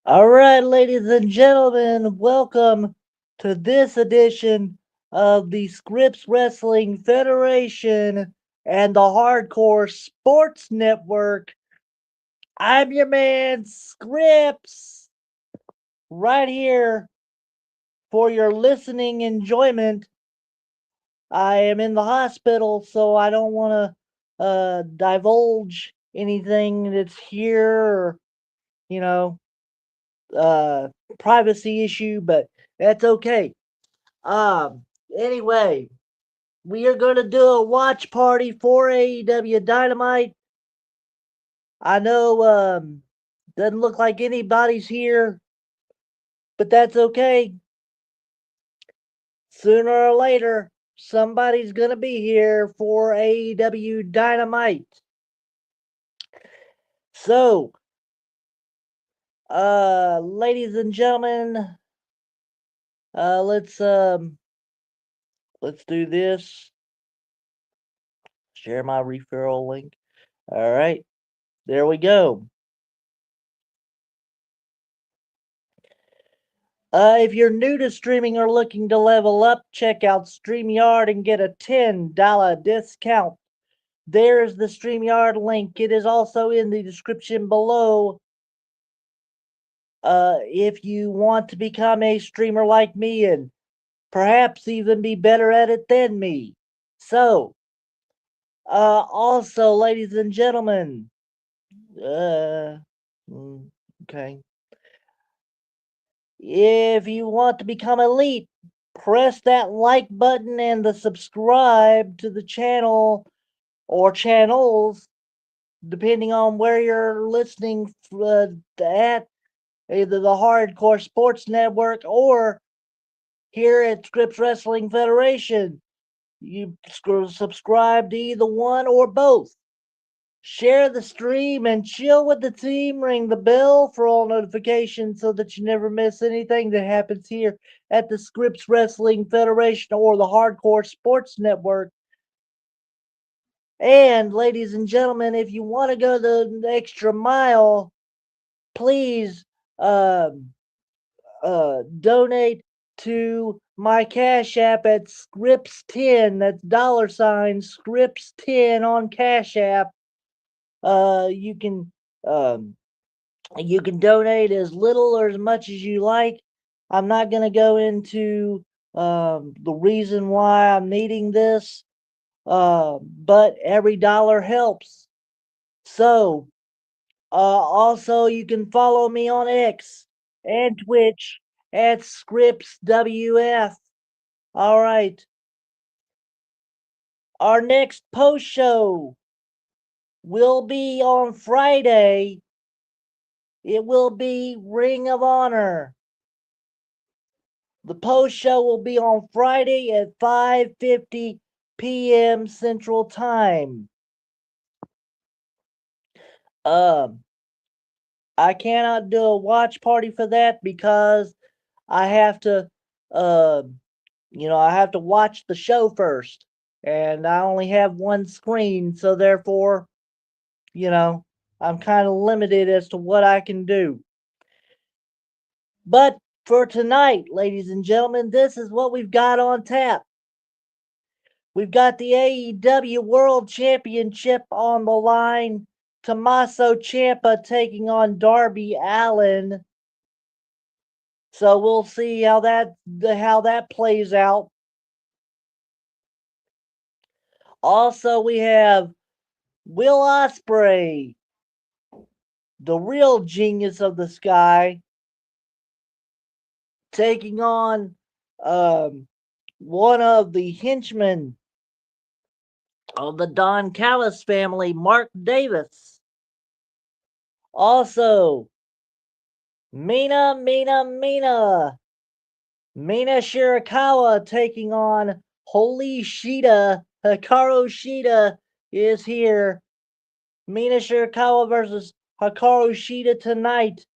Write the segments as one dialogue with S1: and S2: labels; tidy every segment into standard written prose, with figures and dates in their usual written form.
S1: All right, ladies and gentlemen, welcome to this edition of the Scripps Wrestling Federation and the Hardcore Sports Network. I'm your man, Scripps, right here for your listening enjoyment. I am in the hospital, so I don't want to divulge anything that's here or, you know, uh, privacy issue, but that's okay. Anyway, we are going to do a watch party for AEW Dynamite. I know, doesn't look like anybody's here, but that's okay. Sooner or later, somebody's going to be here for AEW Dynamite. So, ladies and gentlemen, uh, let's, um, let's do this. Share my referral link. All right, there we go. If you're new to streaming or looking to level up, check out StreamYard and get a $10 discount. There's the StreamYard link. It is also in the description below. If you want to become a streamer like me and perhaps even be better at it than me. So, also, ladies and gentlemen, uh, mm, okay. If you want to become elite, press that like button and the subscribe to the channel or channels, depending on where you're listening at, either the Hardcore Sports Network or here at Scripps Wrestling Federation. You subscribe to either one or both. Share the stream and chill with the team. Ring the bell for all notifications so that you never miss anything that happens here at the Scripps Wrestling Federation or the Hardcore Sports Network. And, ladies and gentlemen, if you want to go the extra mile, please donate to my Cash App at Scripps10. That's $ Scripps10 on Cash App. Uh, you can um, You can donate as little or as much as you like. I'm not going to go into the reason why I'm needing this, but every dollar helps. So, also, you can follow me on X and Twitch at ScriptsWF. All right. Our next post show will be on Friday. It will be Ring of Honor. The post show will be on Friday at 5:50 p.m. Central Time. Um, I cannot do a watch party for that because I have to, uh, I have to watch the show first, and I only have one screen, so therefore, you know, I'm kind of limited as to what I can do. But for tonight, ladies and gentlemen, this is what we've got on tap. We've got the AEW World Championship on the line. Tommaso Ciampa taking on Darby Allin. So we'll see how that plays out. Also, we have Will Ospreay, the real genius of the sky, taking on one of the henchmen of the Don Callis family, Mark Davis. Also, Mina Shirakawa taking on Holy Shida. Hikaru Shida is here. Mina Shirakawa versus Hikaru Shida tonight.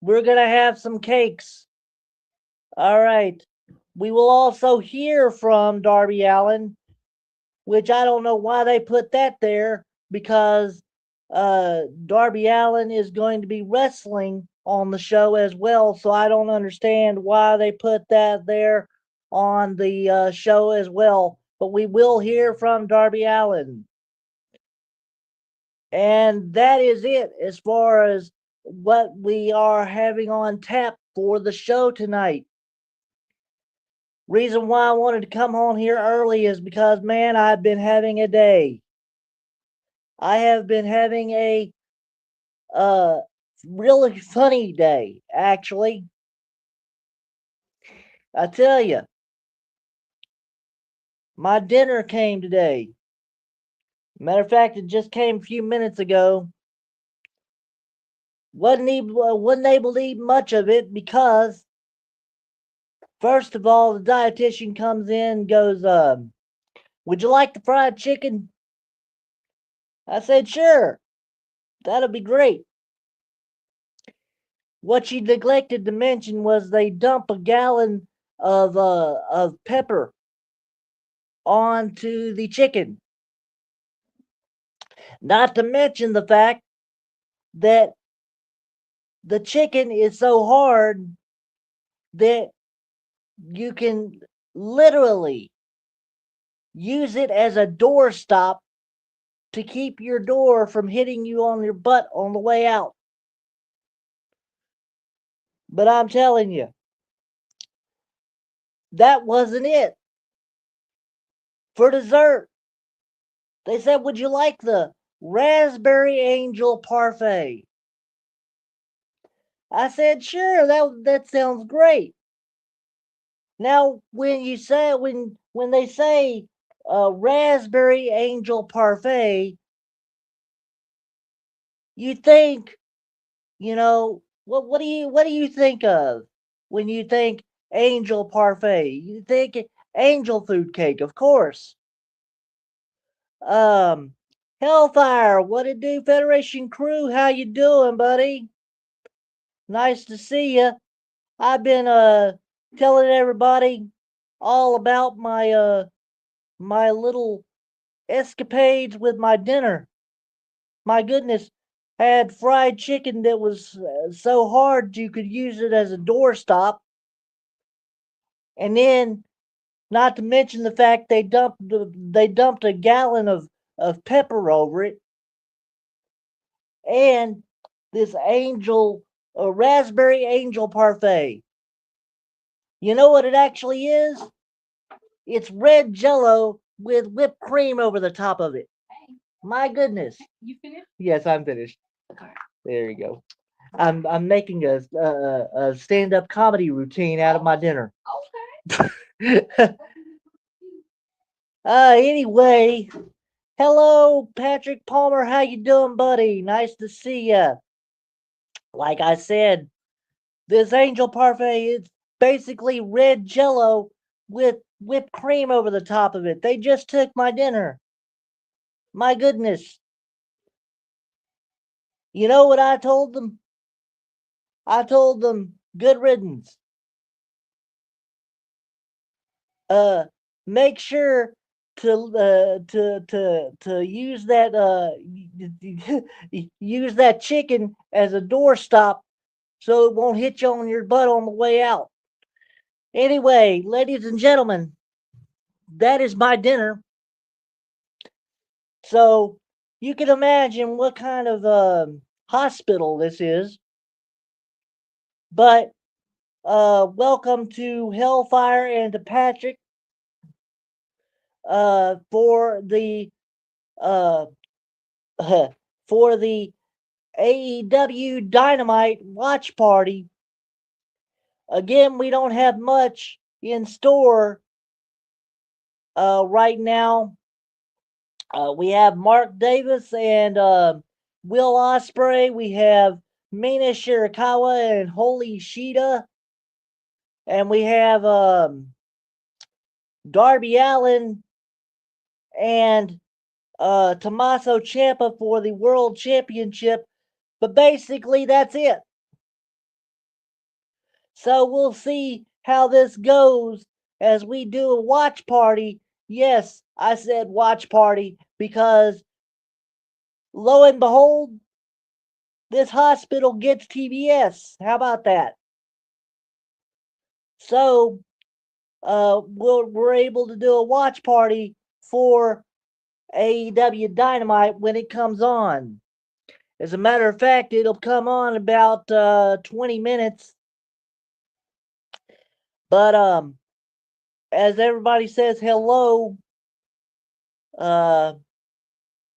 S1: We're going to have some cakes. All right. We will also hear from Darby Allin, which I don't know why they put that there because Darby Allin is going to be wrestling on the show as well, so I don't understand why they put that there on the show as well. But we will hear from Darby Allin. And that is it as far as what we are having on tap for the show tonight. Reason why I wanted to come on here early is because, man, I've been having a day. I have been having a uh really funny day, actually. I tell you, my dinner came today. Matter of fact, it just came a few minutes ago. Wasn't able to eat much of it because, first of all, the dietitian comes in and goes, would you like the fried chicken? I said, sure, that'll be great. What she neglected to mention was they dump a gallon of pepper onto the chicken. Not to mention the fact that the chicken is so hard that you can literally use it as a doorstop to keep your door from hitting you on your butt on the way out. But I'm telling you, that wasn't it. For dessert, they said, would you like the raspberry angel parfait? I said, sure, that sounds great. Now, when they say raspberry angel parfait, you think, what do you think of when you think angel parfait? You think angel food cake, of course. Um, Hellfire, what it do, Federation crew? How you doing, buddy? Nice to see you. I've been telling everybody all about my little escapades with my dinner. My goodness, I had fried chicken that was so hard you could use it as a doorstop. And then, not to mention the fact they dumped a gallon of pepper over it, and this raspberry angel parfait. You know what it actually is? It's red Jello with whipped cream over the top of it. My goodness. You finished? Yes, I'm finished. Okay. There you go. I'm making a stand up comedy routine out of my dinner. Okay. Anyway, hello, Patrick Palmer. How you doing, buddy? Nice to see you. Like I said, this angel parfait is basically red Jello with whipped cream over the top of it. They just took my dinner. My goodness. You know what I told them? I told them good riddance. Uh, make sure to use that use that chicken as a doorstop so it won't hit you on your butt on the way out. Anyway, ladies and gentlemen, that is my dinner. So you can imagine what kind of hospital this is. But welcome to Hellfire and to Patrick for the uh, for the AEW Dynamite watch party. Again, we don't have much in store right now. We have Mark Davis and Will Ospreay. We have Mina Shirakawa and Holy Shida. And we have Darby Allin and Tommaso Ciampa for the World Championship. But basically, that's it. So we'll see how this goes as we do a watch party. Yes, I said watch party because lo and behold, this hospital gets TBS. How about that? So we're able to do a watch party for AEW Dynamite when it comes on. As a matter of fact, it'll come on about 20 minutes. But as everybody says hello, uh,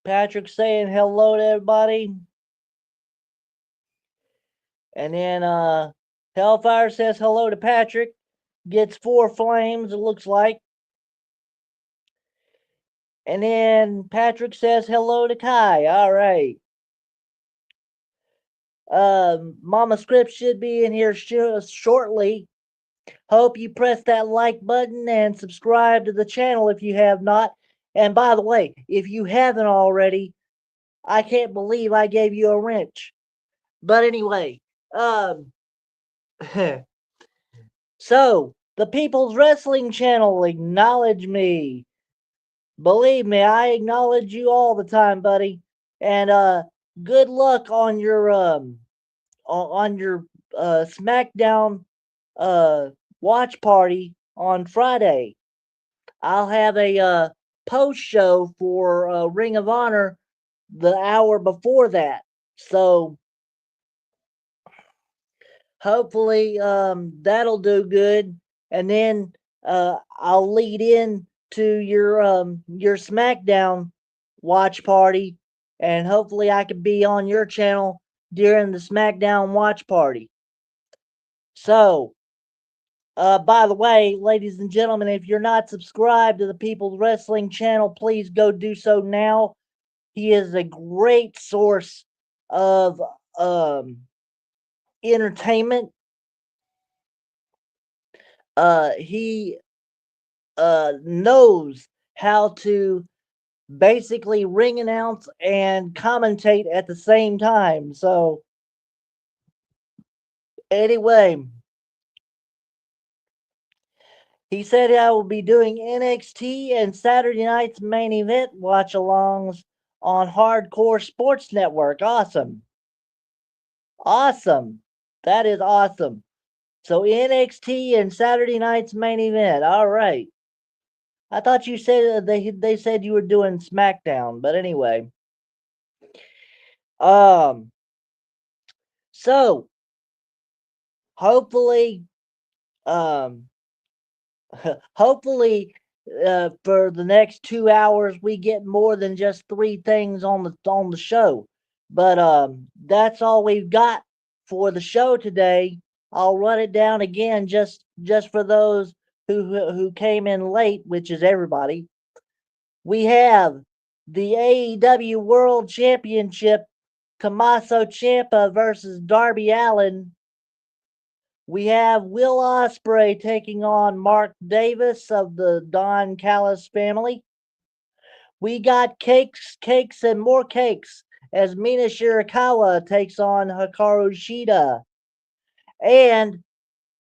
S1: Patrick's saying hello to everybody. And then Hellfire says hello to Patrick. Gets 4 flames, it looks like. And then Patrick says hello to Kai. All right. Mama Script should be in here shortly. Hope you press that like button and subscribe to the channel if you have not. And by the way, if you haven't already, I can't believe I gave you a wrench. But anyway, so the People's Wrestling Channel, acknowledge me. Believe me, I acknowledge you all the time, buddy. And good luck on your SmackDown watch party on Friday. I'll have a post show for Ring of Honor the hour before that. So hopefully that'll do good. And then I'll lead in to your SmackDown watch party, and hopefully I can be on your channel during the SmackDown watch party. So, by the way, ladies and gentlemen, if you're not subscribed to the People's Wrestling Channel, please go do so now. He is a great source of entertainment. He knows how to basically ring announce and commentate at the same time. So, anyway, he said I will be doing NXT and Saturday night's main event watch alongs on Hardcore Sports Network. Awesome. Awesome. That is awesome. So NXT and Saturday night's main event. All right. I thought you said they said you were doing SmackDown, but anyway. Um so hopefully um hopefully for the next 2 hours we get more than just 3 things on the show. But that's all we've got for the show today. I'll run it down again just for those who came in late, which is everybody. We have the AEW World Championship, Tommaso Ciampa versus Darby Allin. We have Will Ospreay taking on Mark Davis of the Don Callis family. We got cakes, and more cakes as Mina Shirakawa takes on Hikaru Shida. And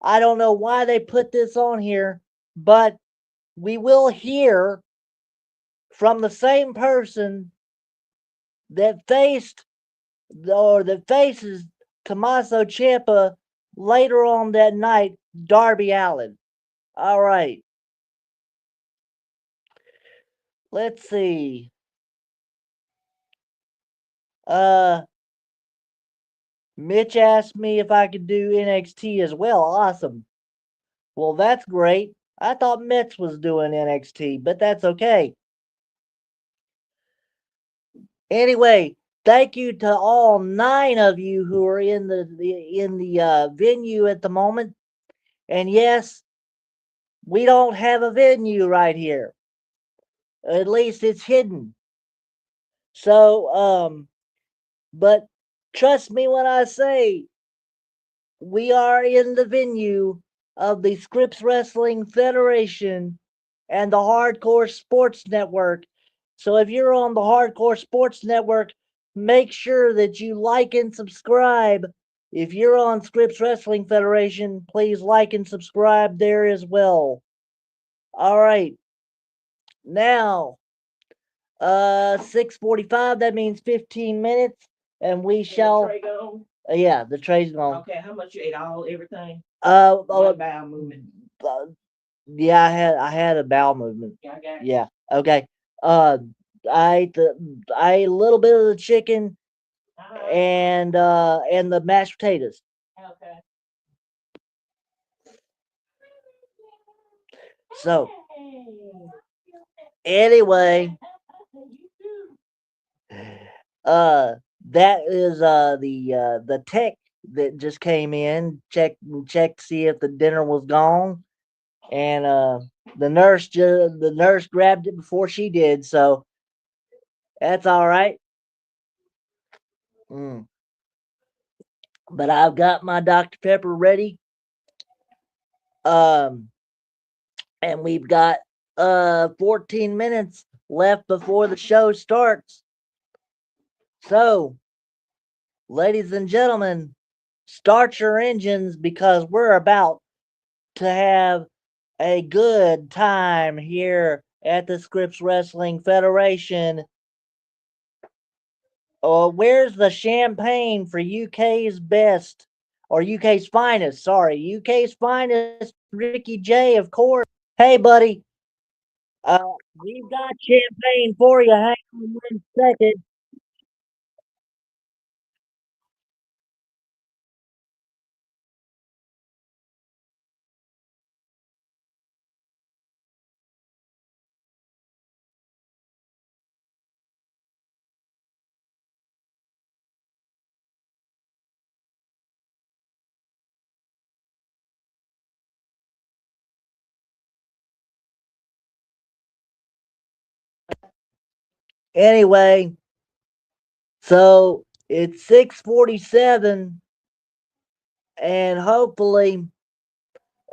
S1: I don't know why they put this on here, but we will hear from the same person that faces Tommaso Ciampa later on that night, Darby Allin. All right. Let's see. Uh, Mitch asked me if I could do NXT as well. Awesome. Well, that's great. I thought Mitch was doing NXT, but that's okay. Anyway, thank you to all 9 of you who are in the venue at the moment. And yes, we don't have a venue right here. At least it's hidden. So, but trust me when I say we are in the venue of the Scripps Wrestling Federation and the Hardcore Sports Network. So if you're on the Hardcore Sports Network, make sure that you like and subscribe. If you're on Scripps Wrestling Federation, please like and subscribe there as well. All right. Now, 6:45, that means 15 minutes. and we shall.
S2: Tray gone?
S1: Yeah, the tray's gone.
S2: Okay, how much you ate? All everything?
S1: One
S2: bowel movement.
S1: Yeah, I had a bowel movement.
S2: Yeah, I got
S1: Yeah. Okay. Uh, I ate a little bit of the chicken and the mashed potatoes.
S2: Okay.
S1: So anyway, uh, that is the tech that just came in. Checked to see if the dinner was gone, and the nurse grabbed it before she did. So that's all right. Mm. But I've got my Dr. Pepper ready. Um, and we've got 14 minutes left before the show starts. So, ladies and gentlemen, start your engines because we're about to have a good time here at the Scripps Wrestling Federation. Where's the champagne for UK's best or UK's finest? Sorry, UK's finest, Ricky J, of course. Hey, buddy, uh, we've got champagne for you. Hang on 1 second. Anyway, so it's 6:47, and hopefully,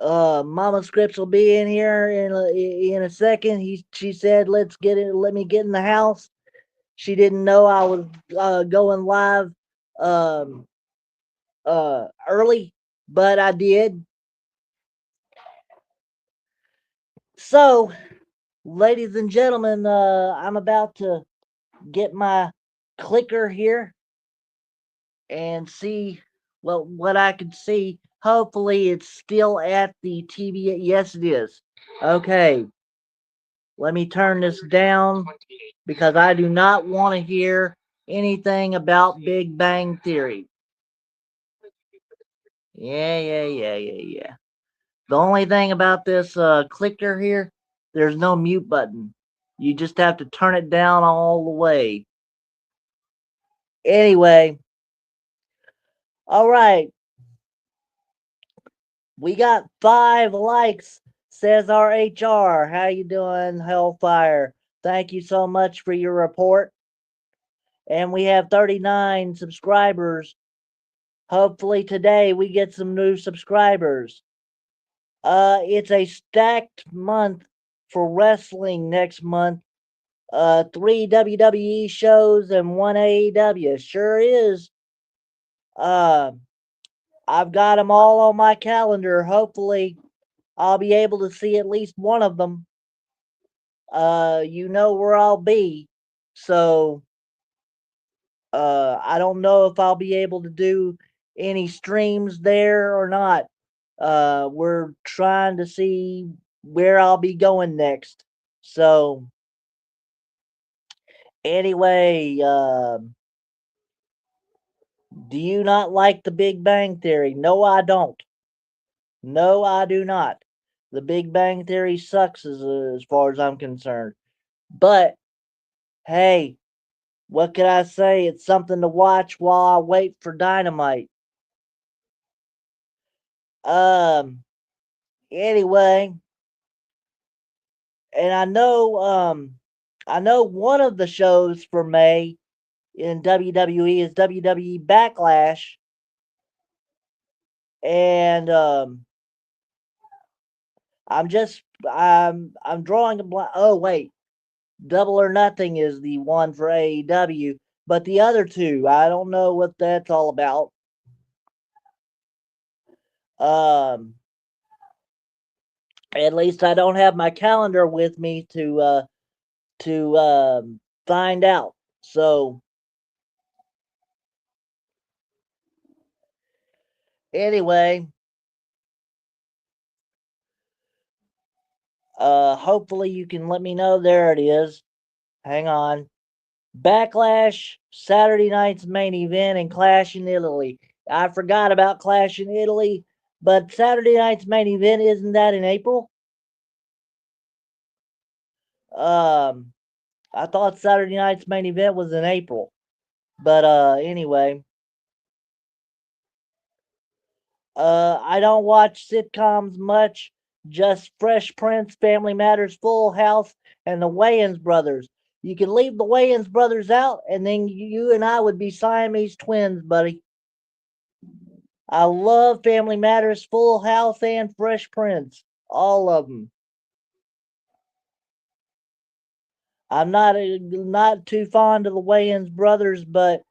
S1: Mama Scripps will be in here in a second. She said, "Let's get it. Let me get in the house." She didn't know I was going live um, early, but I did. So, ladies and gentlemen, I'm about to get my clicker here and see what I can see. Hopefully, it's still at the TV. Yes, it is. Okay, let me turn this down because I do not want to hear anything about Big Bang Theory. Yeah. The only thing about this clicker here, there's no mute button. You just have to turn it down all the way. Anyway, all right. We got 5 likes, says our HR. How you doing, Hellfire? Thank you so much for your report. And we have 39 subscribers. Hopefully today we get some new subscribers. It's a stacked month for wrestling next month. 3 WWE shows and 1 AEW. Sure is. Uh, I've got them all on my calendar. Hopefully, I'll be able to see at least one of them. You know where I'll be. So, I don't know if I'll be able to do any streams there or not. We're trying to see where I'll be going next. So, anyway, do you not like the Big Bang Theory? No, I don't. No, I do not. The Big Bang Theory sucks as far as I'm concerned. But hey, what can I say? It's something to watch while I wait for Dynamite. Um. Anyway, and I know one of the shows for May in WWE is WWE Backlash, and I'm drawing a blank. Oh wait, Double or Nothing is the one for AEW, but the other two, I don't know what that's all about. Um, at least I don't have my calendar with me to find out. So Anyway, hopefully you can let me know. There it is. Hang on. Backlash, Saturday night's main event, and Clash in Italy. I forgot about Clash in Italy, but Saturday night's main event, isn't that in April? Um, I thought Saturday night's main event was in April. But anyway, I don't watch sitcoms much. Just Fresh Prince, Family Matters, Full House, and the Wayans brothers. You can leave the Wayans brothers out, and then you and I would be Siamese twins, buddy. I love Family Matters, Full House, and Fresh Prince. All of them. I'm not too fond of the Wayans brothers, but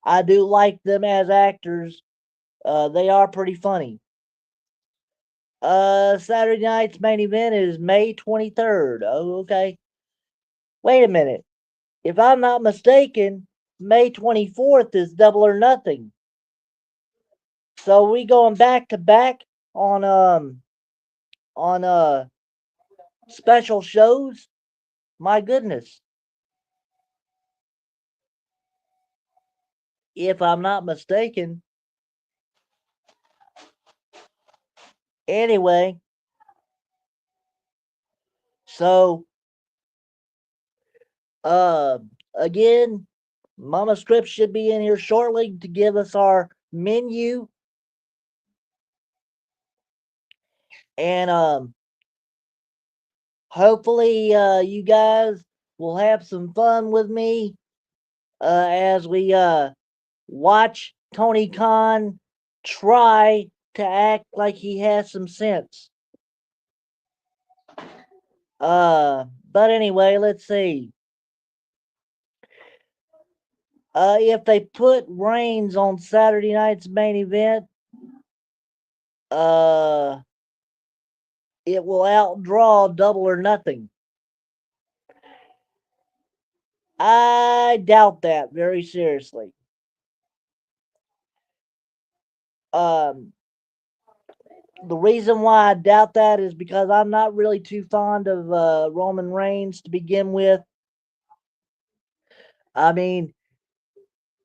S1: I do like them as actors. They are pretty funny. Saturday night's main event is May 23rd. Oh, okay. Wait a minute. If I'm not mistaken, May 24th is Double or Nothing. So we going back to back on special shows? My goodness. If I'm not mistaken. Anyway, so uh again, Mama Script should be in here shortly to give us our menu. And hopefully you guys will have some fun with me as we watch Tony Khan try to act like he has some sense. But anyway, let's see. If they put Reigns on Saturday night's main event, uh, it will outdraw Double or Nothing. I doubt that very seriously. Um, the reason why I doubt that is because I'm not really too fond of Roman Reigns to begin with. I mean,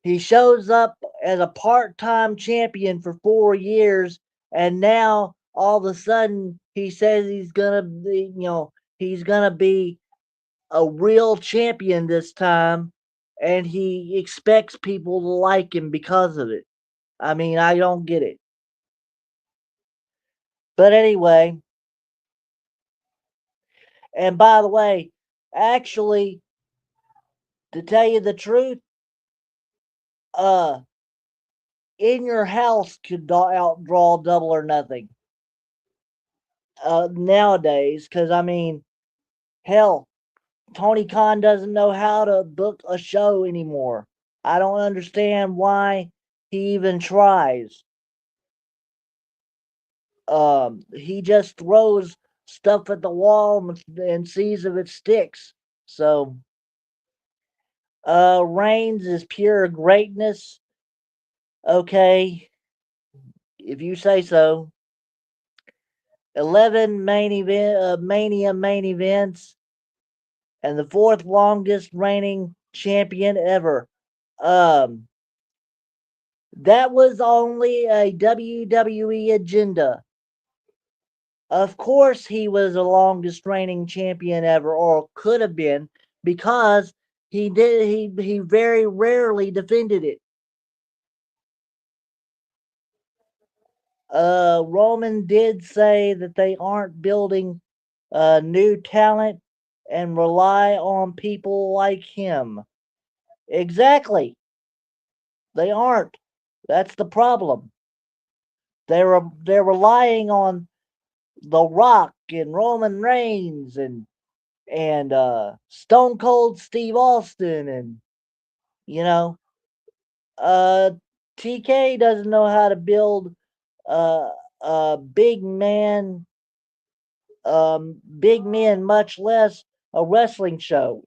S1: he shows up as a part-time champion for 4 years, and now all of a sudden he says he's gonna be a real champion this time, and he expects people to like him because of it. I mean, I don't get it. But anyway, and by the way, actually, to tell you the truth, uh, In Your House could outdraw Double or Nothing nowadays. Because I mean, hell, Tony Khan doesn't know how to book a show anymore. I don't understand why he even tries. He just throws stuff at the wall and sees if it sticks. So, Reigns is pure greatness. Okay, if you say so. 11 Mania main events, and the fourth longest reigning champion ever. Um, that was only a WWE agenda. Of course, he was the longest reigning champion ever, or could have been, because he very rarely defended it. Roman did say that they aren't building new talent and rely on people like him. Exactly, they aren't. That's the problem. They're relying on The Rock and Roman Reigns and Stone Cold Steve Austin, and you know uh TK doesn't know how to build uh big men, much less a wrestling show.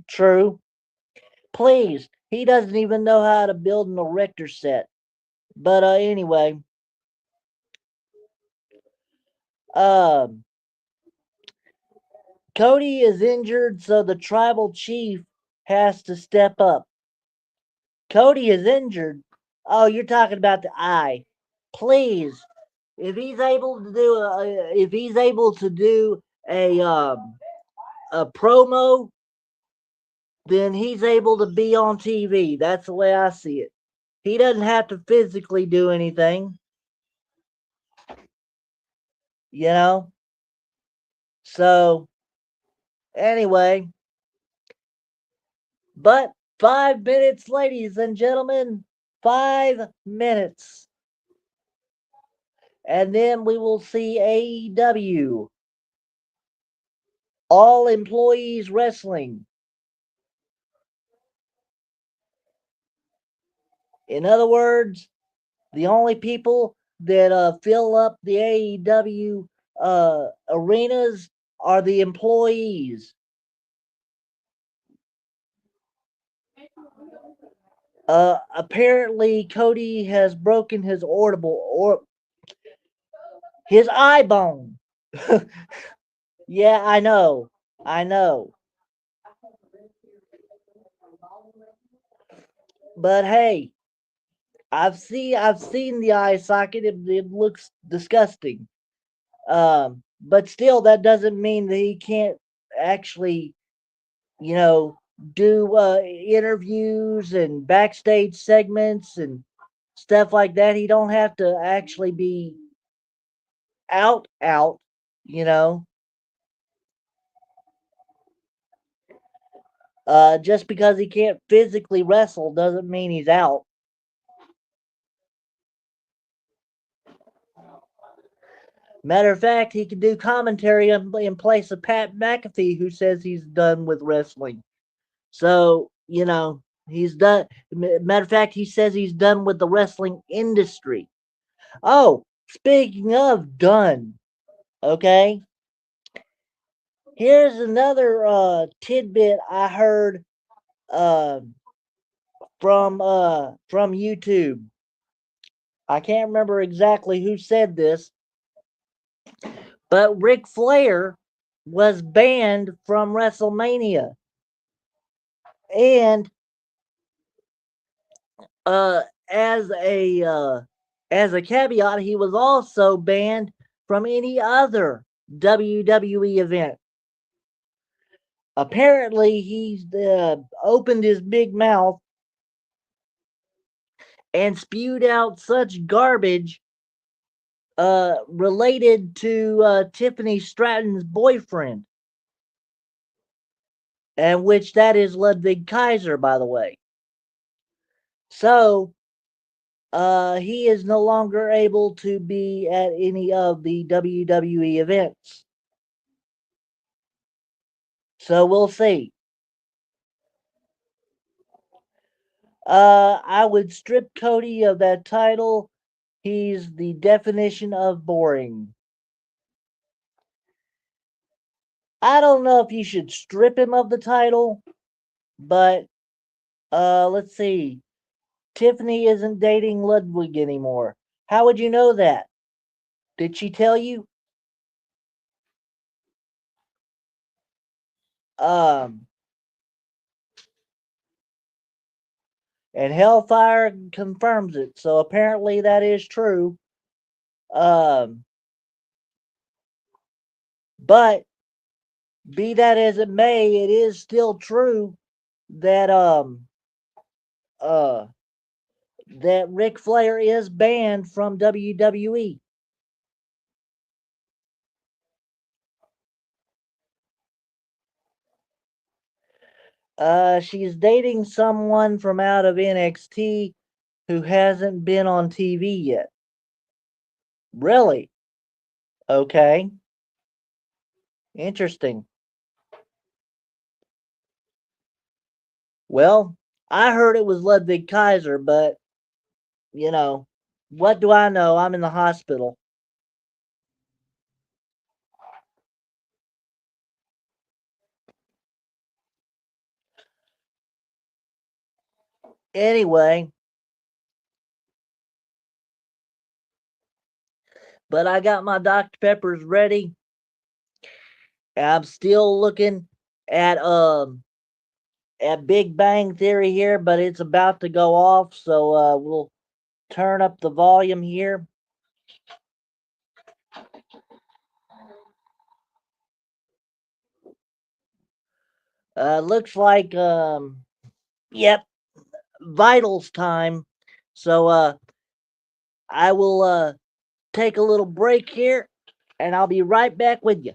S1: True. Please, he doesn't even know how to build an erector set. But anyway, Um, Cody is injured, so the tribal chief has to step up. Cody is injured. Oh, you're talking about the eye. Please, if he's able to do a promo, then he's able to be on TV. That's the way I see it. He doesn't have to physically do anything, you know? So, anyway, but 5 minutes, ladies and gentlemen, 5 minutes. And then we will see AEW, All Employees Wrestling. In other words, the only people that fill up the AEW arenas are the employees. Apparently, Cody has broken his audible or his eye bone. Yeah, I know. I know. But hey, I've seen the eye socket. It looks disgusting. But still, that doesn't mean that he can't actually, you know, do interviews and backstage segments and stuff like that. He don't have to actually be out, you know. Just because he can't physically wrestle doesn't mean he's out. Matter of fact, he can do commentary in place of Pat McAfee, who says he's done with wrestling. So, he's done. Matter of fact, he says he's done with the wrestling industry. Oh, speaking of done, okay, here's another tidbit I heard uh, from YouTube. I can't remember exactly who said this, but Ric Flair was banned from WrestleMania. And uh, as a uh, as a caveat, he was also banned from any other WWE event. Apparently, he's opened his big mouth and spewed out such garbage related to Tiffany Stratton's boyfriend, and which that is Ludwig Kaiser, by the way. So he is no longer able to be at any of the WWE events. So we'll see. I would strip Cody of that title. He's the definition of boring. I don't know if you should strip him of the title, but let's see. Tiffany isn't dating Ludwig anymore. How would you know that? Did she tell you? Um, and Hellfire confirms it. So apparently that is true. Um, but be that as it may, it is still true that uh that Ric Flair is banned from WWE. She's dating someone from out of NXT who hasn't been on TV yet. Really? Okay. Interesting. Well, I heard it was Ludwig Kaiser, but you know, what do I know? I'm in the hospital. Anyway, But I got my Dr. Peppers ready. I'm still looking at Big Bang Theory here, but it's about to go off, so we'll turn up the volume here. Looks like yep, vitals time. So I will take a little break here and I'll be right back with you.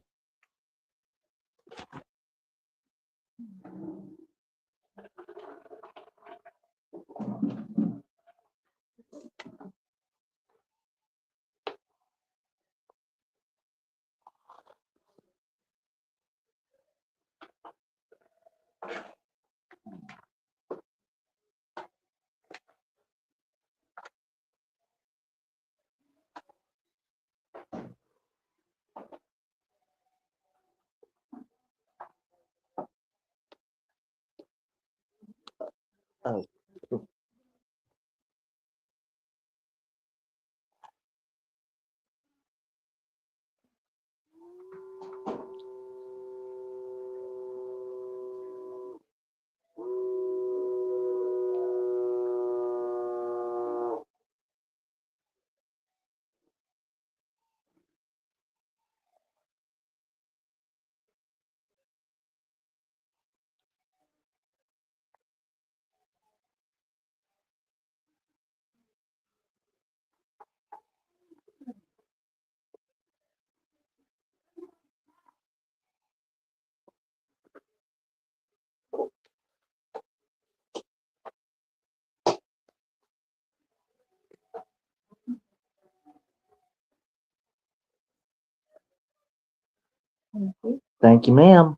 S1: Oh. Thank you, ma'am.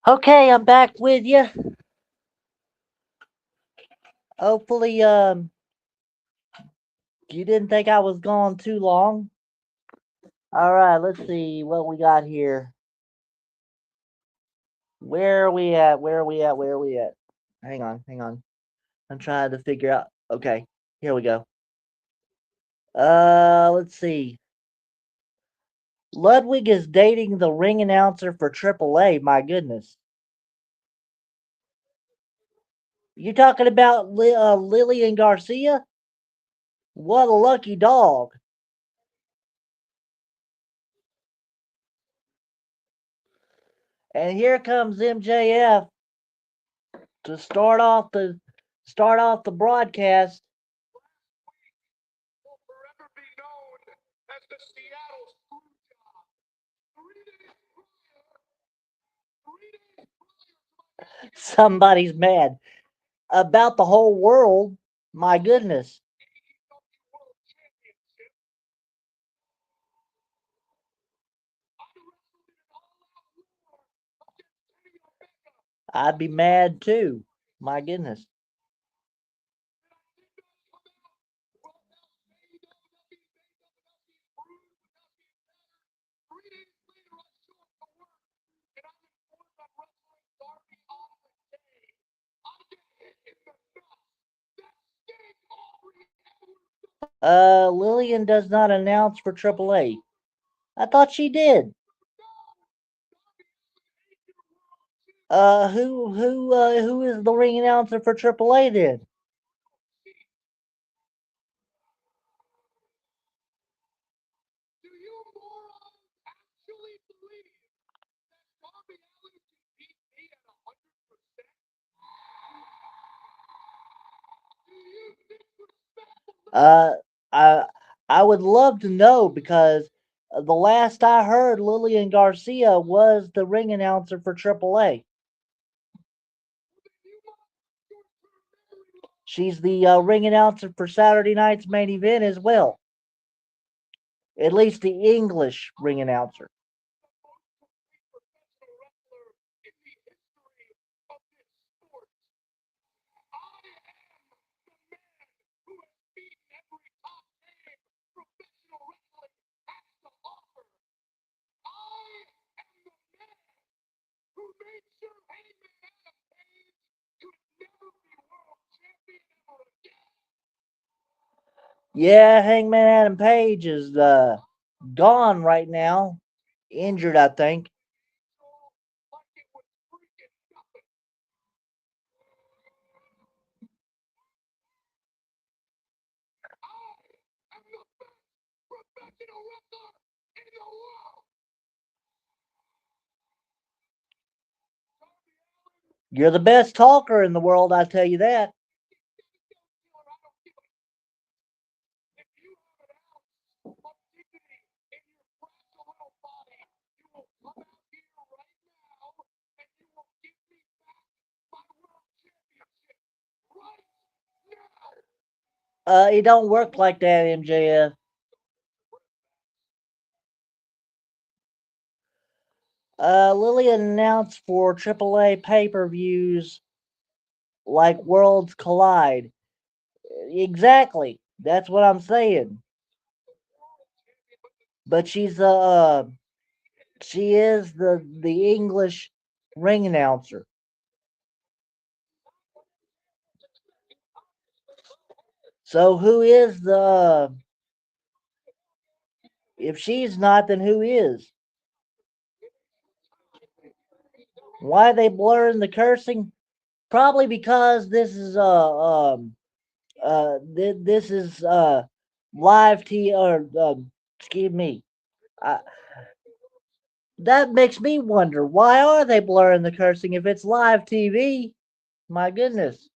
S1: Okay, I'm back with you. Hopefully, you didn't think I was gone too long. All right, let's see what we got here. Where are we at? Where are we at? Where are we at? Hang on, hang on. I'm trying to figure out. Okay, here we go. Let's see. Ludwig is dating the ring announcer for AAA. My goodness. You talking about Lillian Garcia? What a lucky dog. And here comes MJF to start off the broadcast. Somebody's mad about the whole world. My goodness. I'd be mad too. My goodness. Lillian does not announce for AAA. I thought she did. Who is the ring announcer for AAA then? Uh, I I would love to know because the last I heard, Lillian Garcia was the ring announcer for AAA. She's the ring announcer for Saturday night's main event as well. At least the English ring announcer. Yeah, Hangman Adam Page is gone right now. Injured, I think. You're the best talker in the world, I tell you that. It don't work like that, MJF. Lillian announced for AAA pay-per-views like Worlds Collide. Exactly. That's what I'm saying. But she is the English ring announcer. So who is the if she's not, then who is? Why are they blurring the cursing? Probably because this is this is live T or excuse me. Uh, that makes me wonder why are they blurring the cursing if it's live TV? My goodness.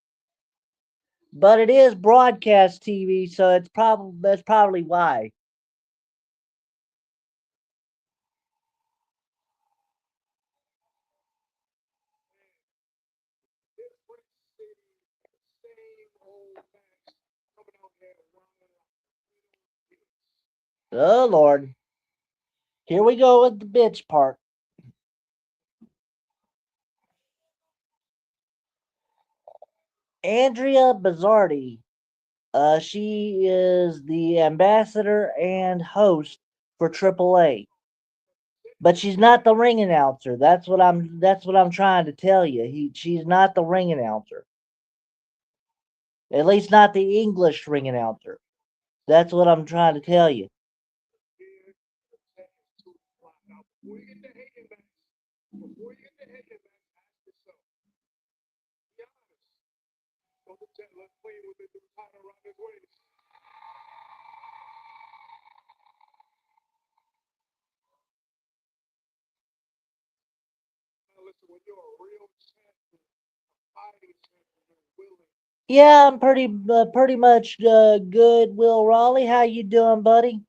S1: But it is broadcast TV, so that's probably why. Oh Lord. Here we go with the bitch part. Andrea Bizzardi. She is the ambassador and host for AAA. But she's not the ring announcer. That's what I'm trying to tell you. She's not the ring announcer. At least not the English ring announcer. That's what I'm trying to tell you. Yeah, I'm pretty much good. Will Raleigh, how you doing, buddy?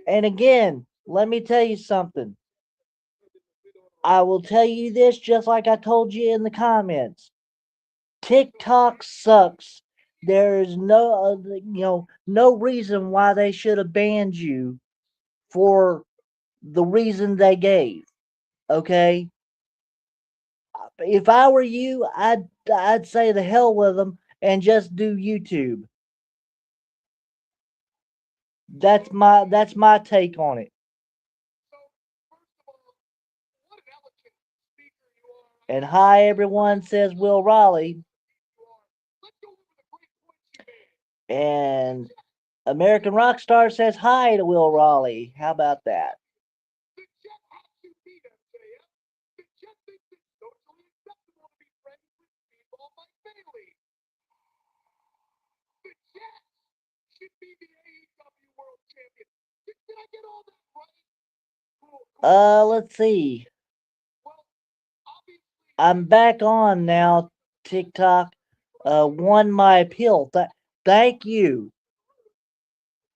S1: And again, let me tell you something. I will tell you this just like I told you in the comments. TikTok sucks. There is no reason why they should have banned you for the reason they gave. Okay, if I were you, I'd say the hell with them and just do YouTube. That's my take on it. And hi everyone, says Will Raleigh. And American Rockstar says hi to Will Raleigh. How about that? Let's see. I'm back on now, TikTok. Won my appeal. Thank you.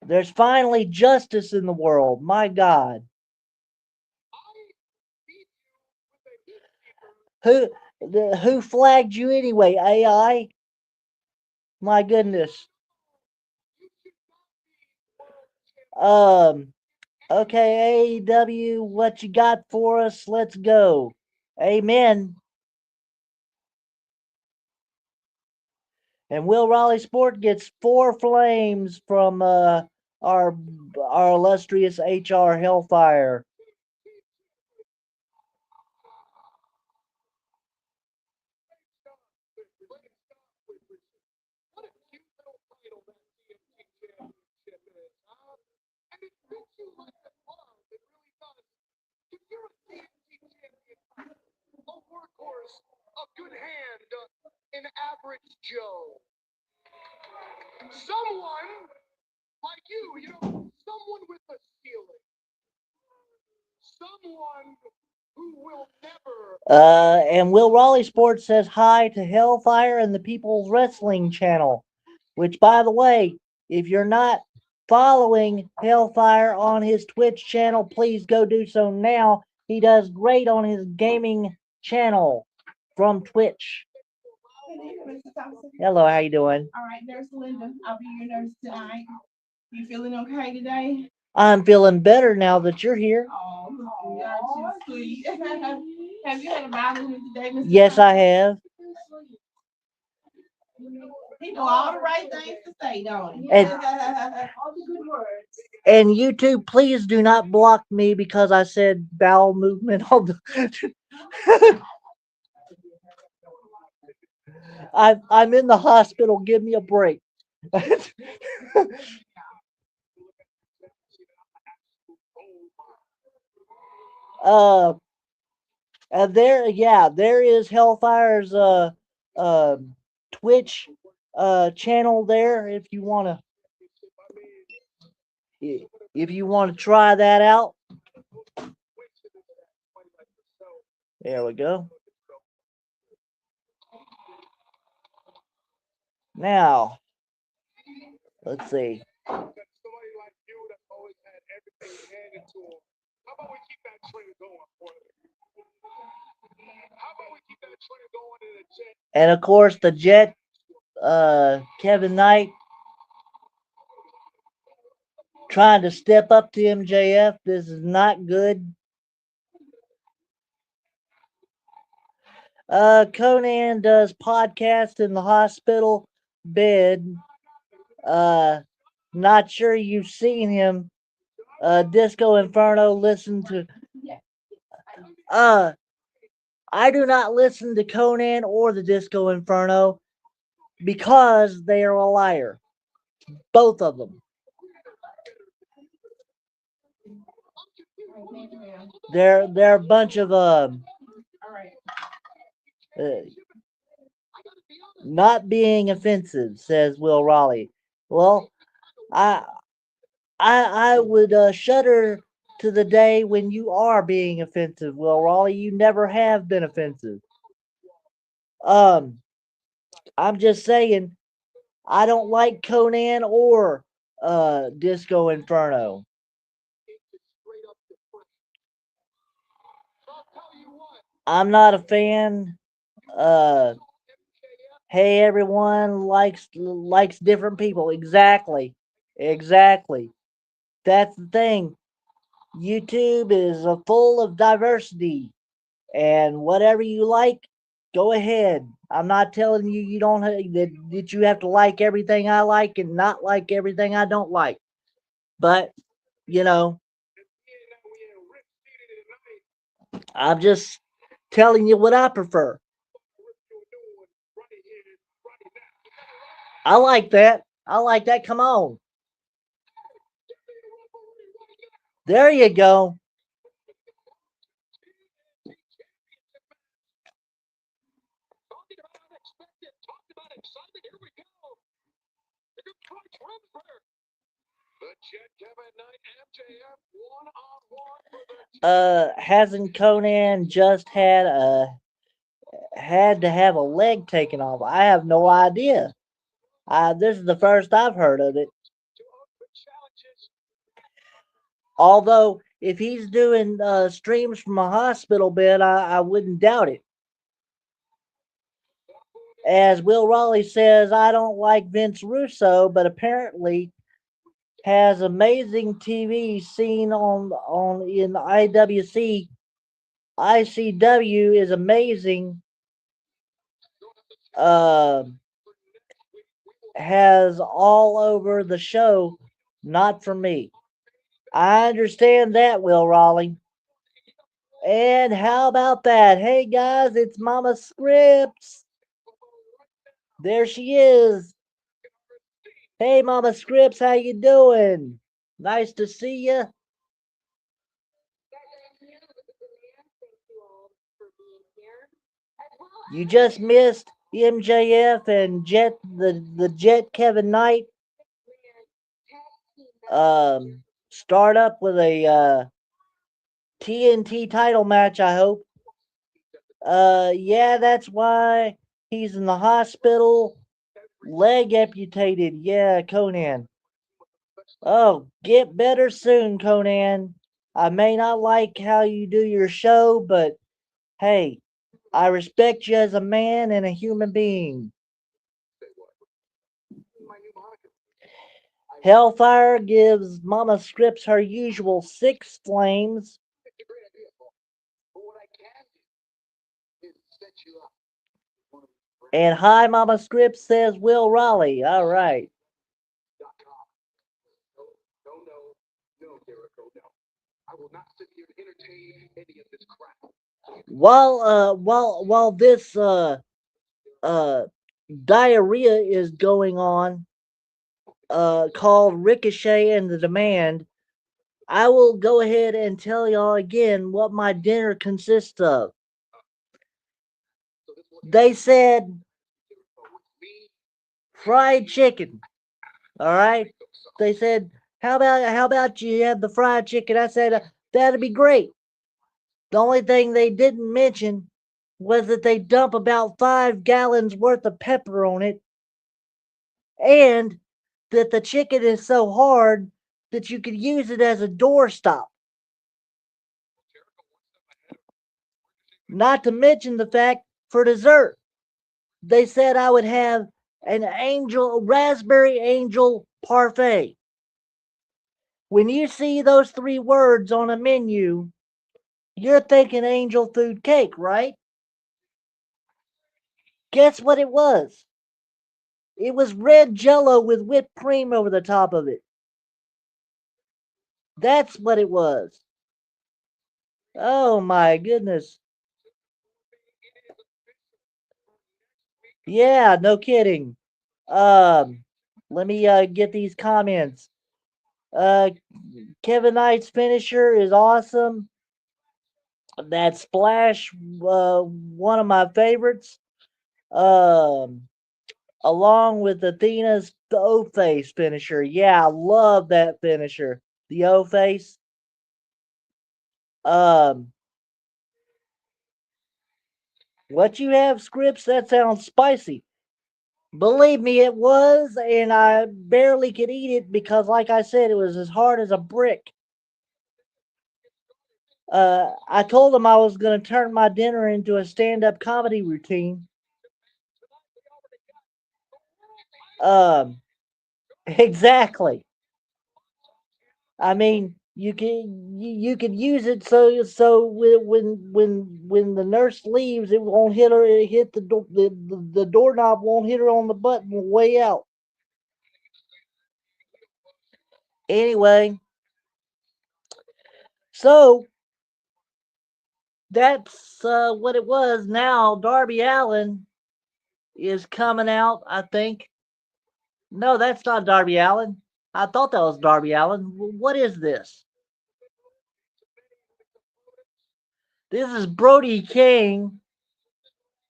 S1: There's finally justice in the world. My God. Who who flagged you anyway? AI? My goodness. Um. Okay, AEW, what you got for us? Let's go. Amen. And Will Raleigh Sport gets 4 flames from our our illustrious HR Hellfire.
S3: average Joe. Someone like you know, someone with a ceiling. Someone who will never.
S1: And Will Raleigh Sports says hi to Hellfire and the People's Wrestling Channel. Which, by the way, if you're not following Hellfire on his Twitch channel, please go do so now. He does great on his gaming channel from Twitch. Hello, how you doing?
S4: All right, Nurse Linda, I'll be your nurse tonight. You feeling okay today?
S1: I'm feeling better now that you're here.
S4: Oh, you're too sweet. Have you had a vitamin today, Mr.
S1: Yes, I have.
S4: He know all the right things to say, don't he?
S1: And,
S4: all the good words.
S1: and YouTube, please do not block me because I said bowel movement on the. I'm in the hospital. Give me a break. uh, and there is Hellfire's uh Twitch channel there if you want to try that out. There we go. Now, let's see.
S3: Somebody like you that always had everything handed to him. How about we keep that trend going for you? How about we keep that trend going in the Jet?
S1: And of course, the Jet, Kevin Knight, trying to step up to MJF. This is not good. Conan does podcast in the hospital bed. Not sure you've seen him. Disco Inferno, listen to. I do not listen to Conan or the Disco Inferno because they are a liar. Both of them. They're a bunch of not being offensive, says Will Raleigh. Well, I would shudder to the day when you are being offensive, Will Raleigh. You never have been offensive. I'm just saying, I don't like Conan or Disco Inferno. I'm not a fan. Hey, everyone likes different people. Exactly. That's the thing. YouTube is full of diversity, and whatever you like, go ahead. I'm not telling you you don't that you have to like everything I like and not like everything I don't like. But you know, I'm just telling you what I prefer. I like that. Come on. There you go. Hasn't Conan just had to have a leg taken off? I have no idea. This is the first I've heard of it. Although, if he's doing streams from a hospital bed, I wouldn't doubt it. As Will Raleigh says, I don't like Vince Russo, but apparently has amazing TV seen on in the IWC. ICW is amazing. Has all over the show, not for me. I understand that, Will Raleigh. And how about that? Hey guys, it's Mama Scripps. There she is. Hey Mama Scripps, how you doing? Nice to see you. You just missed MJF and the Jet Kevin Knight start up with a TNT title match, I hope. Yeah, that's why he's in the hospital. Leg amputated. Yeah, Conan. Oh, get better soon, Conan. I may not like how you do your show, but hey, I respect you as a man and a human being. Hellfire gives Mama Scripps her usual 6 flames. And hi, Mama Scripps, says Will Raleigh. All right. While this uh diarrhea is going on, called Ricochet and the Demand, I will go ahead and tell y'all again what my dinner consists of. They said fried chicken. All right. They said, how about you have the fried chicken? I said, that'd be great. The only thing they didn't mention was that they dump about 5 gallons worth of pepper on it, and that the chicken is so hard that you could use it as a doorstop. Not to mention the fact, for dessert, they said I would have an raspberry angel parfait. When you see those 3 words on a menu, you're thinking angel food cake, right? Guess what it was? It was red jello with whipped cream over the top of it. That's what it was. Oh my goodness. Yeah, no kidding. Um, Let me get these comments. Uh, Kevin Knight's finisher is awesome. That splash, one of my favorites. Um, Along with Athena's O face finisher. Yeah, I love that finisher. The O face. Um, what you have, Scripts? That sounds spicy. Believe me, it was, and I barely could eat it because, like I said, it was as hard as a brick. I told them I was going to turn my dinner into a stand-up comedy routine. Um, exactly. I mean, you could use it so when the nurse leaves, it won't hit her. It hit the door. The doorknob won't hit her on the butt on the way out. Anyway, so that's what it was. Now Darby Allen is coming out. I think. No, that's not Darby Allen. I thought that was Darby Allen. What is this? This is Brody King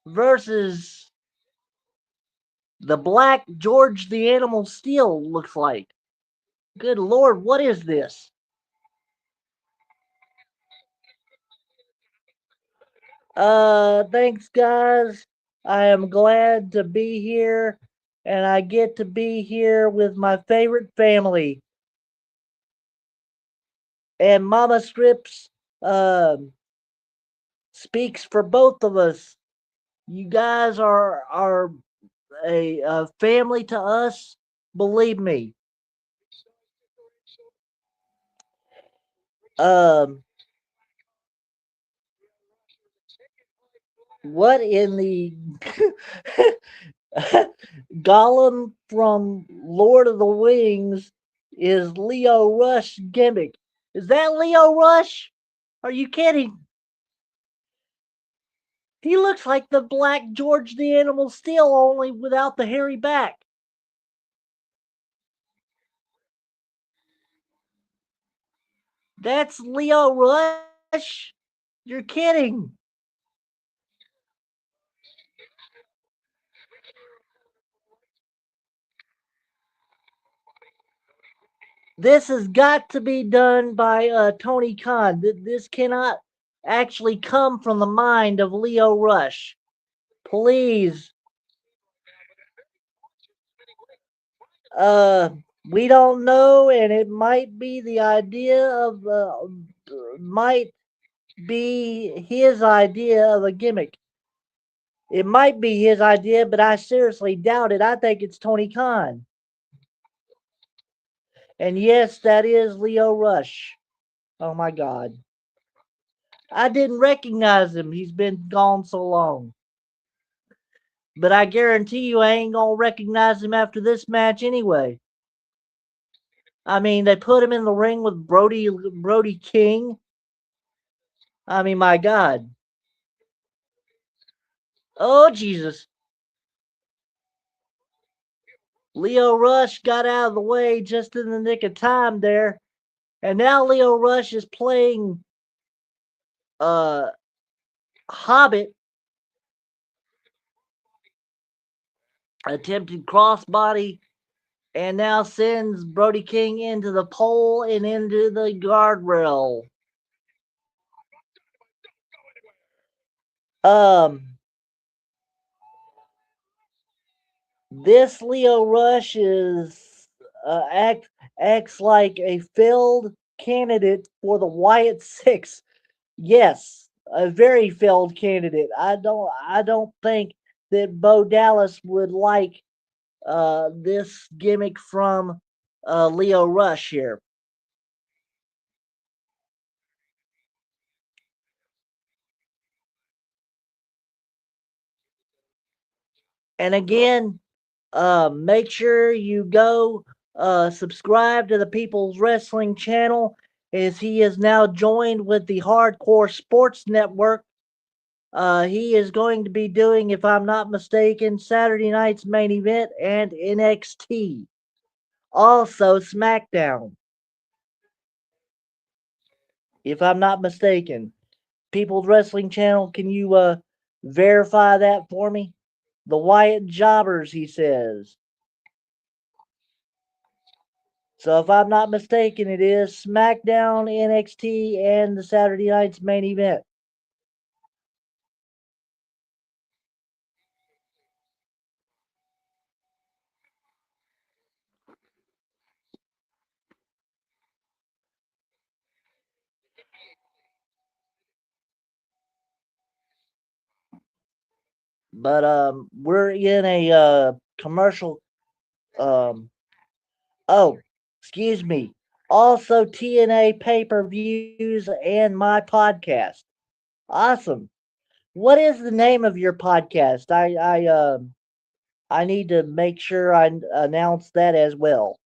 S1: versus the Black George the Animal Steel, looks like. Good Lord, what is this? Thanks, guys. I am glad to be here, and I get to be here with my favorite family. And Mama Strips speaks for both of us. You guys are a family to us. Believe me. Um, what in the Gollum from Lord of the Rings is Leo Rush gimmick? Is that Leo Rush? Are you kidding? He looks like the Black George the Animal Steel, only without the hairy back. That's Leo Rush? You're kidding. This has got to be done by Tony Khan. This cannot actually come from the mind of Leo Rush. Please. Uh, we don't know, and it might be the idea of might be his idea of a gimmick. It might be his idea, but I seriously doubt it. I think it's Tony Khan. And yes, that is Leo Rush. Oh my God. I didn't recognize him. He's been gone so long. But I guarantee you I ain't gonna recognize him after this match anyway. I mean, they put him in the ring with Brody King. I mean, my God. Oh, Jesus. Leo Rush got out of the way just in the nick of time there. And now Leo Rush is playing uh Hobbit, attempted crossbody, and now sends Brody King into the pole and into the guardrail. This Leo Rush is acts like a failed candidate for the Wyatt Six. Yes, a very failed candidate. I don't think that Bo Dallas would like this gimmick from Leo Rush here. And again, make sure you go subscribe to the People's Wrestling channel, as he is now joined with the Hardcore Sports Network. He is going to be doing, if I'm not mistaken, Saturday night's main event and NXT. Also SmackDown, if I'm not mistaken. People's Wrestling channel, can you verify that for me? The Wyatt Jobbers, he says. So if I'm not mistaken, it is SmackDown, NXT, and the Saturday night's main event. But we're in a commercial. Um, oh, excuse me. Also, TNA pay-per-views and my podcast. Awesome. What is the name of your podcast? I need to make sure I announce that as well.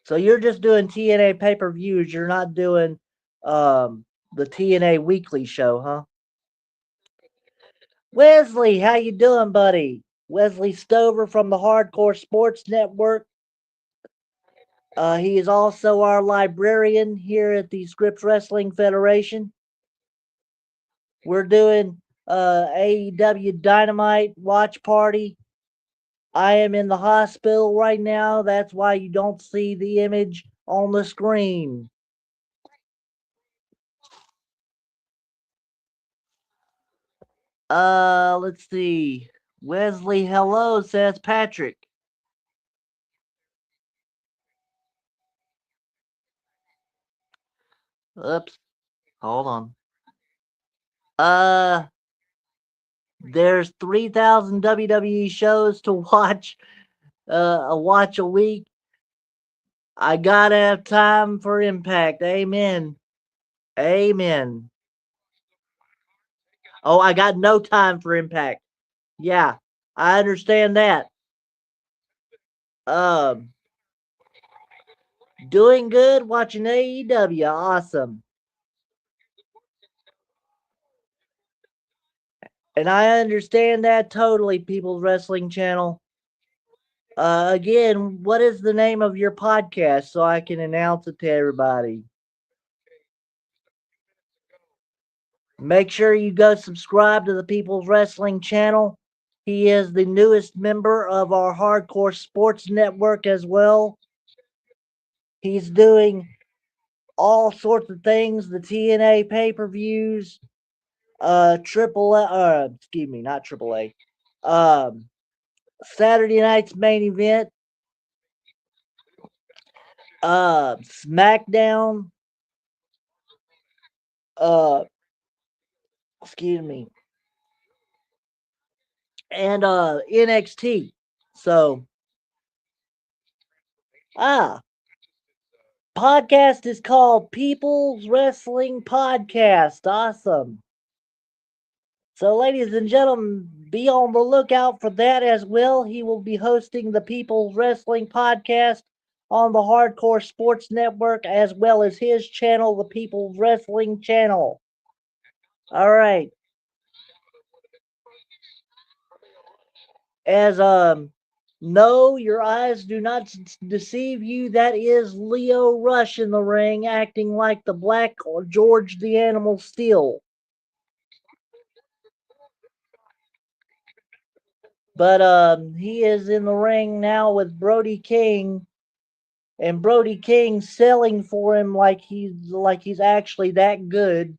S1: So you're just doing TNA pay-per-views. You're not doing the TNA weekly show, huh? Wesley, how you doing, buddy? Wesley Stover from the Hardcore Sports Network. He is also our librarian here at the Scripps Wrestling Federation. We're doing AEW Dynamite watch party. I am in the hospital right now. That's why you don't see the image on the screen. Let's see. Wesley, hello, says Patrick. Oops. Hold on. Uh, there's 3,000 WWE shows to watch. Watch a week. I gotta have time for Impact. Amen. Amen. Oh, I got no time for Impact. Yeah, I understand that. Um, doing good watching AEW. Awesome. And I understand that totally, People's Wrestling Channel. Again, what is the name of your podcast so I can announce it to everybody? Make sure you go subscribe to the People's Wrestling channel. He is the newest member of our Hardcore Sports Network as well. He's doing all sorts of things, the TNA pay-per-views, excuse me, not AAA. Saturday night's main event, SmackDown, excuse me, and NXT. So, podcast is called People's Wrestling Podcast. Awesome. So, ladies and gentlemen, be on the lookout for that as well. He will be hosting the People's Wrestling Podcast on the Hardcore Sports Network, as well as his channel, the People's Wrestling Channel. All right. As no, your eyes do not deceive you. That is Leo Rush in the ring, acting like the Black George the Animal Steel. But he is in the ring now with Brody King, and Brody King selling for him like he's actually that good.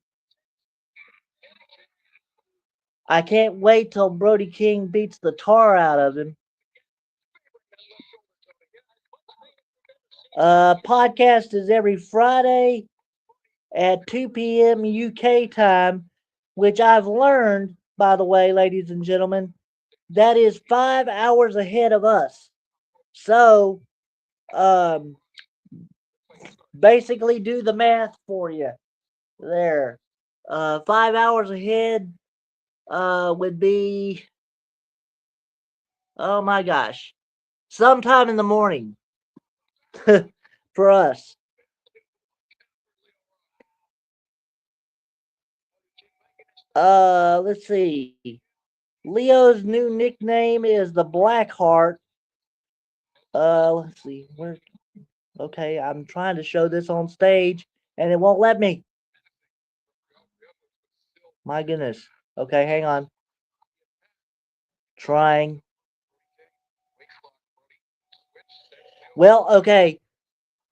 S1: I can't wait till Brody King beats the tar out of him. Podcast is every Friday at 2 p.m. UK time, which I've learned, by the way, ladies and gentlemen, that is 5 hours ahead of us. So, basically do the math for you there. 5 hours ahead would be, oh my gosh, sometime in the morning for us. Let's see. Leo's new nickname is the Blackheart. Let's see. Where? Okay, I'm trying to show this on stage and it won't let me. My goodness. Okay, hang on. Trying. Well, okay.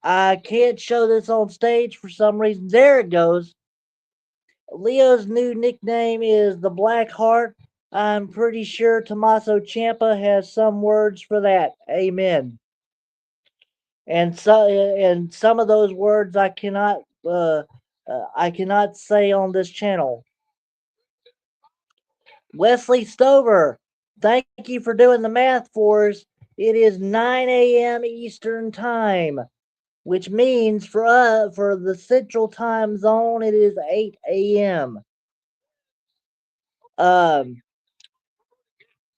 S1: I can't show this on stage for some reason. There it goes. Leo's new nickname is the Blackheart. I'm pretty sure Tommaso Ciampa has some words for that. Amen. And some of those words I cannot say on this channel. Wesley Stover, thank you for doing the math for us. It is 9 a.m. Eastern Time, which means for the Central Time Zone, it is 8 a.m.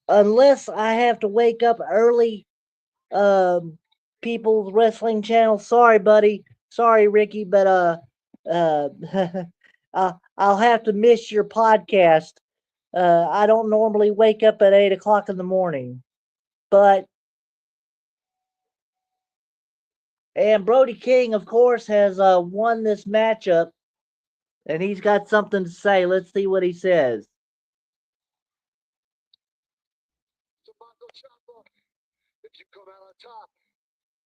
S1: Unless I have to wake up early, People's Wrestling Channel. Sorry, buddy. Sorry, Ricky, but I'll have to miss your podcast. I don't normally wake up at 8 o'clock in the morning, and Brody King, of course, has won this matchup, and he's got something to say. Let's see what he says.
S3: If you come out on top,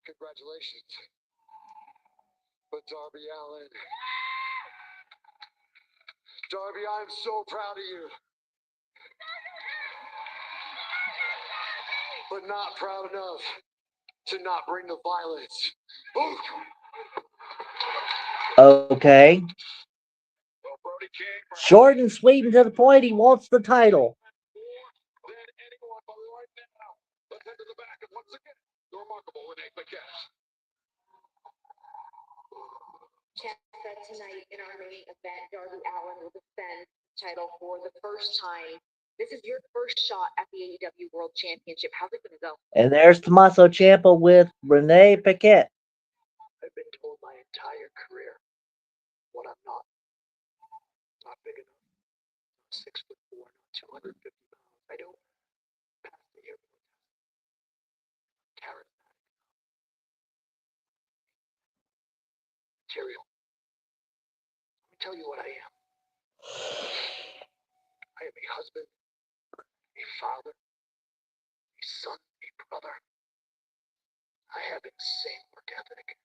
S3: congratulations. But Darby Allin, Darby, I'm so proud of you. But not proud enough to not bring the violence.
S1: Okay. Short and sweet and to the point, he wants the title.
S3: Let's head to the back and once again, the remarkable Renee Paquette.
S5: Ciampa tonight in our main event, Darby Allin will defend the title for the first time. This is your first shot at the AEW World Championship. How's it going to go?
S1: And there's Tommaso Ciampa with Renee Paquette.
S3: I've been told my entire career what I'm not. Not big enough. 6'4", not 250 pounds. I don't pass the airport test. Charismatic. Material. Let me tell you what I am. I am a husband, a father, a son, a brother. I have insane work ethic.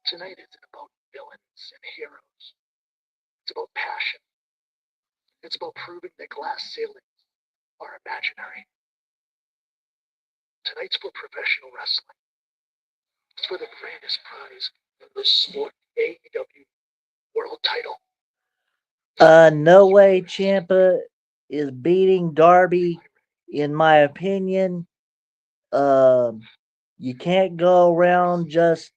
S3: Tonight isn't about villains and heroes. It's about passion. It's about proving that glass ceilings are imaginary. Tonight's for professional wrestling. It's for the grandest prize in the sport, AEW World Title.
S1: No way Ciampa is beating Darby, in my opinion. You can't go around just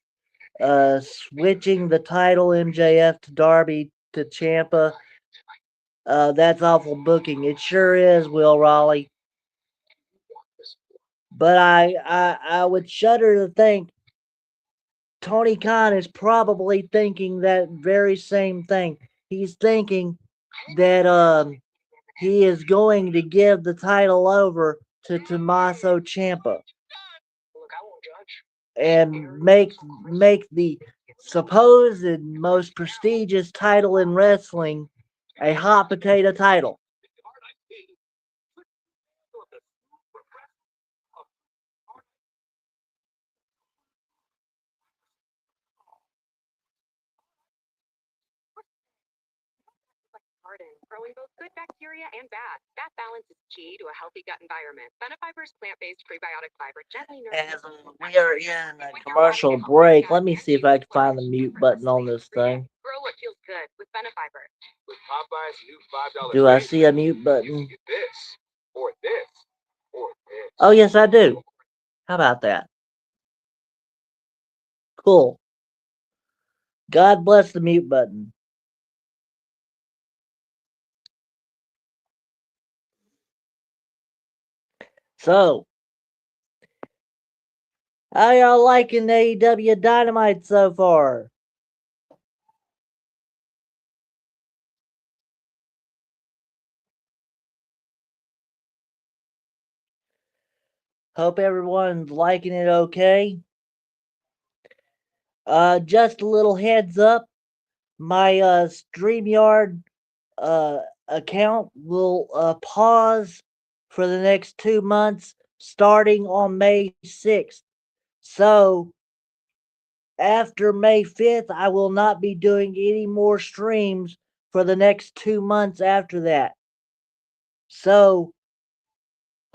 S1: switching the title MJF to Darby to Ciampa. That's awful booking. It sure is, Will Raleigh. But I would shudder to think Tony Khan is probably thinking that very same thing. He's thinking that he is going to give the title over to Tommaso Ciampa
S3: Look, I won't judge.
S1: and make the supposed most prestigious title in wrestling a hot potato title.
S5: Garden, growing both good bacteria and bad. That balance is key to a healthy gut environment. Benefiber's plant-based prebiotic fiber gently
S1: As we are in a commercial break, let me see if I can find the mute button on this thing.
S5: Grow what feels good with Benefiber.
S6: With Popeye's new $5
S1: Do I
S6: raise,
S1: see a mute button?
S6: you get this, or this, or this.
S1: Oh, yes, I do. How about that? Cool. God bless the mute button. So, how y'all liking AEW Dynamite so far? Hope everyone's liking it okay. Just a little heads up. My StreamYard account will pause for the next 2 months starting on May 6th. So, after May 5th, I will not be doing any more streams for the next 2 months after that. So,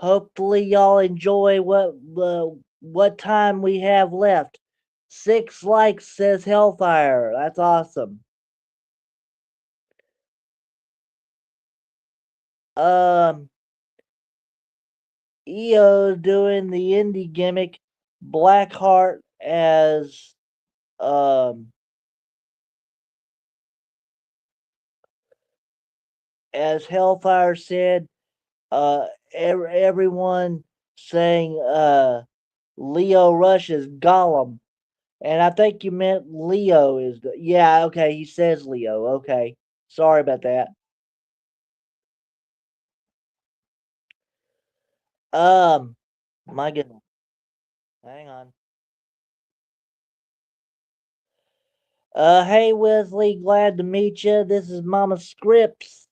S1: hopefully y'all enjoy what time we have left. 6 likes says Hellfire. That's awesome. EO doing the indie gimmick. Blackheart as Hellfire said, everyone saying Leo Rush is Gollum. And I think you meant Leo is yeah, okay, he says Leo. Okay. Sorry about that. My goodness. Hang on. Hey Wesley, glad to meet you. This is Mama Scripps.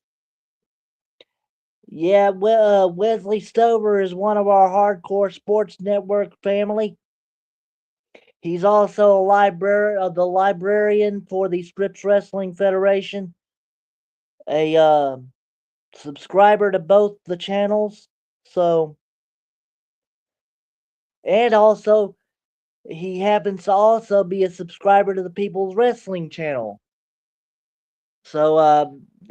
S1: Yeah, Wesley Stover is one of our hardcore sports network family. He's also the librarian for the Scripps Wrestling Federation. A subscriber to both the channels. So, and also he happens to also be a subscriber to the People's Wrestling channel. So,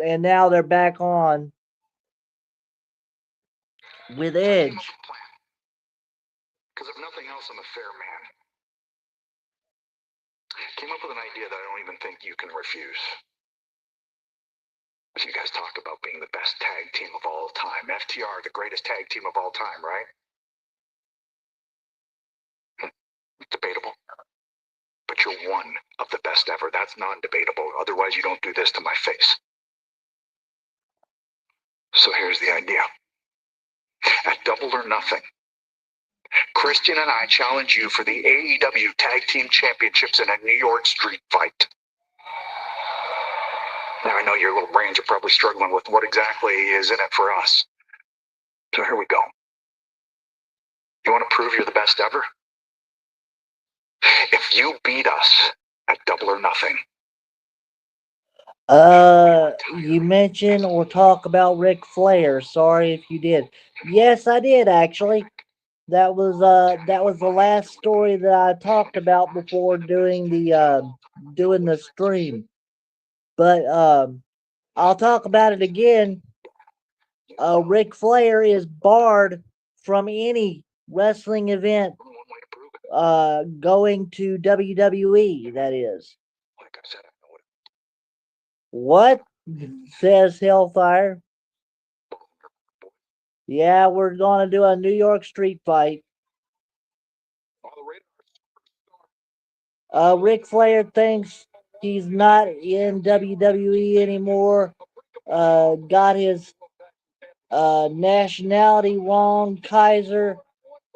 S1: and now they're back on with Edge.
S6: Because if nothing else, I'm a fair man. Came up with an idea that I don't even think you can refuse. You guys talk about being the best tag team of all time. FTR, the greatest tag team of all time, right? Debatable. But you're one of the best ever. That's non-debatable. Otherwise, you don't do this to my face. So here's the idea. At Double or Nothing, Christian and I challenge you for the AEW Tag Team Championships in a New York street fight. Now I know your little brains are probably struggling with what exactly is in it for us. So here we go. You want to prove you're the best ever? If you beat us at Double or Nothing.
S1: You mention or talk about Ric Flair. Sorry if you did. Yes, I did actually. That was the last story that I talked about before doing the stream. But I'll talk about it again. Ric Flair is barred from any wrestling event going to WWE, that is.
S6: Like I said, I know
S1: What? Says Hellfire. Yeah, we're gonna do a New York street fight. Ric Flair thinks he's not in WWE anymore. Got his nationality wrong. Kaiser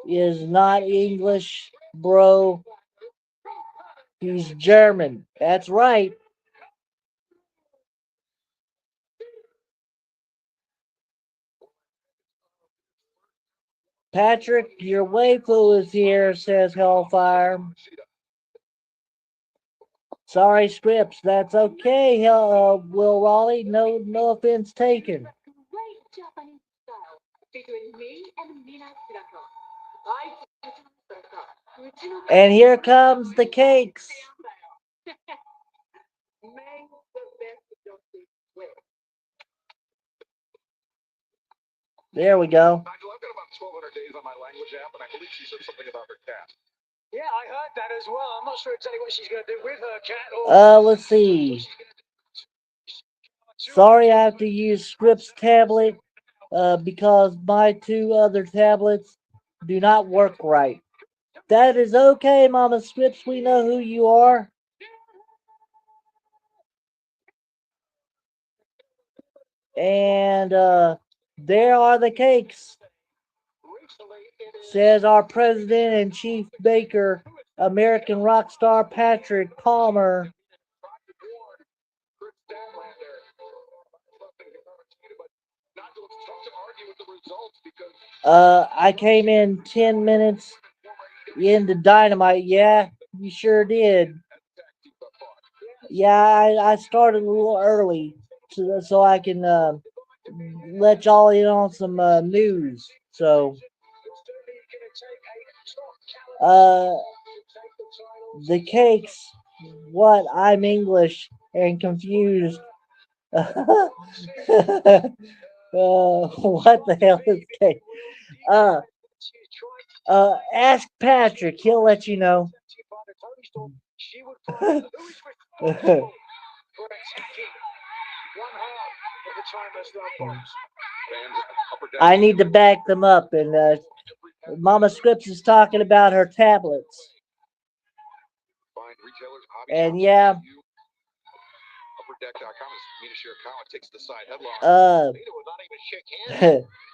S1: is not English, bro. He's German. That's right. Patrick, your waifu is here, says Hellfire. Sorry, Scripps. That's okay, Will Raleigh. No offense taken.
S5: Great Japanese style between me and Mina Hirako.
S1: And here comes the cakes.
S5: May the best justice win.
S1: There we go.
S6: Nigel, I've got about 1,200 days on my language app, and I believe she said something about her cat.
S3: Yeah, I heard that as well. I'm not sure exactly what she's going to do with her cat or.
S1: Let's see. Sorry, I have to use Scripps tablet because my two other tablets do not work right. That is okay, Mama Scripps. We know who you are. And there are the cakes, says our president and chief baker, American rock star Patrick Palmer. I came in 10 minutes into Dynamite. Yeah, you sure did. Yeah, I started a little early so I can let y'all in on some news. So, the cakes. What? I'm English and confused. What the hell is cake? Ask Patrick. He'll let you know. I need to back them up, and Mama Scripps is talking about her tablets. And yeah,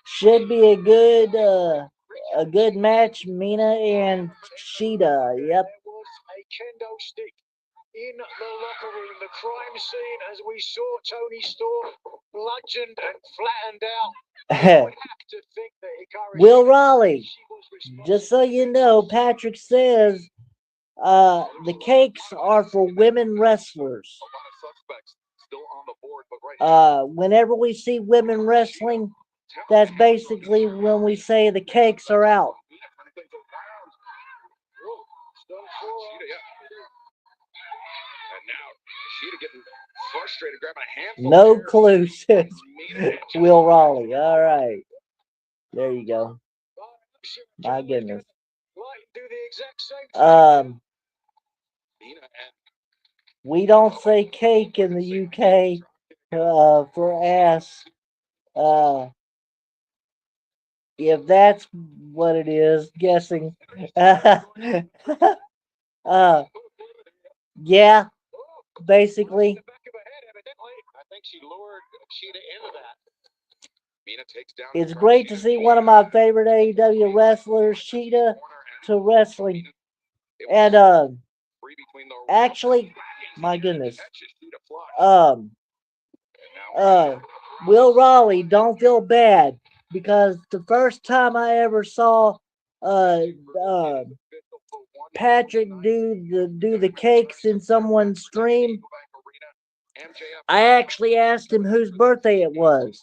S1: should be a good match. Mina and Sheeta. Yep.
S3: A kendo stick in the locker room. The crime scene, as we saw Tony Storm bludgeoned and flattened out.
S1: Will Raleigh, just so you know, Patrick says the cakes are for women wrestlers. Whenever we see women wrestling, that's basically when we say the cakes are out. No clue, says Will Raleigh. All right. There you go. My goodness. We don't say cake in the UK for ass. If that's what it is, guessing. Yeah, basically. It's great to see one of my favorite AEW wrestlers, Sheeta, to wrestling. And actually, my goodness, Will Raleigh, don't feel bad because the first time I ever saw uh, uh, Patrick do the cakes in someone's stream, I actually asked him whose birthday it was.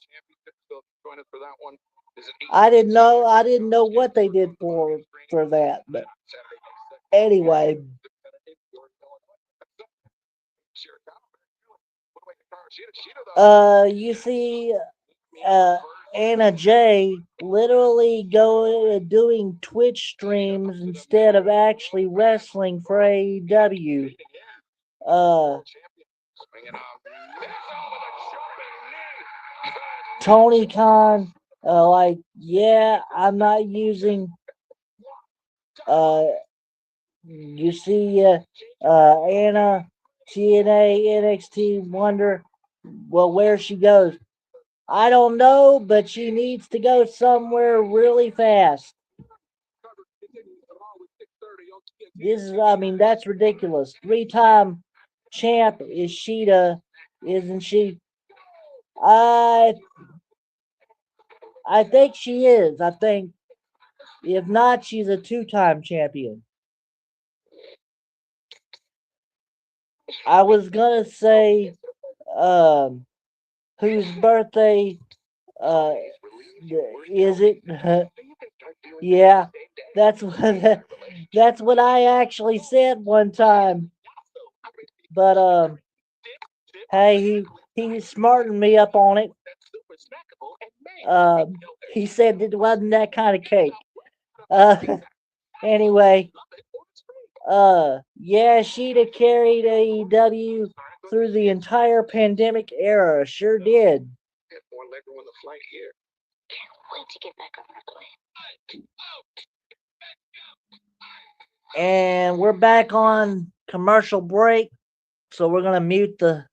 S1: I didn't know what they did for that. But anyway, you see, uh, Anna J literally doing Twitch streams instead of actually wrestling for AEW. Tony Khan, like, yeah, I'm not using. Uh, you see, Anna, TNA, NXT, wonder, well, where she goes. I don't know, but she needs to go somewhere really fast. I mean, that's ridiculous. 3-time champ is Sheeta, isn't she? I I think she is. I think if not, she's a 2-time champion. I was gonna say, um, whose birthday uh is it? Yeah, that's what that's what I actually said one time. But hey, he smartened me up on it. Um, he said it wasn't that kind of cake. Uh, anyway, yeah, Sheeta carried AEW through the entire pandemic era. Sure did.
S5: Wait to get back on our plane.
S1: And we're back on commercial break, so we're gonna mute the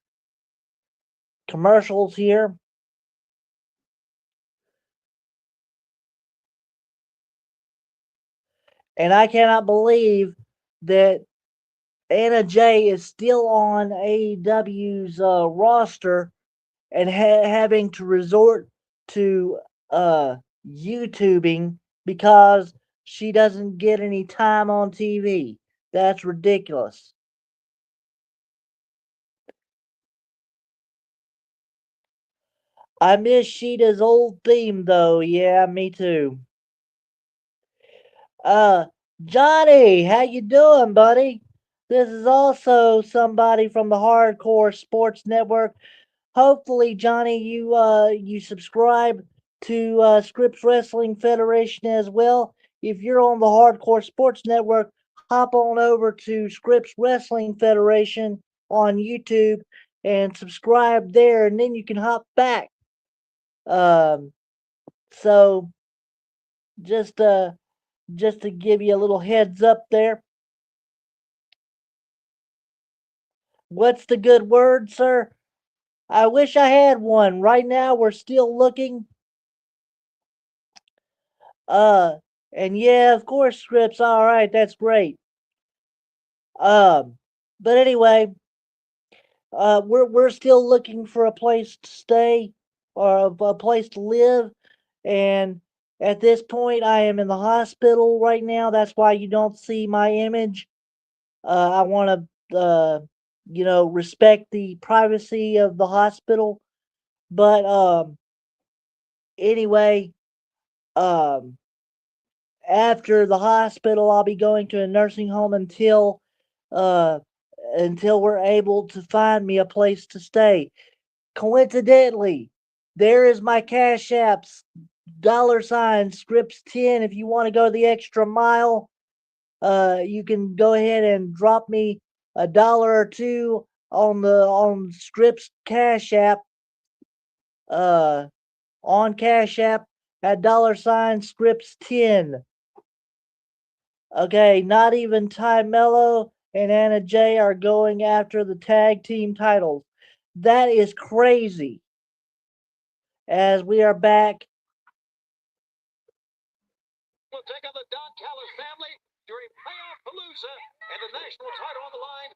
S1: commercials here. And I cannot believe that Anna J is still on AEW's roster and having to resort to YouTubing because she doesn't get any time on TV. That's ridiculous. I miss Sheeta's old theme though. Yeah, me too. Uh, Johnny, how you doing, buddy? This is also somebody from the Hardcore Sports Network. Hopefully, Johnny, you subscribe to Scripps Wrestling Federation as well. If you're on the Hardcore Sports Network, hop on over to Scripps Wrestling Federation on YouTube and subscribe there, and then you can hop back. Um, so just uh just to give you a little heads up there. What's the good word, sir? I wish I had one. Right now, we're still looking. Uh, and yeah, of course, Scripps. All right, that's great. Um, but anyway, we're still looking for a place to stay or a place to live, and at this point, I am in the hospital right now. That's why you don't see my image. I want to, respect the privacy of the hospital. But anyway, um, after the hospital, I'll be going to a nursing home uh, until we're able to find me a place to stay. Coincidentally, there is my Cash App's $ Scripps 10. If you want to go the extra mile, you can go ahead and drop me $1 or two on Scripps Cash App. On Cash App at $Scripps 10. Okay, not even Ty Mello and Anna J are going after the tag team titles. That is crazy. As we are back.
S7: We'll take on the Don Callis family during Playoff Palooza and the national title on the line.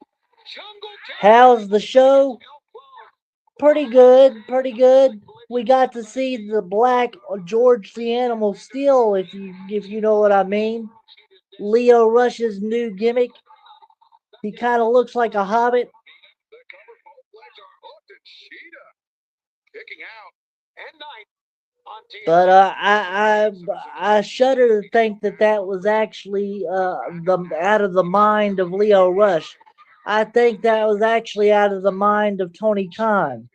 S7: Jungle Jam.
S1: How's the show? Pretty good, pretty good. We got to see the black George the Animal Steel, if you know what I mean. Leo Rush's new gimmick. He kind of looks like a hobbit.
S6: The cover both legs are hooked and Sheeta kicking out. And Knight on TNT.
S1: But I shudder to think that that was actually the out of the mind of Leo Rush. I think that was actually out of the mind of Tony Khan.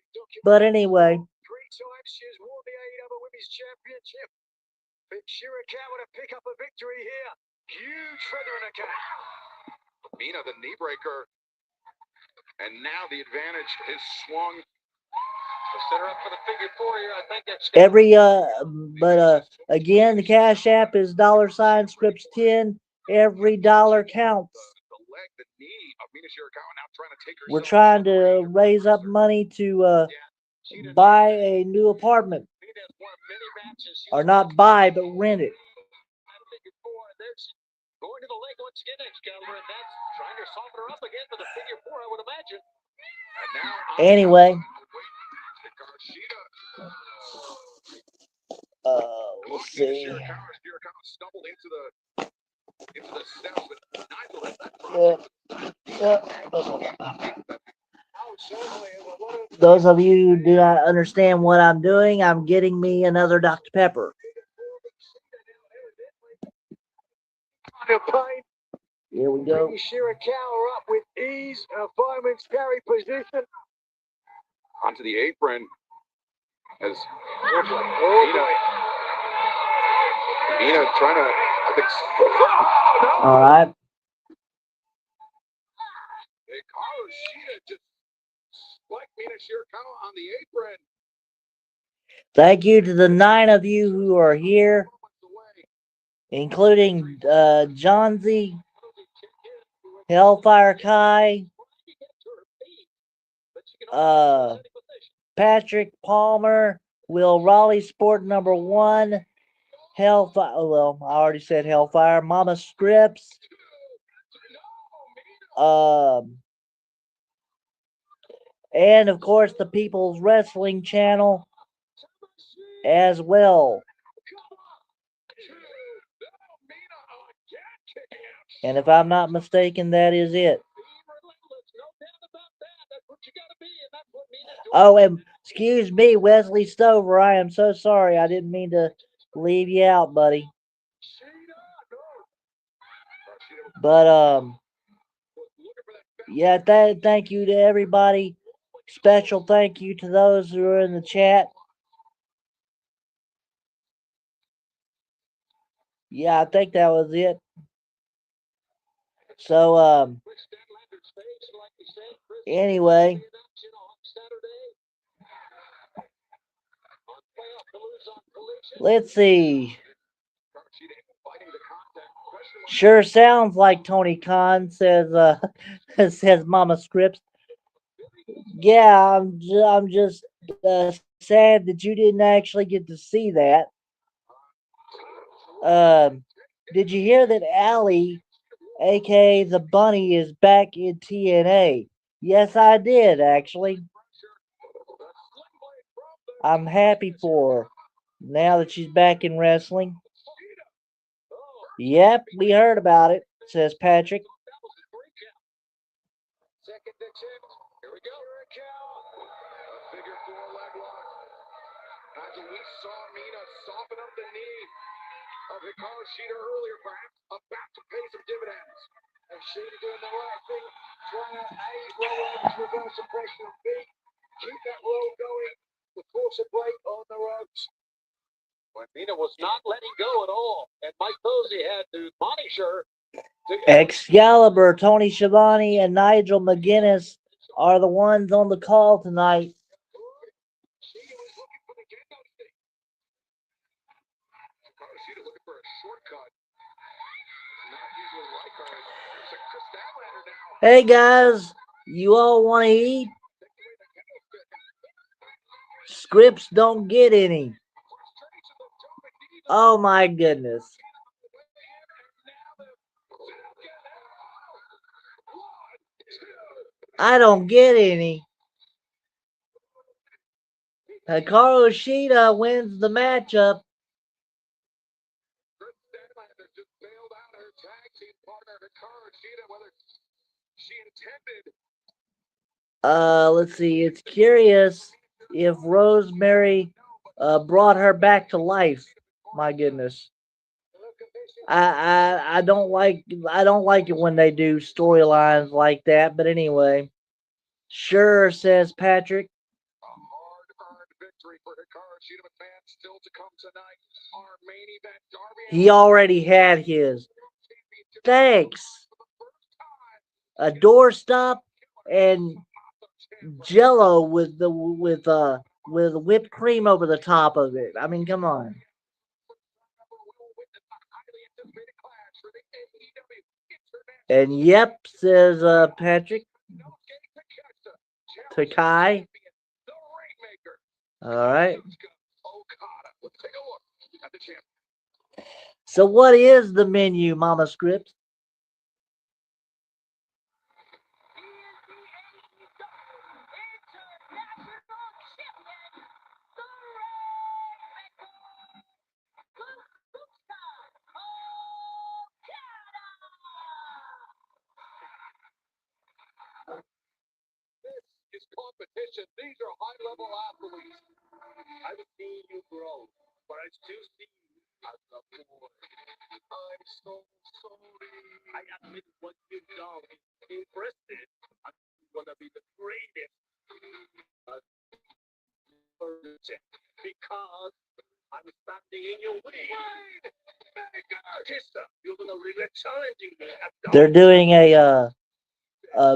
S1: But anyway,
S6: 3 times she has won the AEW Women's Championship. But Shirakawa to pick up a victory here. Huge feather in a cap. Mina, the knee breaker. And now the advantage is swung. To set her up for the figure 4 here. I think that's
S1: again, the Cash App is $Scripts10. Every dollar counts.
S6: The leg, the knee of Mina Shirakawa now trying to take herself.
S1: We're trying to raise up money to buy a new apartment. Or not buy, but rent it.
S7: Going to the leg once again, Excalibur, and that's trying to soften her up again for the figure 4, I would imagine. And now
S1: Anyway. Let's see.
S6: Stumbled into the steps, but Nigel
S1: Those of you who do not understand what I'm doing, I'm getting me another Dr. Pepper. Here we go.
S6: Shirakawa up with ease, a fireman's carry position. Onto the apron as Mina trying to, I think.
S1: All right.
S6: Hikaru Shida just spiked Mina Shirakawa on the apron.
S1: Thank you to the 9 of you who are here, including John Z, Hellfire Kai, Patrick Palmer, Will Raleigh Sport number 1, Hellfire. Well, I already said Hellfire. Mama Scripps. And of course the People's Wrestling Channel as well. And if I'm not mistaken, that is it. Oh, and excuse me, Wesley Stover. I am so sorry. I didn't mean to leave you out, buddy. But yeah, thank you to everybody. Special thank you to those who are in the chat. Yeah, I think that was it. So anyway, let's see. Sure sounds like Tony Khan, says says Mama Scripps. Yeah, I'm just sad that you didn't actually get to see that. Did you hear that Allie, aka the Bunny, is back in TNA? Yes, I did actually. I'm happy for her now that she's back in wrestling. Yep, we heard about it, says Patrick.
S6: Second attempt. Here we go. Figure 4 leg lock. As we saw Mina soften up the knee of Hikaru Shida earlier, perhaps about to pay some dividends. And Shida doing the right thing, trying to A, roll over to reverse suppression, and B, keep that roll going to force a break on the ropes.
S7: But Mina was not letting go at all, and Mike Posey had to punish her.
S1: Excalibur, Tony Schiavone, and Nigel McGuinness are the ones on the call tonight.
S6: Looking for a shortcut. Not usually like her. It's a Chris Statlander now.
S1: Hey guys, you all want to eat? Scripts don't get any. Oh my goodness. I don't get any. Hikaru Shida wins the matchup.
S6: Dynamite has just bailed out her tag team partner, Hikaru Shida, whether she intended.
S1: Let's see. It's curious if Rosemary brought her back to life. My goodness. I don't like it when they do storylines like that. But anyway, sure, says Patrick.
S6: A hard-earned victory for Hikaru Shida, but fans still to come tonight. Our main event, Darby.
S1: He already had his. Thanks. A doorstop and Jello with whipped cream over the top of it. I mean, come on. And yep, says Patrick. Takai. All right. So what is the menu, Mama Script?
S6: This is competition. These are high-level athletes. I've seen you grow, but I still see you as a boy. I'm so sorry. I admit what you've done is impressive. I'm gonna be the greatest. Because I'm standing in your way. You're gonna regret challenging me.
S1: They're doing a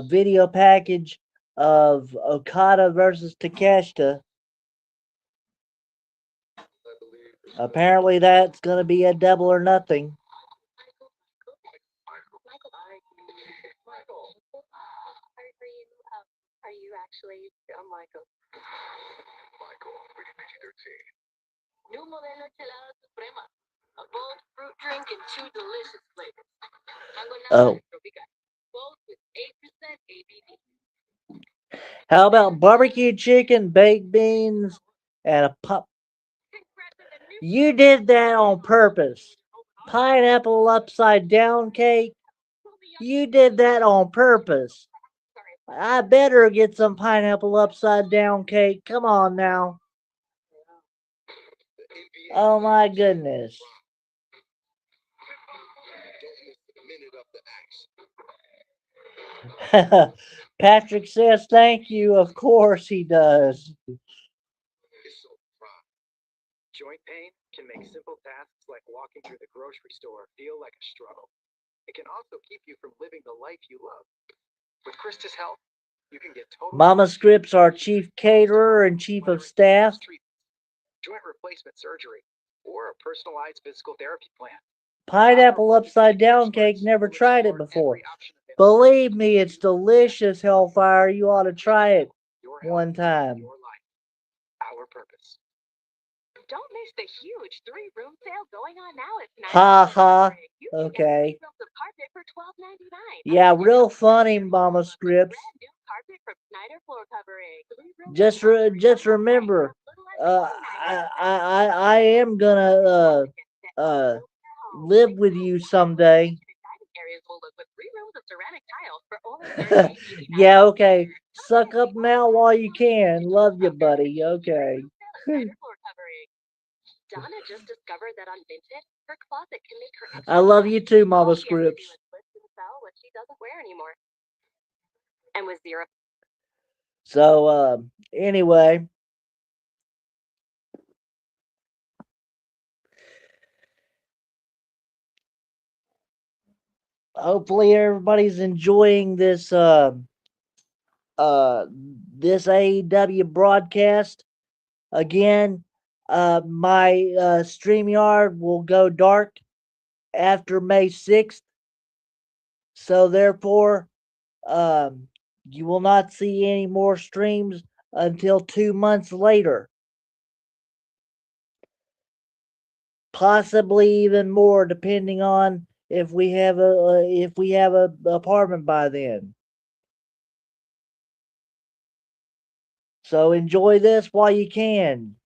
S1: video package of Okada versus Takeshita. Apparently, that's going to be a double or nothing.
S5: Are you actually?
S3: I'm Michael.
S6: Michael, rated PG-13.
S5: New Modelo Chelada Suprema. A bold fruit drink and 2 delicious flavors. Mango
S1: Oh.
S5: Tropical. Both with 8% ABV.
S1: How about barbecue chicken, baked beans, and a pup? You did that on purpose. Pineapple upside down cake. You did that on purpose. I better get some pineapple upside down cake. Come on now. Oh my goodness. Patrick says thank you. Of course he does.
S3: Joint pain can make simple tasks like walking through the grocery store feel like a struggle. It can also keep you from living the life you love. With Christus Health, you can get total.
S1: Mama Scripps, our chief caterer and chief of staff.
S3: Joint replacement surgery or a personalized physical therapy plan.
S1: Pineapple upside down cake, never tried it before. Believe me, it's delicious, Hellfire. You ought to try it one time.
S3: Your life, our purpose.
S5: Don't miss the huge 3-room sale going on now at Snyder.
S1: Ha ha.
S5: You can get
S1: Okay.
S5: 3 rolls of carpet for $12.99.
S1: Yeah, real funny, Mama Scripps.
S5: Brand new carpet from Snyder Floor Covering. 3 rooms
S1: Just
S5: of luxury
S1: just
S5: from
S1: remember,
S5: $1
S1: I am gonna live with you someday.
S5: areas will look with 3 rooms of ceramic tiles for only $38.89.
S1: Yeah, okay. Suck up now while you can. Love you, buddy. Okay.
S5: Snyder Floor Covering. Donna just discovered that on Vinted, her closet can make her extra
S1: I love you too,
S5: All
S1: Mama
S5: she has to do
S1: Scripps.
S5: is list and sell what she doesn't wear anymore. And with 0.
S1: So, anyway. Hopefully everybody's enjoying this this AEW broadcast. Again, my StreamYard will go dark after May 6th. So therefore, you will not see any more streams until 2 months later. Possibly even more, depending on if we have a apartment by then. So enjoy this while you can.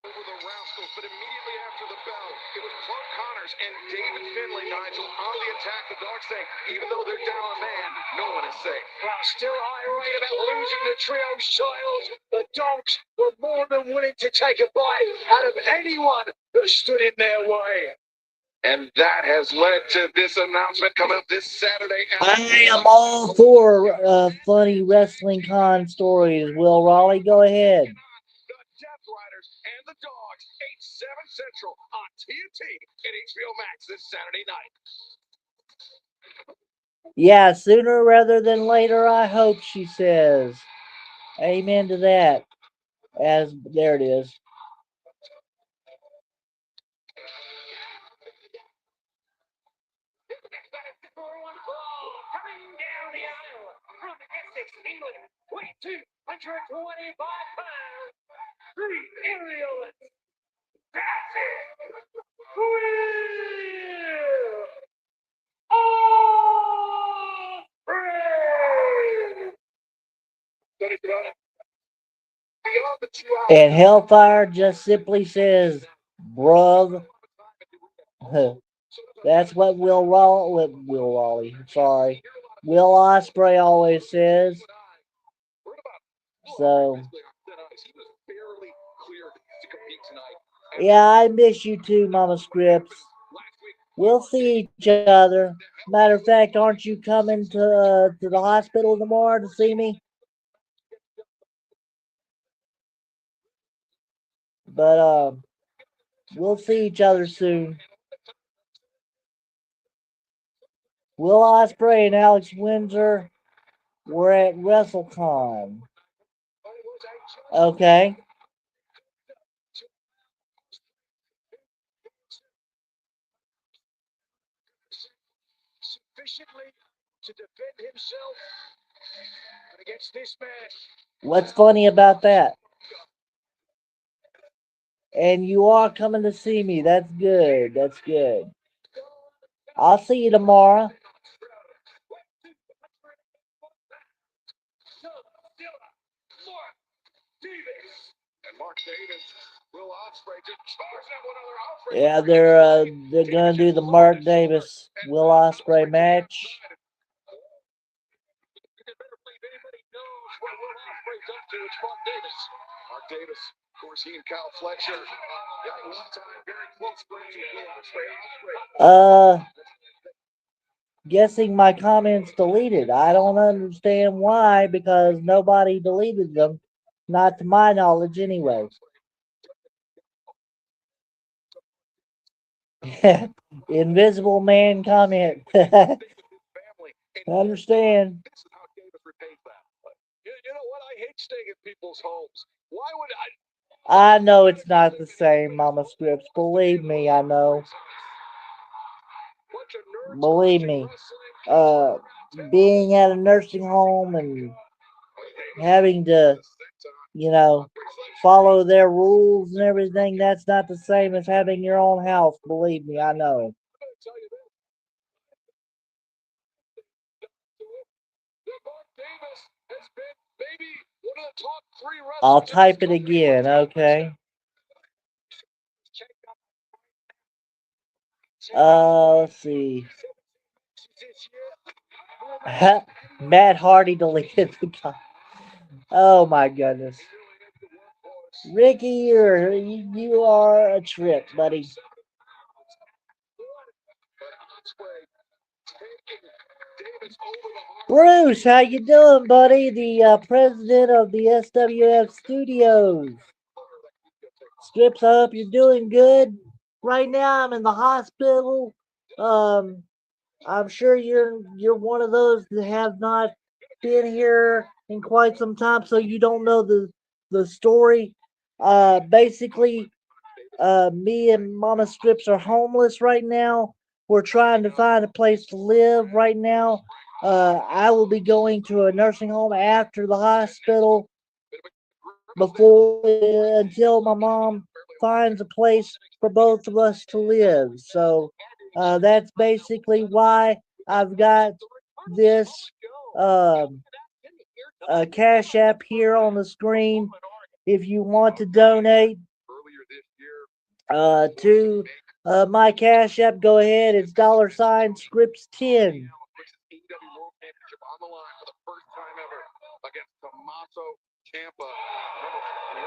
S6: Over the Rascals, but immediately after the bell, it was Clark Connors and David Finlay, Nigel, on the attack. The Dogs saying, even though they're down a man, no one is safe.
S7: Well, still irate about losing the trio's titles. The Dogs were more than willing to take a bite out of anyone that stood in their way.
S6: And that has led to this announcement coming up this Saturday.
S1: I am all for funny wrestling con stories. Will Raleigh, go ahead.
S6: The Death Riders and the Dogs, 8/7 Central on TNT and HBO Max this Saturday night.
S1: Yeah, sooner rather than later, I hope, she says. Amen to that. As there it is.
S7: Coming down the aisle from Essex, England, weighing 225 pounds, the aerial
S1: And Hellfire just simply says, bruv. That's what Will Raleigh, sorry. Will Ospreay always says. So, yeah, I miss you too, Mama Scripps. We'll see each other. Matter of fact, aren't you coming to the hospital tomorrow to see me? But we'll see each other soon. Will Ospreay and Alex Windsor were at WrestleCon. Okay.
S7: sufficiently to defend himself against this man.
S1: What's funny about that? And you are coming to see me. That's good. That's good. I'll see you tomorrow. Yeah, they're gonna do the Mark Davis Will Ospreay match.
S6: Mark Davis, of course, he and Kyle Fletcher. Yeah, one time very close friends with Will Ospreay.
S1: Guessing my comments deleted. I don't understand why, because nobody deleted them. Not to my knowledge, anyway. Invisible Man comment. I understand.
S6: You know what? I hate staying in people's homes. Why would
S1: I know it's not the same, Mama Scripps. Believe me, I know. Believe me. Being at a nursing home and having to, follow their rules and everything, that's not the same as having your own house. Believe me, I know. I'll type it again, okay? Let's see. Matt Hardy deleted the comment. Oh my goodness. Ricky, you are a trip, buddy. Bruce, how you doing, buddy? The president of the SWF Studios. Strips, I hope you're doing good. Right now, I'm in the hospital. I'm sure you're one of those that have not been here in quite some time, so you don't know the story. Basically, me and Mama Strips are homeless right now. We're trying to find a place to live right now. I will be going to a nursing home after the hospital until my mom finds a place for both of us to live. So That's basically why I've got this Cash App here on the screen. If you want to donate to my Cash App, go ahead. It's $Scripts10.
S6: AEW World Championship on the line for the first time ever against Tommaso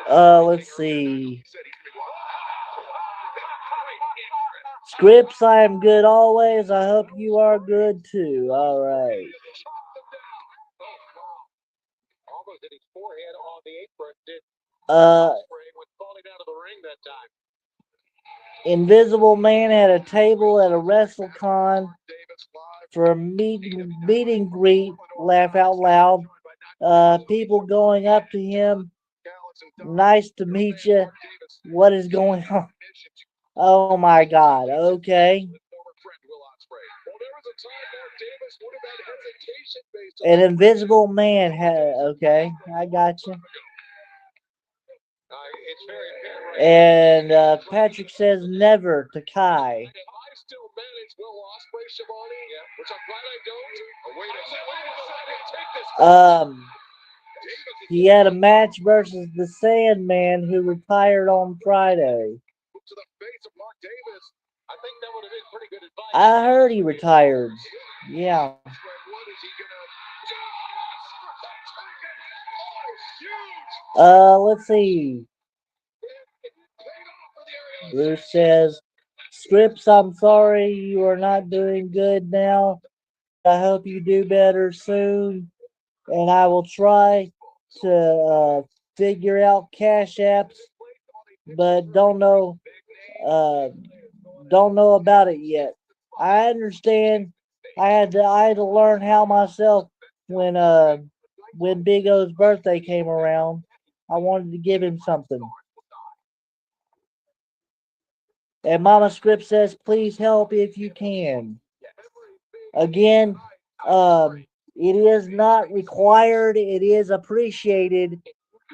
S6: Ciampa.
S1: Let's see. Scripts, I am good always. I hope you are good too. All right.
S7: Almost hit his forehead on the apron. Did was falling out of the ring that time.
S1: Invisible Man had a table at a WrestleCon for a meet and greet. Laugh out loud. People going up to him. Nice to meet you. What is going on? Oh my God. Okay. An Invisible Man had. Okay, I got you. And Patrick says never to Kai. He had a match versus the Sandman, who retired on Friday. I heard he retired. Yeah. Let's see. Bruce says, Scripts, I'm sorry you are not doing good now. I hope you do better soon. And I will try to figure out Cash Apps, but don't know about it yet. I understand. I had to learn how myself when Big O's birthday came around. I wanted to give him something. And Mama Script says, please help if you can. Again, it is not required. It is appreciated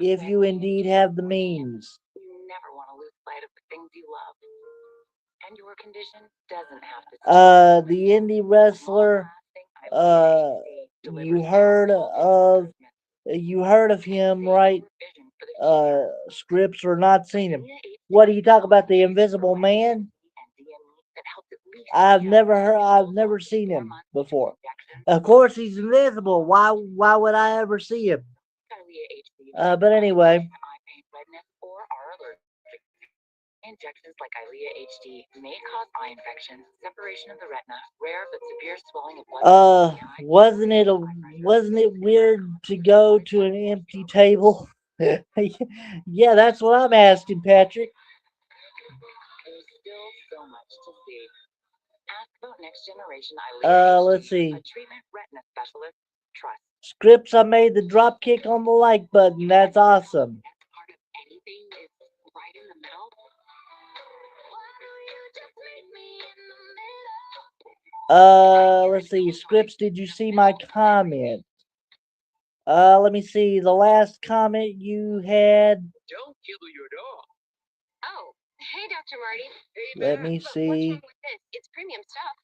S1: if you indeed have the means.
S5: You never want to lose sight of the things you love. And your condition doesn't have to.
S1: The indie wrestler, you heard of him, right? Scripts or not seen him. What do you talk about? The Invisible Man? I've never seen him before. Of course he's invisible. Why would I ever see him? But anyway.
S5: Injections like EYLEA HD may cause eye infection, separation of the retina, rare but severe swelling of blood.
S1: Wasn't it weird to go to an empty table? Yeah, that's what I'm asking, Patrick.
S5: There's still so much to see. Ask about next generation EYLEA HD,
S1: Let's see.
S5: a treatment retina specialist. Trust.
S1: Scripts, I made the drop kick on the like button. That's awesome.
S5: Part of anything is right in the middle.
S1: Let's see. Scripts, did you see my comment? Let me see. The last comment you had.
S7: Don't kill your dog.
S5: Oh, hey, Dr. Marty.
S7: Hey,
S1: Let
S7: man.
S1: me
S5: What's
S1: see.
S5: wrong with this? It's premium stuff.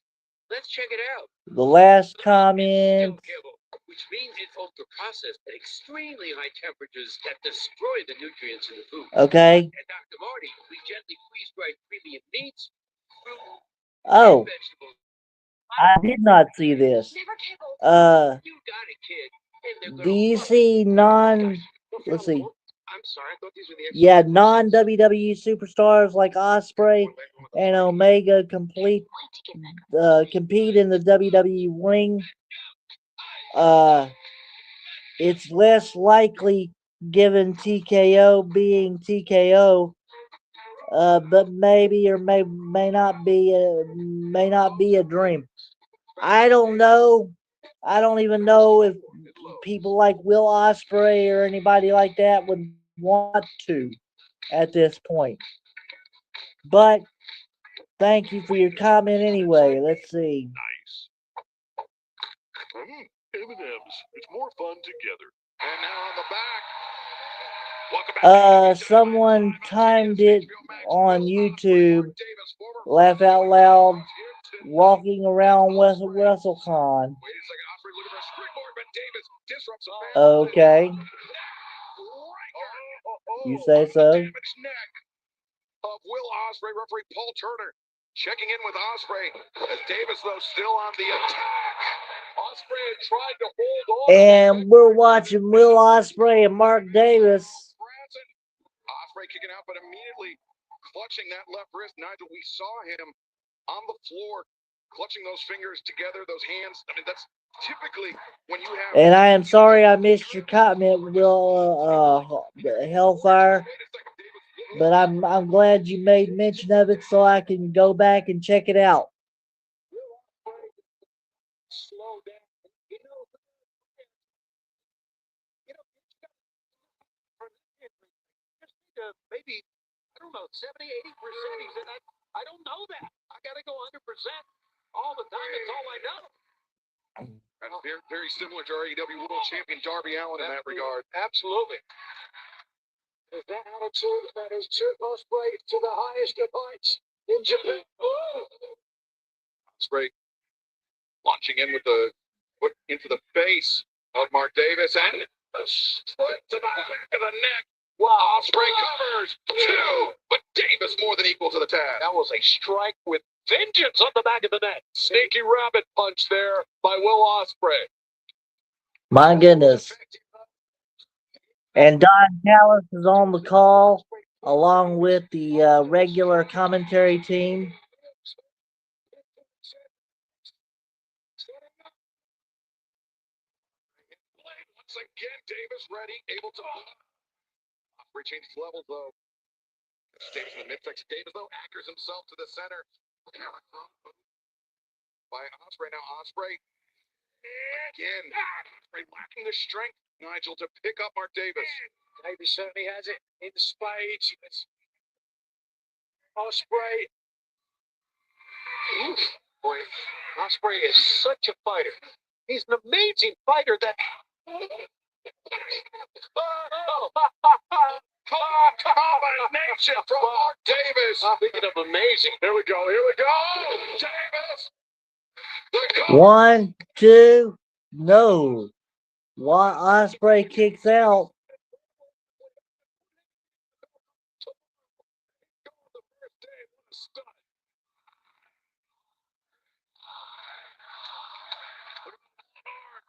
S7: Let's check it out.
S1: The last
S7: It's
S1: comment.
S7: still kibble, which means it's ultra processed at extremely high temperatures that destroy the nutrients in the food.
S1: Okay.
S7: And Dr. Marty, we gently freeze-dried premium meats, fruit,
S1: Oh,
S7: and vegetables.
S1: I did not see this.
S5: Never kibble.
S7: You got it, kid. And they're
S1: Do
S7: gonna
S1: you
S7: love it.
S1: see let's see.
S7: I'm sorry, I thought these were the extra
S1: Yeah,
S7: processed.
S1: non-WWE superstars like Osprey and Omega compete in the WWE ring. It's less likely given TKO being TKO, but maybe or may not be a dream. I don't know. I don't even know if people like Will Ospreay or anybody like that would want to at this point. But thank you for your comment anyway. Let's see.
S6: Nice. M&M's. It's more fun together. And now on the back. Welcome back to
S1: Someone timed it on YouTube. Laugh out loud. walking around WrestleCon.
S6: Wait a second, Osprey looking for a springboard, but Davis disrupts the man.
S1: Okay,
S6: Right.
S1: you say so.
S6: Damaged neck of Will Ospreay. Referee Paul Turner checking in with Ospreay as Davis, though, still on the attack. Ospreay had tried to hold on.
S1: And we're watching Will Ospreay and Mark Davis.
S6: Ospreay kicking out, but immediately clutching that left wrist. Nigel, we saw him on the floor clutching those fingers together, those hands. I mean, that's typically when you have.
S1: And I am sorry I missed your comment, Will Hellfire. But I'm glad you made mention of it so I can go back and check it out.
S7: Slow down. Maybe, I don't know, 70, 80%. He said, I don't know that. I got to go 100% all the time. It's all I know.
S6: That's very, very similar to our AEW World Champion Darby Allin in that regard.
S7: Absolutely. Is that attitude that is took Ospreay to the highest of heights in Japan?
S6: Ospreay launching in with the foot into the face of Mark Davis and a straight to the back of the neck. Wow, Ospreay covers two, but Davis more than equal to the task.
S7: That was a strike with vengeance on the back of the neck. Sneaky rabbit punch there by Will Ospreay.
S1: My goodness. And Don Callis is on the call along with the regular commentary team.
S6: Once again, Davis ready, able to. Ospreay changes levels though. Davis in the midsection. Davis though anchors himself to the center. By Ospreay now. Ospreay again. Ospreay lacking the strength, Nigel, to pick up Mark Davis.
S7: Davis certainly has it in spades. Ospreay. Oof, boy, Ospreay is such a fighter. He's an amazing fighter. That.
S6: Combination from Mark Davis.
S7: Speaking of amazing,
S6: Here we go. Here we go. Davis. The
S1: 1, 2, no. While Ospreay kicks out.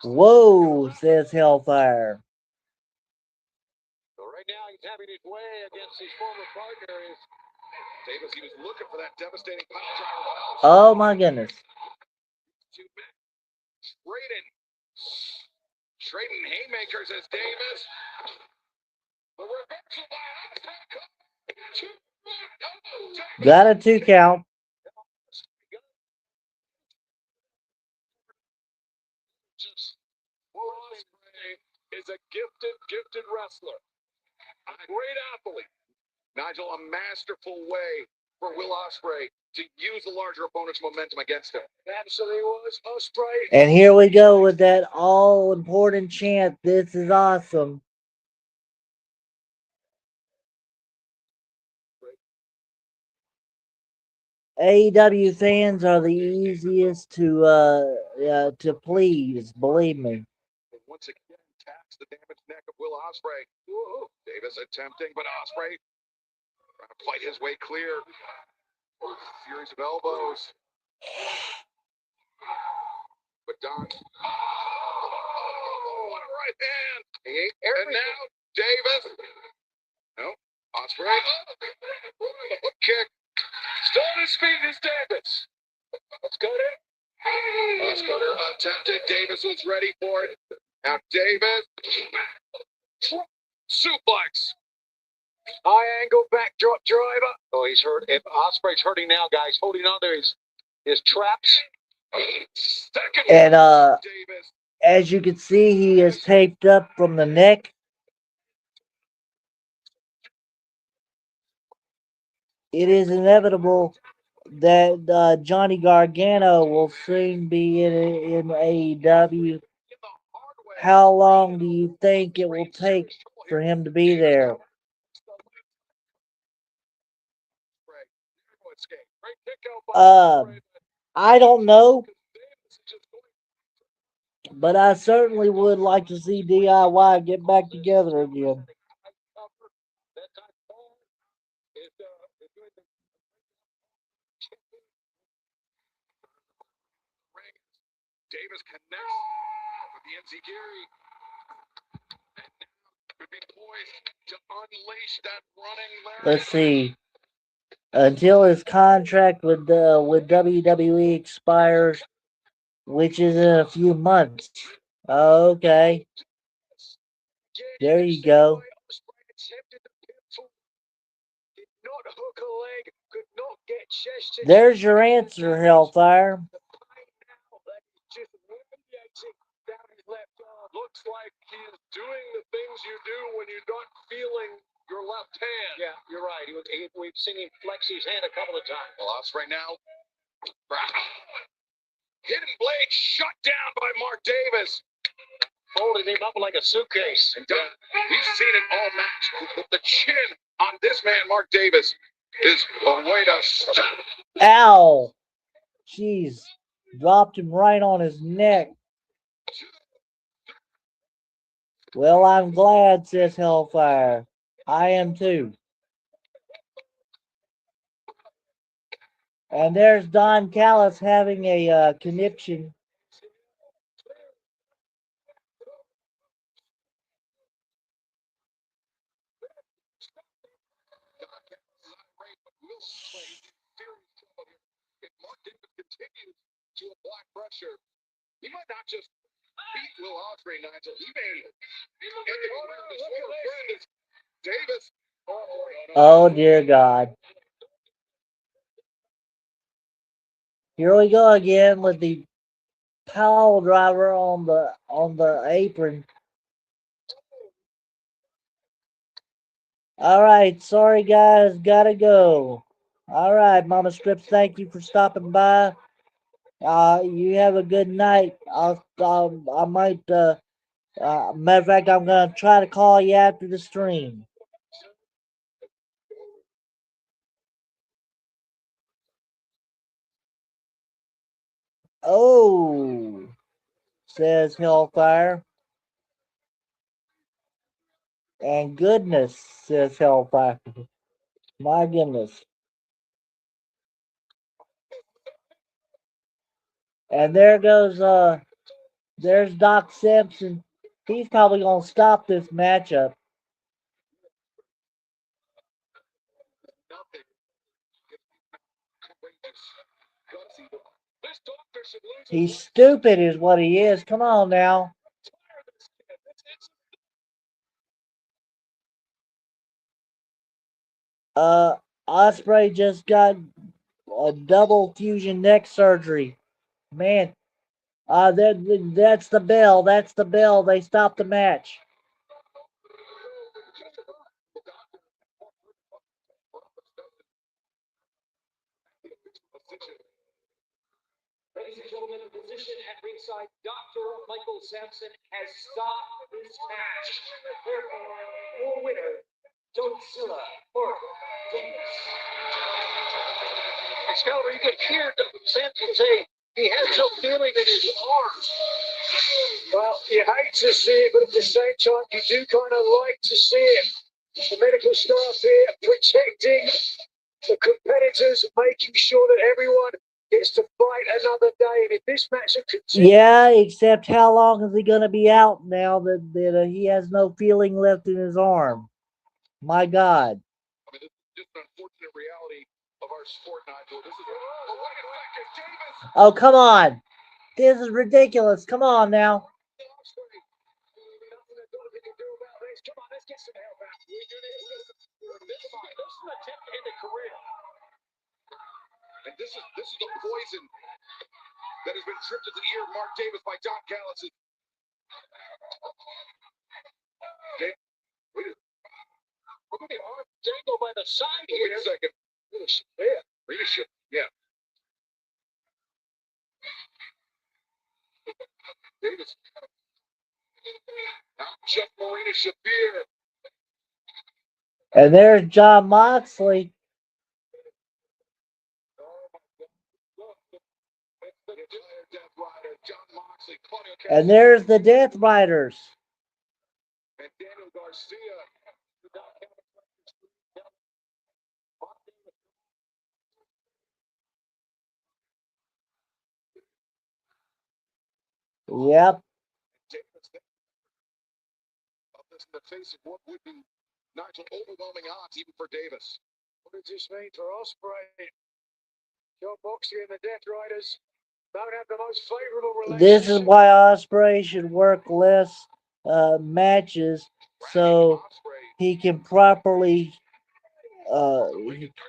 S1: Whoa, says Hellfire.
S7: so right now he's having his way against his former partner.
S6: Davis, he was looking for that devastating power driver.
S1: Oh my goodness.
S6: Trading haymakers as Davis. The reversal by
S1: Got a 2 count.
S6: is a gifted wrestler. A great athlete. Nigel, a masterful way for Will Ospreay to use the larger opponent's momentum against him.
S7: Absolutely was Ospreay.
S1: And here we go with that all-important chant. This is awesome. AEW fans are the easiest to please, believe me.
S6: And once again, taps the damaged neck of Will Ospreay. Davis attempting, but Ospreay trying to fight his way clear. Series of elbows. But Don. Oh, what a right hand. And now Davis. No, Ospreay. Hook kick.
S7: Still on his feet is Davis. Let's go there.
S6: Oscar attempted. Davis was ready for it. Now Davis. Suplex.
S7: High angle backdrop driver. Oh, he's hurt. If Ospreay's hurting now, guys, holding on to his traps.
S6: Second.
S1: And
S6: Davis.
S1: as you can see, he is taped up from the neck. It is inevitable that Johnny Gargano will soon be in AEW. How long do you think it will take for him to be there? I don't know, but I certainly would like to see DIY get back together again.
S6: Davis connects with the NC Gary. Could be poised to unleash that running Larry.
S1: Let's see. Until his contract with WWE expires, which is in a few months. Okay, there you go.
S7: Not hook a leg, could not get chest to
S1: There's your answer, Hellfire.
S7: just radiating down his left arm.
S6: Looks like he is doing the things you do when you're not feeling your left hand.
S7: Yeah, you're right. We've seen him flex his hand a couple of times.
S6: Well, us right now. Hidden blade shut down by Mark Davis.
S7: Folded him up like a suitcase.
S6: And we've seen it all match. With the chin on this man, Mark Davis, is a way to stop.
S1: Ow! Jeez. Dropped him right on his neck. Well, I'm glad, says Hellfire. I am too. And there's Don Callis having a conniption.
S6: If Mark Davis continues to apply pressure, he might not just beat Will Ospreay, Nigel. He may. Davis.
S1: Oh dear God. Here we go again with the pile driver on the apron. All right, sorry guys, gotta go. All right, Mama Strips, thank you for stopping by. You have a good night. I might. Matter of fact, I'm gonna try to call you after the stream. Oh, says Hellfire. And goodness, says Hellfire. My goodness. And there's Doc Simpson. He's probably gonna stop this matchup. He's stupid is what he is. Come on now. Ospreay just got a double fusion neck surgery. Man, that's the bell. That's the bell. They stopped the match.
S7: Ladies and gentlemen, in position at ringside, Dr. Michael Sampson has stopped this match. Therefore, your winner, Godzilla Mark Davis. Excalibur, you could hear Sampson say he has no feeling in his arms. Well, you hate to see it, but at the same time, you do kind of like to see it. The medical staff here protecting the competitors, making sure that everyone gets to fight another day. And if this match continues,
S1: Yeah, except how long is he going to be out now that he has no feeling left in his arm? My God.
S6: I mean, this is just an unfortunate reality of our sport, Nigel. This is. Oh, wait a second, Davis.
S1: Oh, come on. This is ridiculous. Come on now.
S7: come on, let's get some help out. This is an attempt to end a career.
S6: And this is the poison that has been dripped into the ear of Mark Davis by Don Callis. Okay. Wait a
S7: Look at the arm dangle by the side here.
S6: Wait a second. Leadership. Yeah. Davis. Now Jeff Marina Shafir.
S1: And there's John Moxley.
S6: Death Rider, John Moxley, Claudio
S1: And there's the Death Riders.
S6: and Daniel Garcia.
S1: Yep.
S6: Davis up this in the face of what would be Nigel overwhelming odds even for Davis.
S7: What does this mean for Ospreay? John Moxley and the Death Riders don't have the most favorable
S1: This is
S7: relationship.
S1: why Ospreay should work less matches so he can properly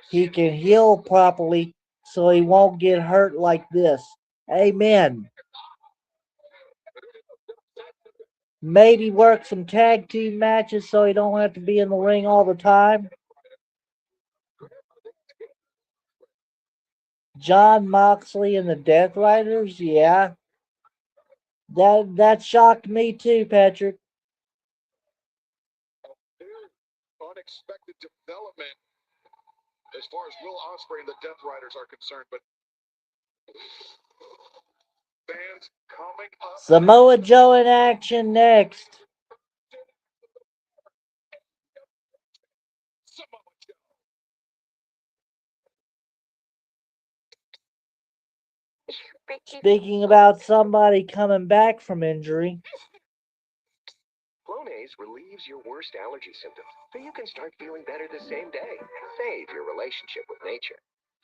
S1: he can heal properly so he won't get hurt like this. Amen. Maybe work some tag team matches so he don't have to be in the ring all the time. John Moxley and the Death Riders, yeah. That shocked me too, Patrick.
S6: Unexpected development as far as Will Ospreay and the Death Riders are concerned, but fans coming up.
S1: Samoa Joe in action next.
S6: Samoa Joe.
S1: Speaking about somebody coming back from injury.
S8: Flonase relieves your worst allergy symptoms so you can start feeling better the same day. Save your relationship with nature.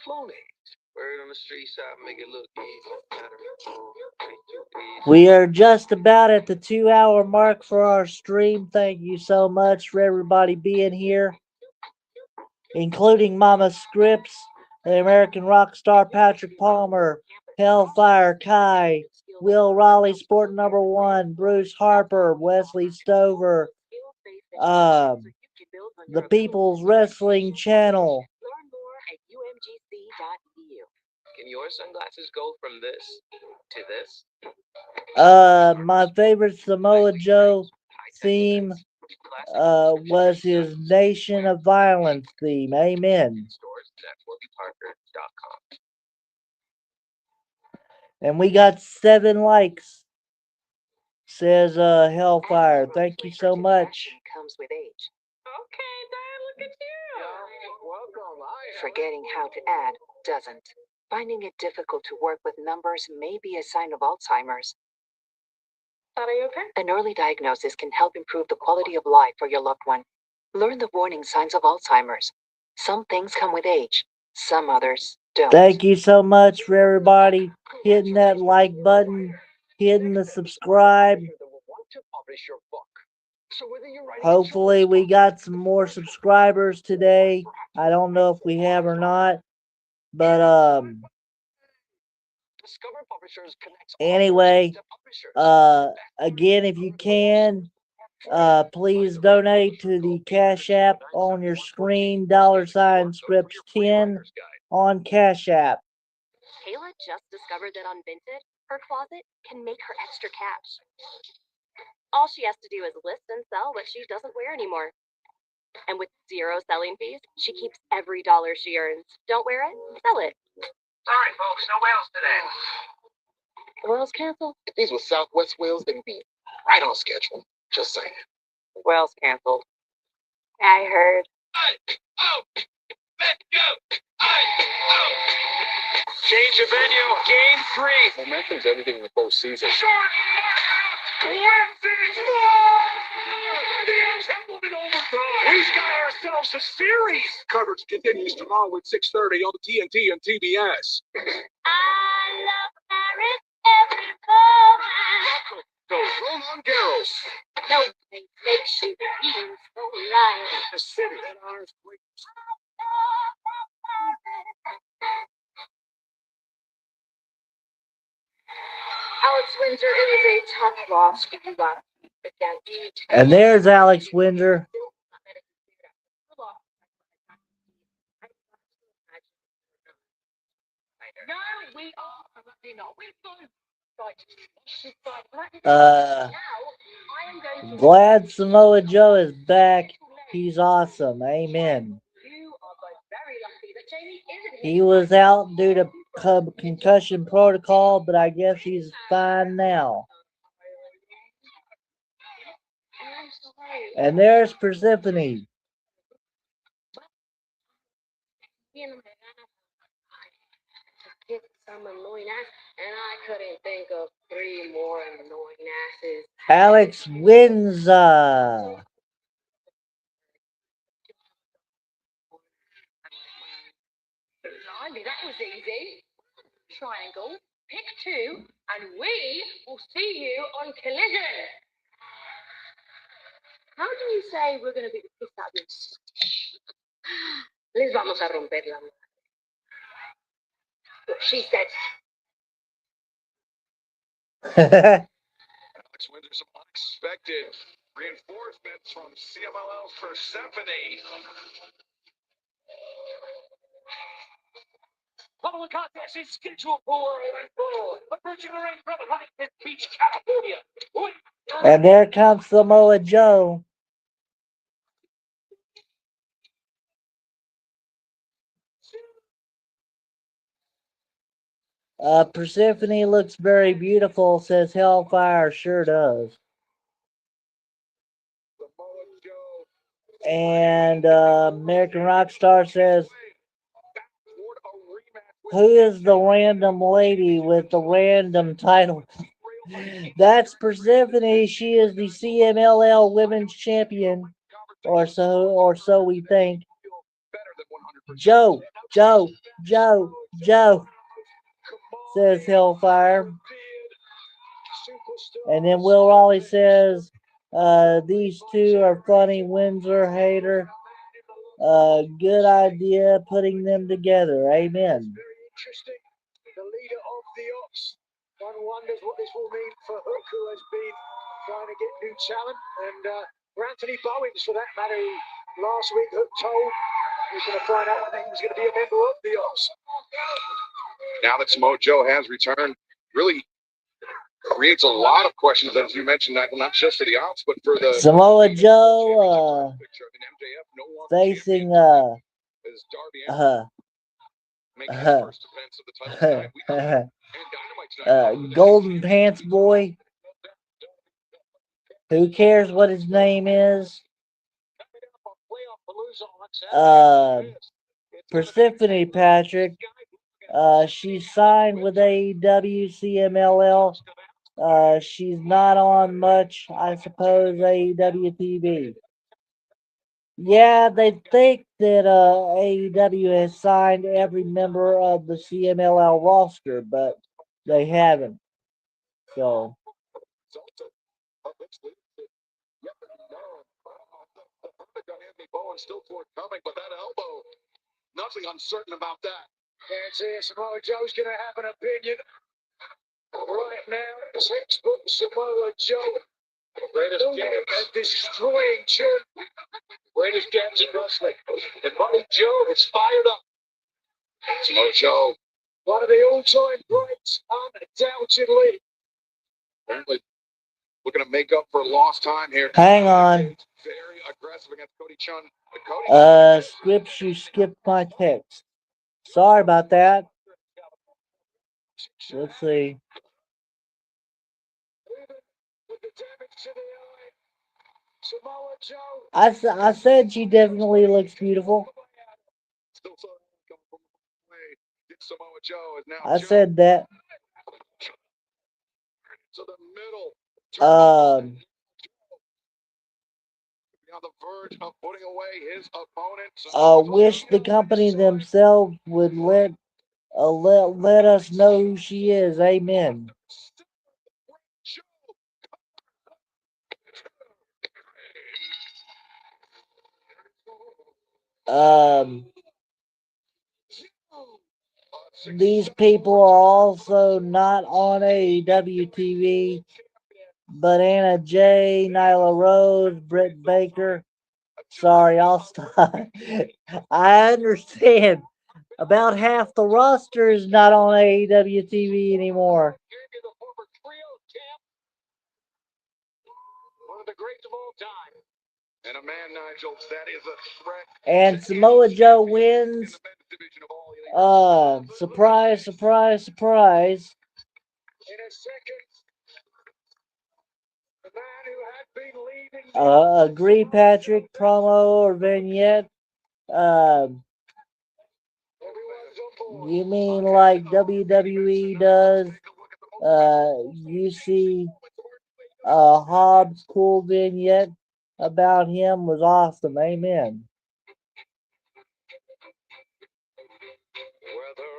S8: Flonase. Word on the street side, make it look easy.
S1: We are just about at the 2-hour mark for our stream. Thank you so much for everybody being here, including Mama Scripps, the American rock star Patrick Palmer, Hellfire Kai, Will Raleigh, Sport Number One, Bruce Harper, Wesley Stover, the People's Wrestling Channel.
S5: Learn more at umgc.edu.
S8: Can your sunglasses go from this to this?
S1: My favorite Samoa Joe theme was his Nation of Violence theme. Amen. And we got 7 likes, says Hellfire. Thank you so much.
S5: Comes with age.
S4: Okay, Dad, look at you.
S7: Welcome.
S5: Forgetting how to add doesn't. Finding it difficult to work with numbers may be a sign of Alzheimer's.
S4: Are you okay?
S5: An early diagnosis can help improve the quality of life for your loved one. Learn the warning signs of Alzheimer's. Some things come with age, some others don't.
S1: Thank you so much for everybody hitting that like button, hitting the subscribe. Hopefully we got some more subscribers today. I don't know if we have or not, but anyway, again, if you can, please donate to the Cash App on your screen, $Scripts10 on Cash App.
S5: Kayla just discovered that on Vinted, her closet can make her extra cash. All she has to do is list and sell what she doesn't wear anymore. And with 0 selling fees, she keeps every dollar she earns. Don't wear it, sell it.
S7: Sorry, folks, no whales today.
S5: Whales canceled?
S6: If these were Southwest whales, they'd be right on schedule. Just saying.
S5: Whales canceled. I heard.
S6: Let's go!
S7: Change of venue, game 3.
S6: Momentum's everything in the postseason.
S7: We've got ourselves a series.
S6: Coverage continues tomorrow at 6:30 on the TNT and TBS.
S5: I love Paris every moment.
S6: So Roland Garros.
S5: No place makes you feel so right.
S7: The city that honors great.
S5: Alex Windsor, it was a tough loss for you last week, but down deep.
S1: And there's Alex Windsor. Glad Samoa Joe is back. He's awesome. Amen. He was out due to concussion protocol, but I guess he's fine now.
S5: I'm sorry.
S1: And there's Persephone.
S5: You know, hit some annoying ass, and I couldn't think of 3 more annoying asses.
S1: Alex wins.
S5: Blimey, that was easy. Triangle, pick 2, and we will see you on Collision. How do you say we're going to be the piss out of this? Les vamos a romper la madre. She said.
S6: Alex wins are some unexpected reinforcements from CMLL's Persephone.
S7: Following contest is scheduled for approaching the ring from Huntington Beach, California.
S1: And there comes Samoa Joe. Persephone looks very beautiful, says Hellfire. Sure does. And American Rockstar says, who is the random lady with the random title? That's Persephone. She is the CMLL Women's Champion, or so we think. Joe, says Hellfire. And then Will Raleigh says, these two are funny. Windsor hater. Good idea putting them together. Amen.
S7: Very interesting. The leader of the Ops. One wonders what this will mean for Hook, who has been trying to get new talent, and for Anthony Bowens, for that matter, who last week Hook told he was going to find out whether he was going to be a member of the Ops.
S6: Now that Samoa Joe has returned, really creates a lot of questions, as you mentioned, not just for the Ops, but for the
S1: Samoa Joe facing
S6: as Darby make his first defense of the title tonight. We know that. And Dynamite tonight.
S1: Golden Pants Boy. Who cares what his name is? Persephone Patrick. She's signed with AEW, CMLL. She's not on much, I suppose, AEW TV. Yeah, they think that AEW has signed every member of the CMLL roster, but they haven't. So.
S6: Still forthcoming, but that elbow, nothing uncertain about that.
S7: Can't say Samoa Joe's going to have an opinion right now. Textbook Samoa Joe. Greatest game and destroying Joe. Greatest games in wrestling. And Buddy Joe is fired up.
S6: Samoa Joe,
S7: one of the all-time greats, undoubtedly.
S6: Apparently looking to make up for lost time here.
S1: Hang on.
S6: Very aggressive against Cody Chun.
S1: Scripts, you skipped my text. Sorry about that. Let's see. I said she definitely looks beautiful. I said that.
S6: On the verge of putting away his opponent.
S1: Wish the company themselves would let us know who she is. Amen. These people are also not on AEW TV, but Anna Jay, Nyla Rose, Britt Baker. Sorry, I'll stop. I understand. About half the roster is not on AEW TV anymore.
S7: One of the greats of all time.
S6: And a man, Nigel, that is a threat.
S1: And Samoa Joe wins
S6: division of All Elite.
S1: Surprise, surprise, surprise.
S7: In a second, the man who had been leading
S1: Agree, Patrick. Promo or vignette. Um,
S7: everyone's on board.
S1: you mean like WWE does? You see, Hobbs' cool vignette about him was awesome. Amen.
S7: Whether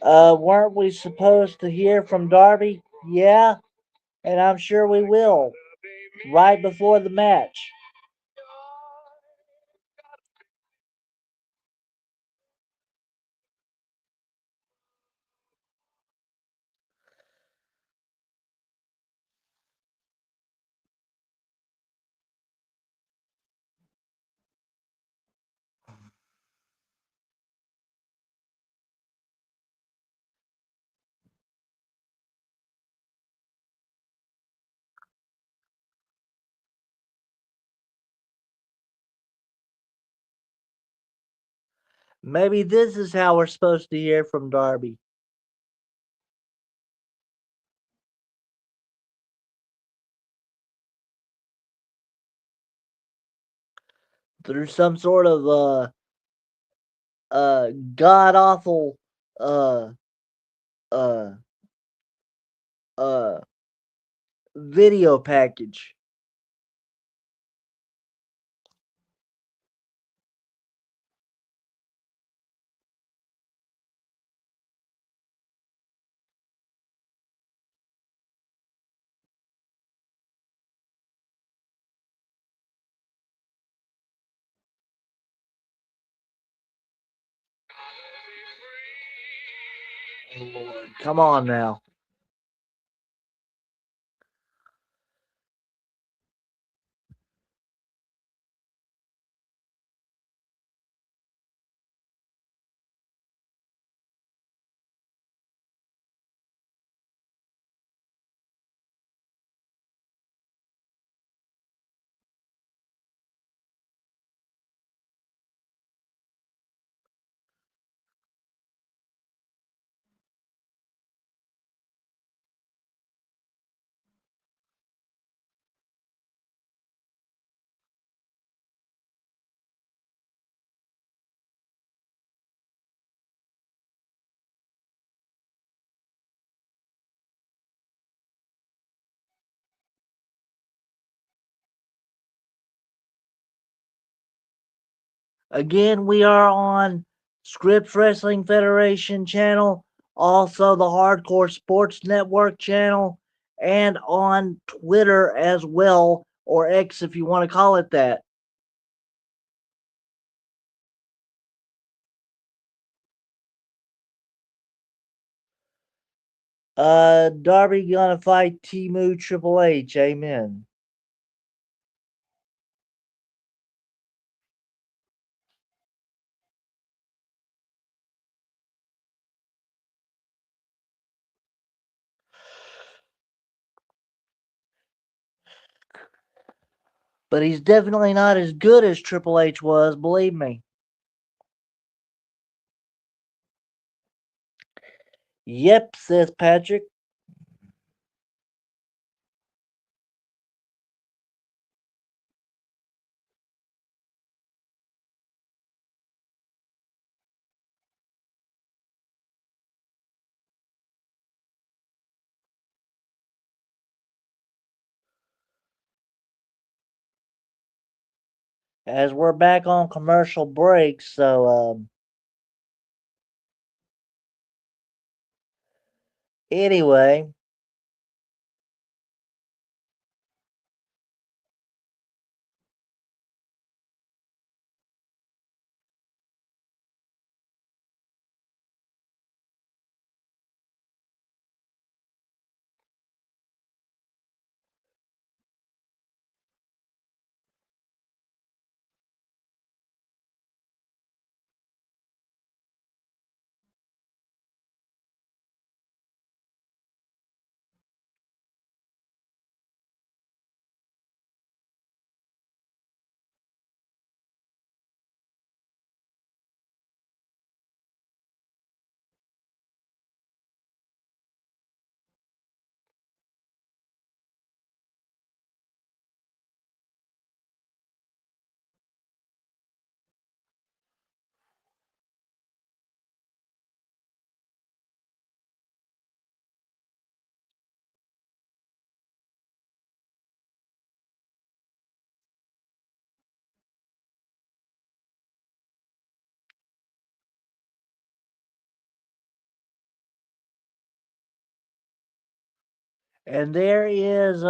S7: I'm right.
S1: Weren't we supposed to hear from Darby? Yeah, and I'm sure we will. Right before the match. Maybe this is how we're supposed to hear from Darby. Through some sort of god awful uh uh uh video package. Lord, come on now. Again, we are on Scripps Wrestling Federation channel, also the Hardcore Sports Network channel, and on Twitter as well, or X if you want to call it that. Darby gonna fight Timu Triple H, amen. But he's definitely not as good as Triple H was, believe me. Yep, says Patrick. As we're back on commercial break, so anyway, And there is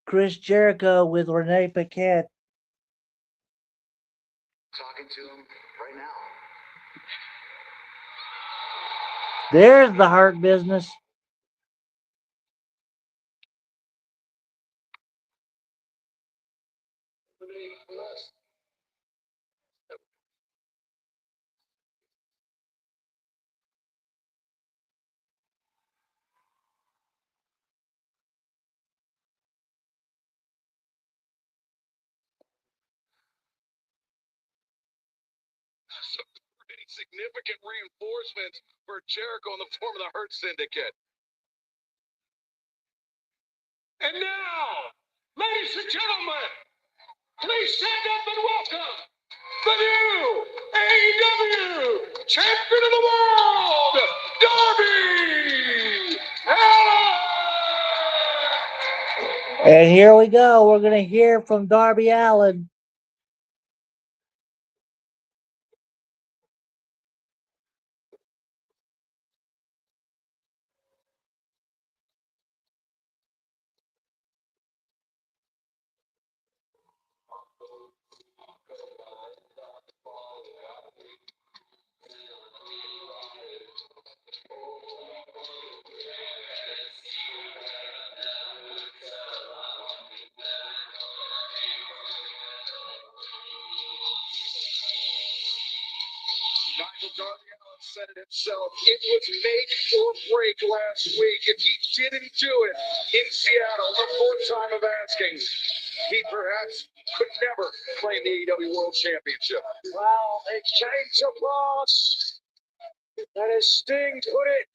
S1: Chris Jericho with Renee Paquette.
S6: Talking to him right now.
S1: There's the Hurt Business.
S6: Pretty significant reinforcements for Jericho in the form of the Hurt Syndicate. And now, ladies and gentlemen, please stand up and welcome the new AEW Champion of the World, Darby Allin!
S1: And here we go. We're going to hear from Darby Allin.
S6: Nigel Darby Allin said it himself. It was make or break last week. If he didn't do it in Seattle, the fourth time of asking, he perhaps could never claim the AEW World Championship.
S7: Well, it came to pass. And as Sting put it,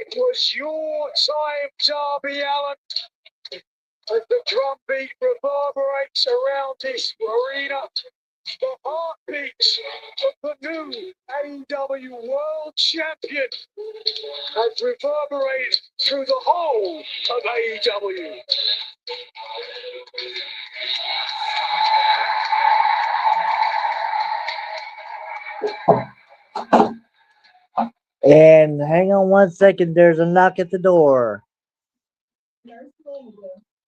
S7: it was your time, Darby Allin. As the drum beat reverberates around this arena, the heartbeats of the new AEW World Champion has reverberated through the whole of AEW.
S1: And hang on one second. There's a knock at the door.
S4: Nurse Linda.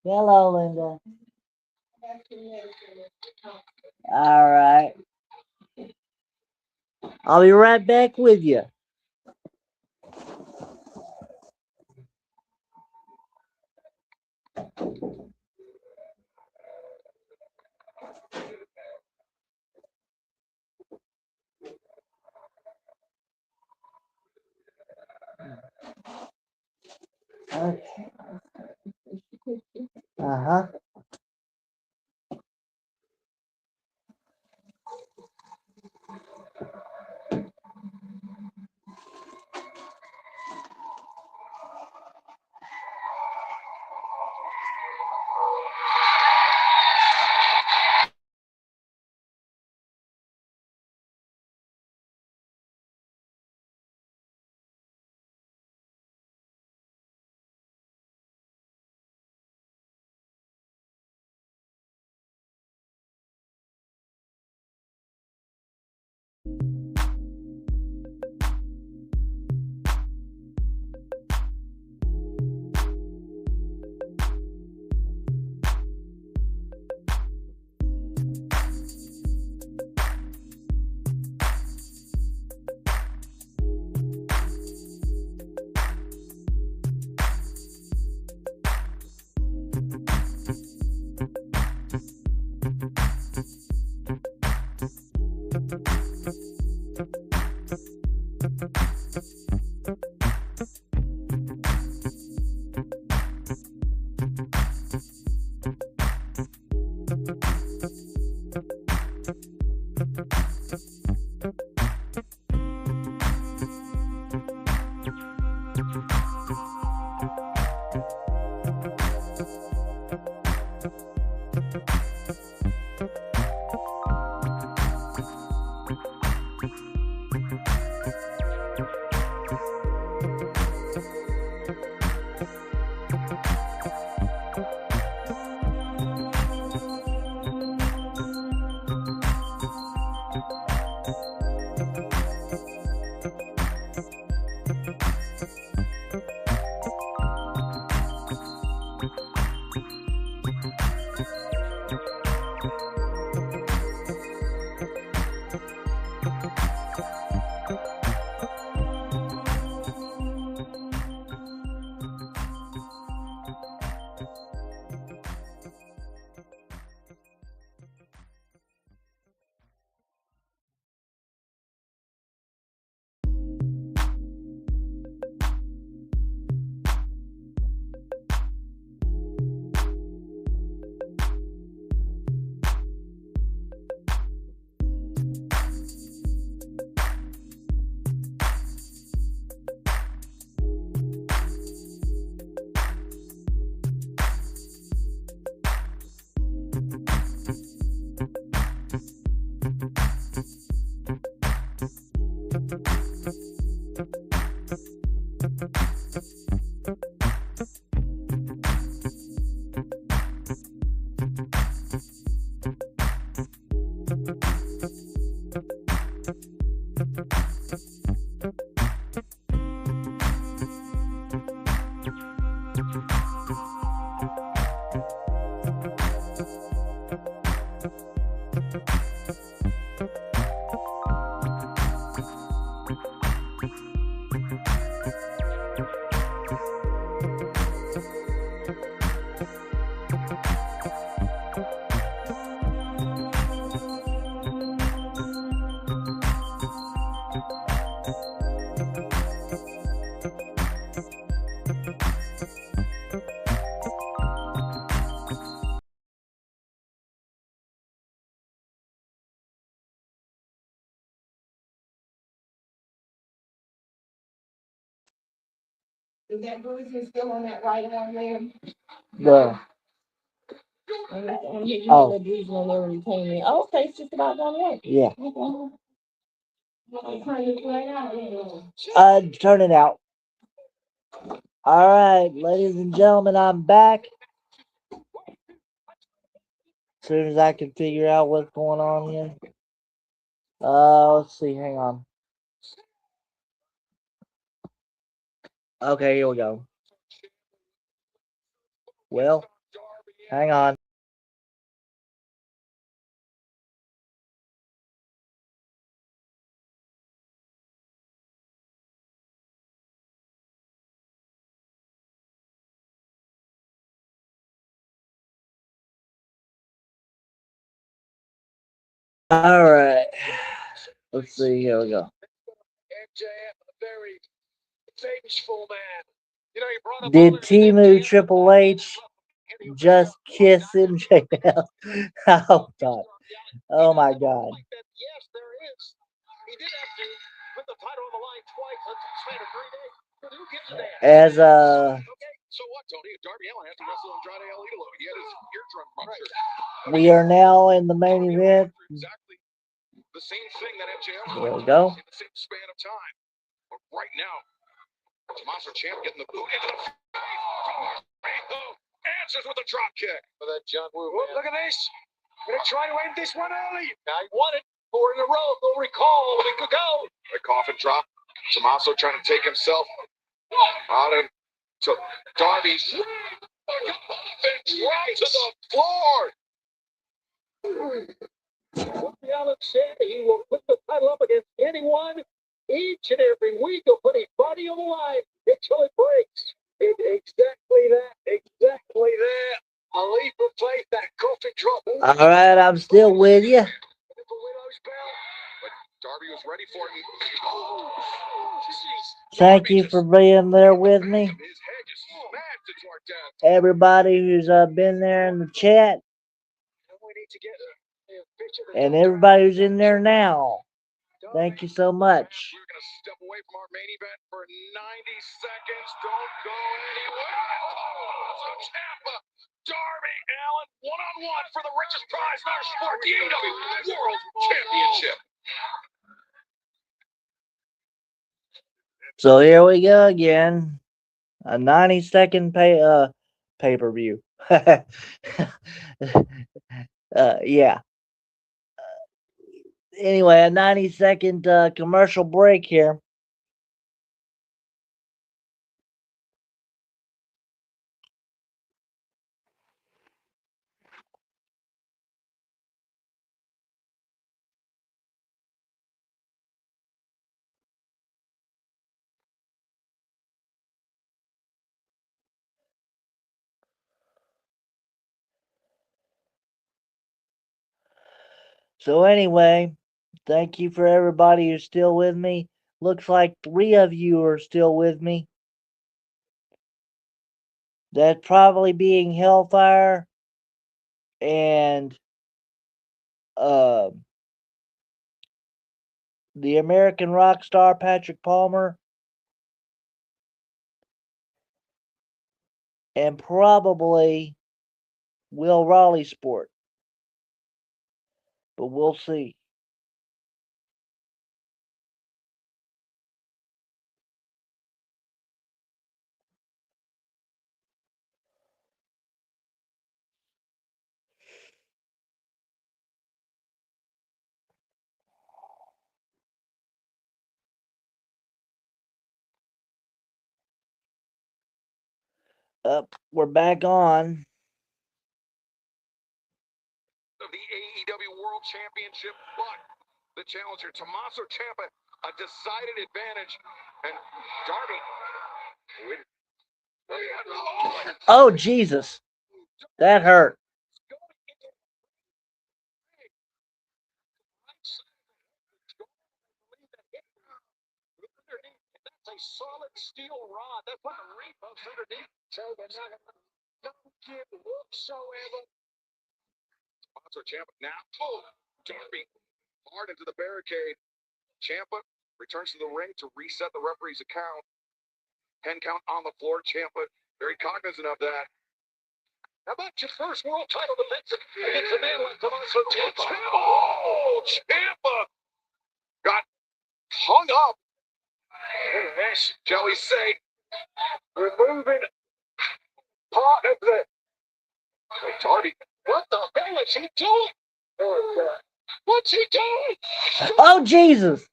S1: Hello, Linda.
S4: That's the medicine.
S1: All right. I'll be right back with you. Okay. Uh-huh.
S4: Is that bruising still on that right arm there?
S1: The
S4: Oh. The bruising on there when you came in. Oh, okay, it's just about gone away.
S1: yeah.
S4: Okay. Turn this right out.
S1: Turn it out. All right, ladies and gentlemen, I'm back. As soon as I can figure out what's going on here. Let's see. Hang on. Okay, here we go. Well, hang on. All right. Let's see. Here we go.
S7: MJF, a very vengeful man. You know, he brought up
S1: Did
S7: others in
S1: Timu
S7: MJF.
S1: Triple H just kiss MJF? Oh God! Oh my God!
S7: Yes, there is. He did have to put the title on the line twice. That's a span of 3 days. Who gives a damn?
S1: As
S6: Okay, so what, Tony? Darby Allin has to wrestle Andrade El Idolo. He had his eardrum punctured.
S1: we are now in the main event.
S6: Exactly the same thing that MJF
S1: There we go.
S6: in the same span of time. But right now, Tommaso Ciampa getting the boot into the face. Answers with a drop kick.
S7: For that John Woo. Look at this. Gonna try to end this one early. Now he won it 4 in a row. Go recall. We could go.
S6: The coffin drop. Tommaso trying to take himself out of to Darby's. Coffin drop to the floor.
S7: What Allen said, he will put the title up against anyone each and every week. He'll put his body on the line until it breaks. Exactly that. Exactly that. A leap of faith, that coffin drop.
S1: All right, I'm still with you.
S6: But Darby was ready for it.
S1: Thank you for being there with me.
S6: His head just smashed into our death.
S1: Everybody who's been there in the chat,
S7: We need to get a picture of
S1: and everybody who's in there now. Thank you so much.
S6: We're going to step away from our main event for 90 seconds. Don't go anywhere. Tommaso Ciampa, Darby Allin, one-on-one for the richest prize in our sport, the AEW World Championship.
S1: So here we go again. A 90-second pay-per-view. Yeah. Anyway, a 90-second commercial break here. So anyway, thank you for everybody who's still with me. Looks like 3 of you are still with me. That probably being Hellfire and the American rock star Patrick Palmer, and probably Will Raleigh Sport. But we'll see. We're back on.
S6: Of the AEW World Championship, but the challenger Tommaso Ciampa a decided advantage. And Darby.
S1: Oh, Jesus. That hurt.
S7: That's a solid steel rod. That's what a ring post underneath. So they're not no give whatsoever.
S6: Tommaso Ciampa now. Oh, Darby hard into the barricade. Ciampa returns to the ring to reset the referee's account. 10 count on the floor. Ciampa very cognizant of that.
S7: How about your first world title defense against a man like Tommaso Ciampa?
S6: Oh, Ciampa got hung up. Shall we say,
S7: Removing part of the.
S6: Darby.
S7: What the hell is he doing? What's he doing?
S1: Oh, Jesus.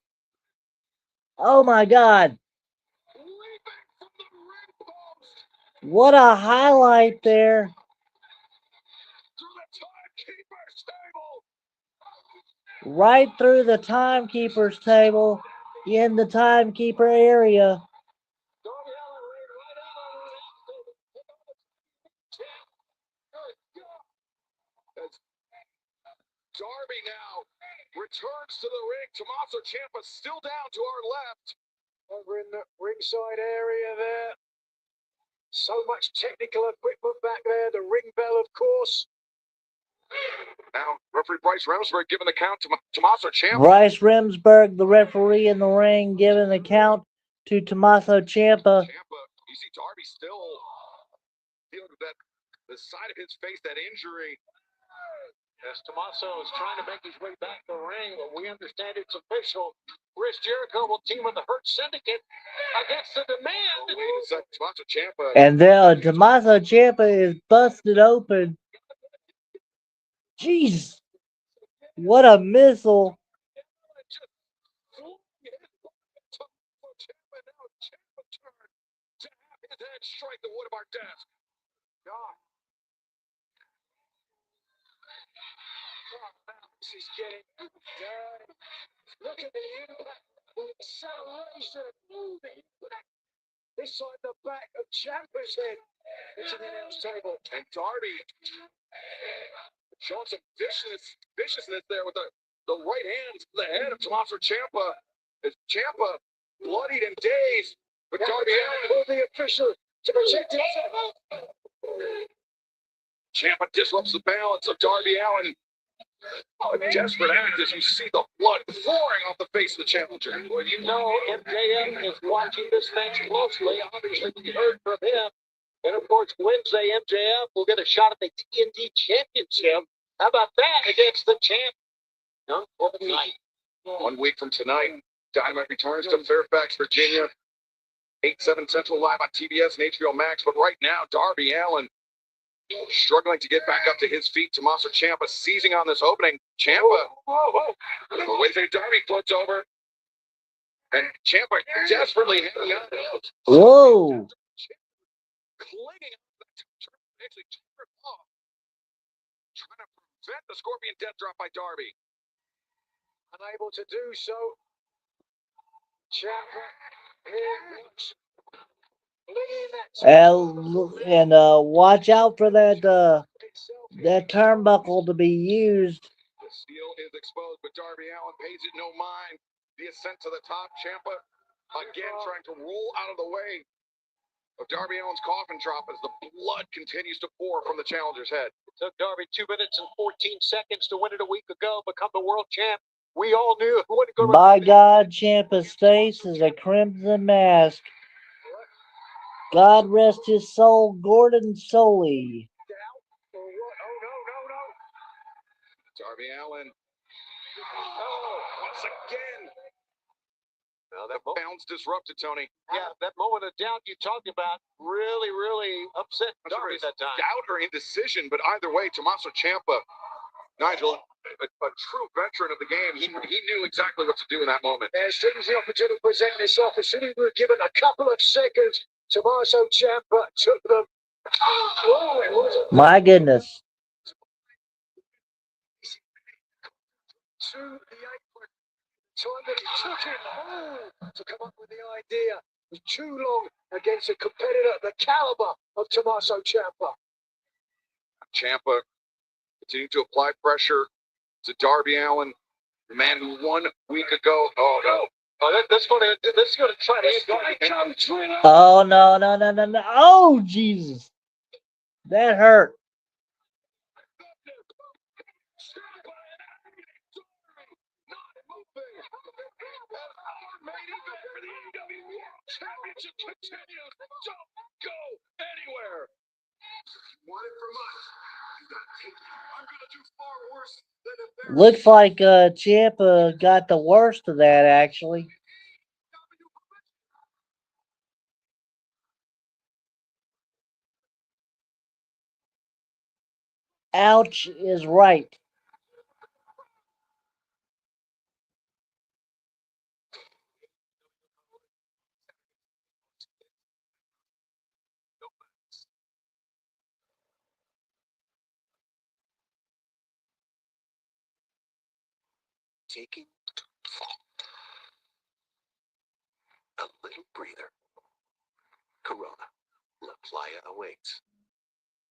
S1: Oh, my God.
S6: Leaping from the ring post
S1: What a highlight there.
S6: through the timekeeper's table.
S1: Right through the timekeeper's table in the timekeeper area.
S6: As Darby now returns to the ring. Tommaso Ciampa still down to our left.
S7: Over in the ringside area there. So much technical equipment back there. The ring bell, of course.
S6: Now, referee Bryce Remsburg giving the count to Tommaso Ciampa.
S1: Bryce Remsburg, the referee in the ring, giving the count to Tommaso Ciampa.
S6: You see Darby still feeling that the side of his face, that injury.
S7: Yes, Tommaso is trying to make his way back to the ring, but we understand it's official. Chris Jericho will team with the Hurt Syndicate against the Demand.
S6: Wait a second, Tommaso Ciampa.
S1: And then Tommaso Ciampa is busted open. Jeez. What a missile.
S6: Strike the wood of our desk. God.
S7: This is getting look at the impact, the acceleration moving. This on the back of Ciampa's head. It's an announce table.
S6: And Darby showing some viciousness there with the right hand to the head of Tommaso Ciampa. As Ciampa bloodied and dazed, but Darby Allin.
S7: The official to protect himself.
S6: Ciampa disrupts the balance of Darby Allin. A desperate act as you see the blood pouring off the face of the challenger.
S7: Well, you know, MJF is watching this match closely. Obviously, we heard from him. And of course, Wednesday, MJF will get a shot at the TNT Championship. How about that against the champ? Young Corbin Knight.
S6: 1 week from tonight, Dynamite returns to Fairfax, Virginia. 8/7 Central live on TBS and HBO Max. But right now, Darby Allin struggling to get back up to his feet. Tommaso Ciampa seizing on this opening. Ciampa. Wait a second, Darby floats over. And Ciampa desperately hanging on.
S1: Whoa.
S6: Clinging on the actually tore it off. Trying to prevent the Scorpion Death Drop by Darby.
S7: Unable to do so. Ciampa here looks
S1: And watch out for that turnbuckle to be used.
S6: The steel is exposed, but Darby Allin pays it no mind. The ascent to the top. Ciampa again trying to roll out of the way of Darby Allin's coffin drop as the blood continues to pour from the challenger's head.
S7: It took Darby 2 minutes and 14 seconds to win it a week ago, become the world champ. We all knew it wouldn't go.
S1: By God, Ciampa's face is a crimson mask. God rest his soul, Gordon Soley.
S7: Oh, no.
S6: Darby Allin. Once again.
S7: Now
S6: The bounce disrupted, Tony.
S7: yeah, that moment of doubt you talked about really upset Darby that time.
S6: Doubt or indecision, but either way, Tommaso Ciampa, Nigel, a true veteran of the game, he knew exactly what to do in that moment.
S7: As soon as the opportunity presented itself, as soon as we were given a couple of seconds, Tommaso Ciampa took them. Oh, it was
S1: My goodness.
S7: to the apron. time that it took him to come up with the idea was too long against a competitor the caliber of Tommaso Ciampa.
S6: Ciampa continuing to apply pressure to Darby Allin, the man who 1 week ago. Oh no!
S7: Oh, that's going to try to.
S1: Oh, no, no, no, no, no. Oh, Jesus. That hurt.
S6: Championship continues. Don't go anywhere. Want it from us? You gotta take it. I'm gonna do far worse than embarrass.
S1: Looks like Ciampa got the worst of that, actually. Ouch is right.
S8: Taking a little breather. Corona. La Playa awaits.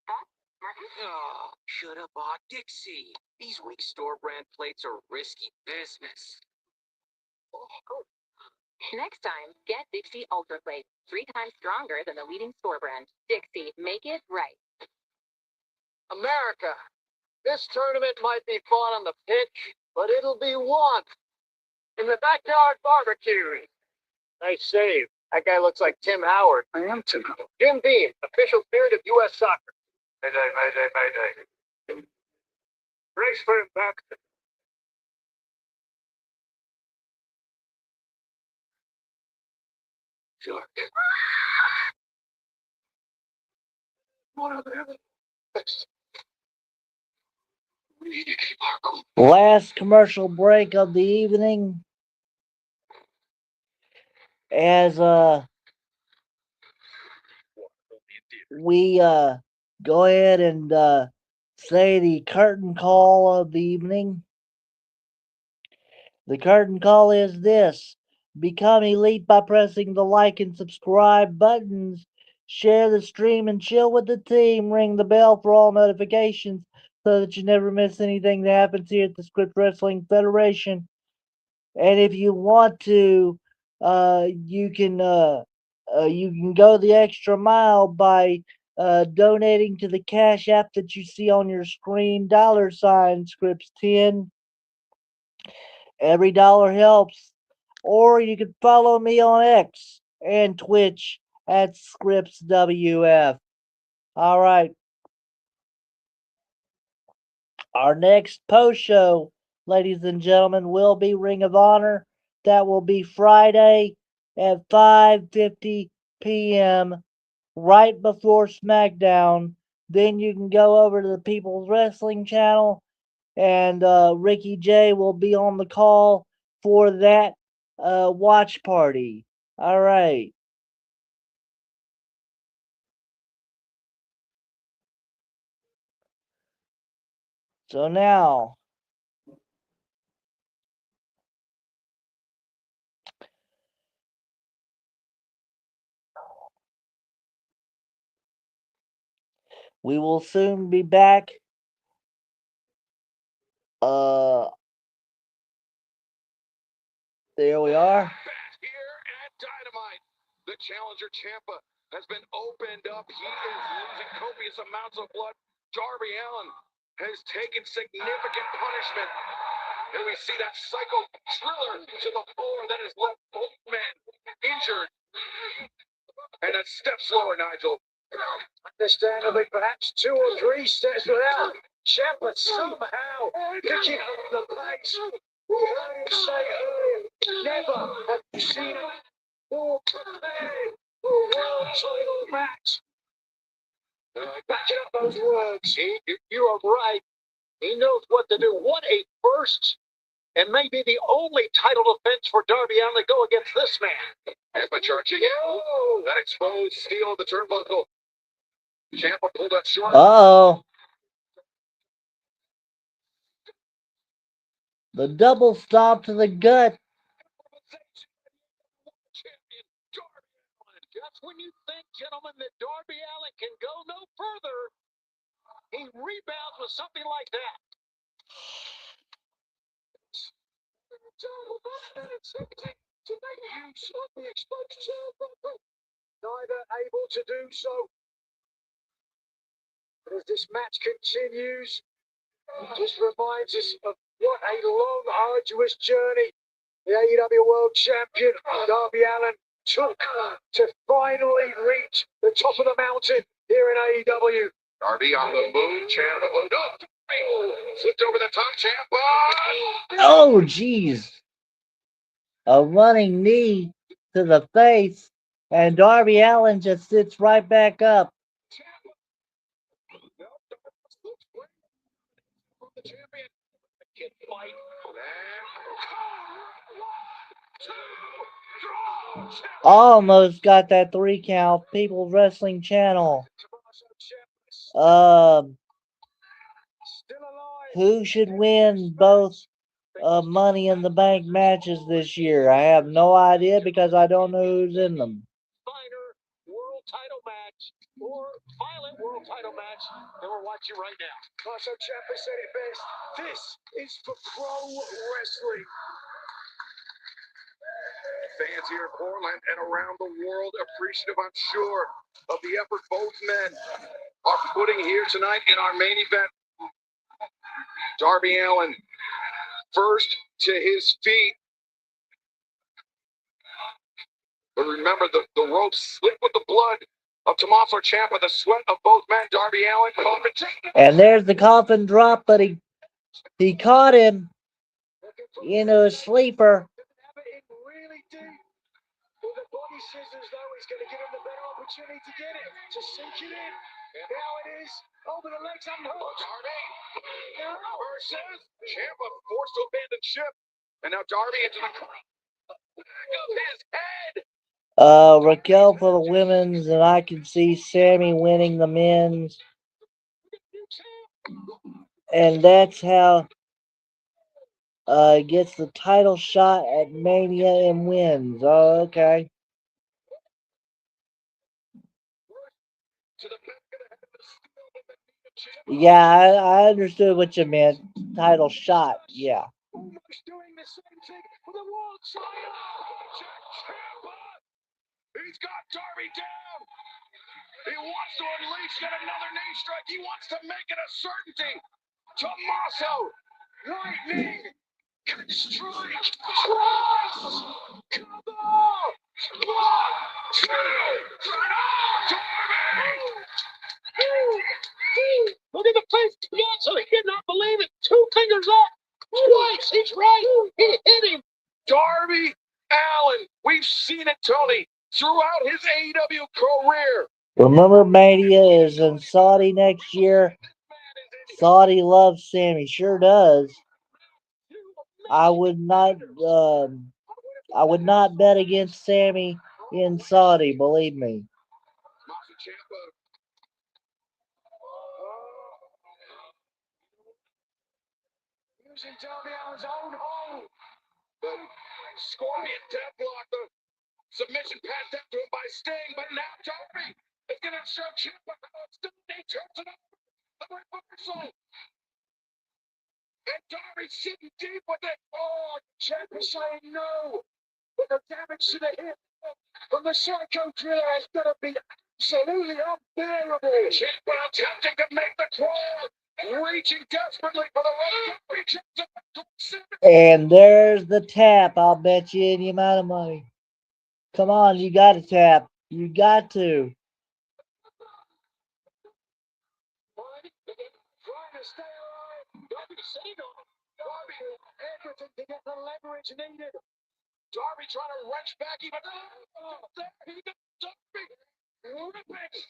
S8: Oh, shut up, Dixie. These weak store brand plates are risky business.
S5: Next time, get Dixie Ultra Plate, 3 times stronger than the leading store brand. Dixie, make it right.
S7: America, this tournament might be fought on the pitch, but it'll be won in the backyard barbecue. Nice save. That guy looks like Tim Howard.
S3: I am Tim Howard.
S7: Jim Beam, official spirit of U.S. soccer.
S6: Mayday, mayday, mayday.
S7: Brace for impact.
S8: Shark.
S7: What are the
S8: We need to keep our cool.
S1: Last commercial break of the evening. As we go ahead and say the curtain call of the evening. The curtain call is this: become elite by pressing the like and subscribe buttons. Share the stream and chill with the team. Ring the bell for all notifications so that you never miss anything that happens here at the Script Wrestling Federation. And if you want to, you can go the extra mile by donating to the Cash App that you see on your screen, $ Scripts 10. Every dollar helps. Or you can follow me on X and Twitch at ScriptsWF. All right. Our next post show, ladies and gentlemen, will be Ring of Honor. That will be Friday at 5:50 p.m. right before SmackDown. Then you can go over to the People's Wrestling channel, and Ricky J will be on the call for that watch party. All right. So now, we will soon be back. There we are.
S6: Here at Dynamite, the challenger Ciampa has been opened up. He is losing copious amounts of blood. Darby Allin has taken significant punishment. And we see that psycho thriller to the floor that has left both men injured. And a step slower, Nigel.
S7: Understandably, perhaps 2 or 3 steps without. Ciampa somehow picking up the pace. We heard him say earlier, never have you seen him more prepared for a world title match. Backing up those words, you are right. He knows what to do. What a first, and maybe the only title defense for Darby Allin to go against this man.
S6: Ciampa charging. Oh, that exposed steel of the turnbuckle. Ciampa pulled that short.
S1: Uh-oh. The double stomp to the gut
S7: just when you think, gentlemen, that Darby Allin can go no further, he rebounds with something like that. To make use of the exposed turnbuckle. Neither able to do so. As this match continues, it just reminds us of what a long, arduous journey the AEW World Champion Darby Allin took to finally reach the top of the mountain here in AEW.
S6: Darby on the move, Ciampa. Oh, no! Flipped over the top, Ciampa.
S1: Oh, jeez. A running knee to the face, and Darby Allin just sits right back up.
S7: The champion can fight.
S1: Almost got that 3 count. People Wrestling Channel. Who should win both Money in the Bank matches this year? I have no idea because I don't know who's in them.
S7: Minor world title match or violent world title match that we're watching right now. Tommaso Ciampa said it best. This is for pro wrestling.
S6: Fans here in Portland and around the world appreciative, I'm sure, of the effort both men are putting here tonight in our main event. Darby Allin first to his feet. But remember, the ropes slick with the blood of Tommaso Ciampa, the sweat of both men. Darby Allin.
S1: And there's the coffin drop, but he caught him in a sleeper.
S7: Really deep. With the body scissors, though, he's going to give him the better opportunity to get it, to sink it in. And now it is over the legs unhooked.
S6: Darby versus Ciampa forced to abandon ship. And now Darby into the back of his head.
S1: Raquel for the women's, and I can see Sammy winning the men's. And that's how gets the title shot at Mania and wins. Oh, okay. Yeah, I understood what you meant. Title shot, yeah.
S7: Almost doing the same thing for the world title. Ciampa! He's got Darby down. He wants to unleash yet another knee strike. He wants to make it a certainty. Tommaso, lightning, strike, cross, cover, 1, 2, 3, Darby! Look at the face. So he did not believe it. 2 fingers up. Twice. He's right. He hit him.
S6: Darby Allin. We've seen it, Tony, throughout his AEW career.
S1: Remember, Mania is in Saudi next year. Saudi loves Sammy, sure does. I would not bet against Sammy in Saudi, believe me.
S7: Using Darby Allin's own hole. The Scorpion Deathlock, the submission passed down to him by Sting, but now Darby is going to show Ciampa constantly turns it over. The reversal. And Darby's sitting deep with it. Oh, Ciampa saying no. But the damage to the hip from the Psycho Killer is going to be absolutely unbearable. Ciampa attempting to make the crawl. Reaching desperately for the rope.
S1: And there's the tap. I'll bet you any amount of money. Come on, you got to tap. You got to.
S7: Trying to stay alive. Darby, everything to get the leverage needed. Darby trying to wrench back even. There he goes. Darby ripping.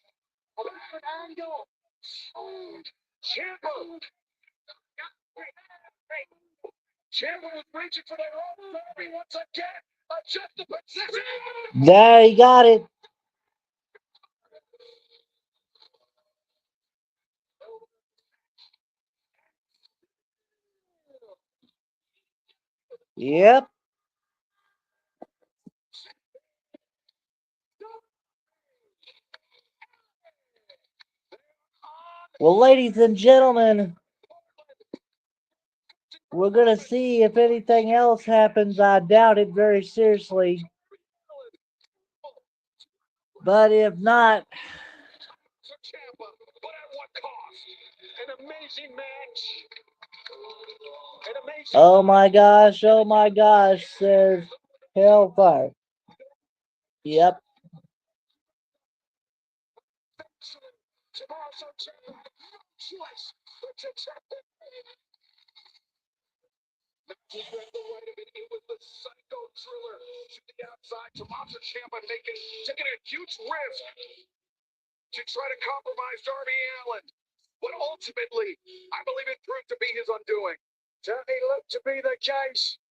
S7: A different angle. Ciampa. Ciampa was reaching for the rope. Darby once again. Adjust the position.
S1: There, he got it. Yep. Well, ladies and gentlemen, we're going to see if anything else happens. I doubt it very seriously. But if not,
S6: CIAMPA, but at what cost? An amazing match. An amazing
S1: oh my gosh, says Hellfire. Yep.
S6: TOMMASO Ciampa, no choice but to check the He read the right of it. It was the psycho thriller to the outside. TOMMASO Ciampa taking a huge risk to try to compromise Darby Allin. But ultimately, I believe it proved to be his undoing.
S7: Certainly looked to be the case.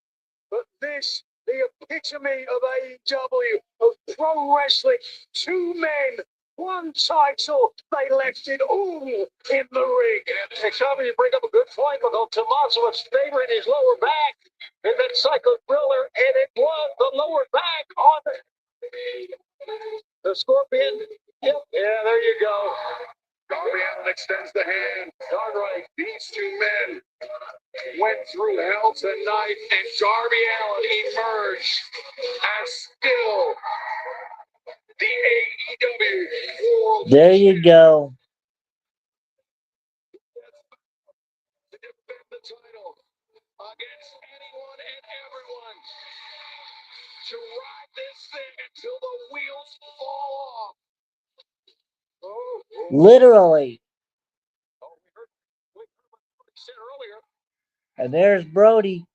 S7: But this, the epitome of AEW, of pro wrestling, 2 men, 1 title, they left it all in the ring. And Xavier, you bring up a good point, because Tommaso was favoring his lower back in that psycho thriller, and it was the lower back on the Scorpion. Yep, yeah, there you go.
S6: Darby Allin extends the hand.
S7: Darn right.
S6: These 2 men went through hell tonight, and Darby Allin emerged as still the AEW World
S1: There you go.
S6: to defend the title against anyone and everyone, to ride this thing until the wheels fall off.
S1: Literally.
S7: Oh, we heard what you said earlier.
S1: And there's Brody.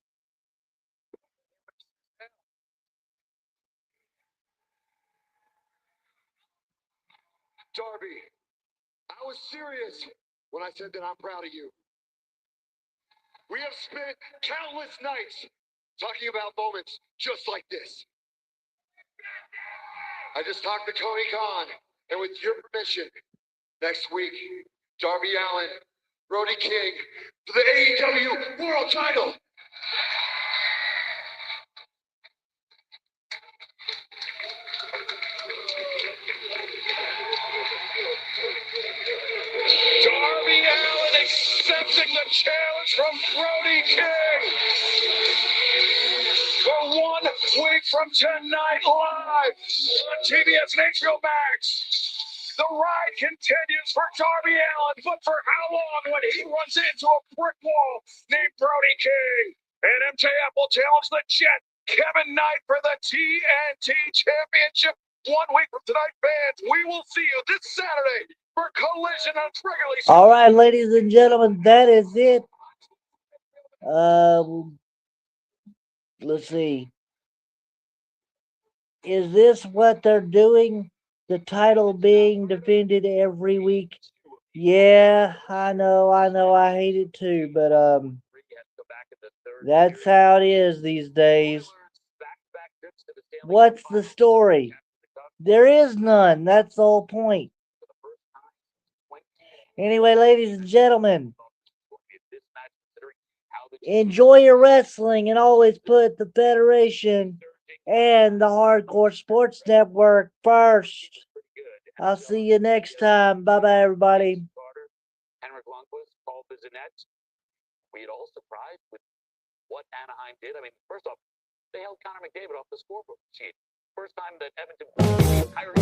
S6: Darby, I was serious when I said that I'm proud of you. We have spent countless nights talking about moments just like this. I just talked to Tony Khan, and with your permission, next week, Darby Allin, Brody King, for the AEW World Title. Darby Allin accepting the challenge from Brody King. For 1 week from tonight, live on TBS and HBO Max. The ride continues for Darby Allin, but for how long when he runs into a brick wall named Brody King? And MJF will challenge the Jet, Kevin Knight, for the TNT Championship. 1 week from tonight, fans, we will see you this Saturday for Collision on Triggerly.
S1: All right, ladies and gentlemen, that is it. Let's see. Is this what they're doing? The title being defended every week? Yeah, I know, I hate it too, but that's how it is these days. What's the story? There is none. That's the whole point. Anyway, ladies and gentlemen, enjoy your wrestling and always put the Federation and the Hardcore Sports Network first. I'll see you next time. Bye-bye, everybody.
S9: Henrik Lundqvist, Paul Bissonnette. We had all surprised with what Anaheim did. I mean, first off, they held Connor McDavid off the scoreboard sheet. First time that Edmonton the entire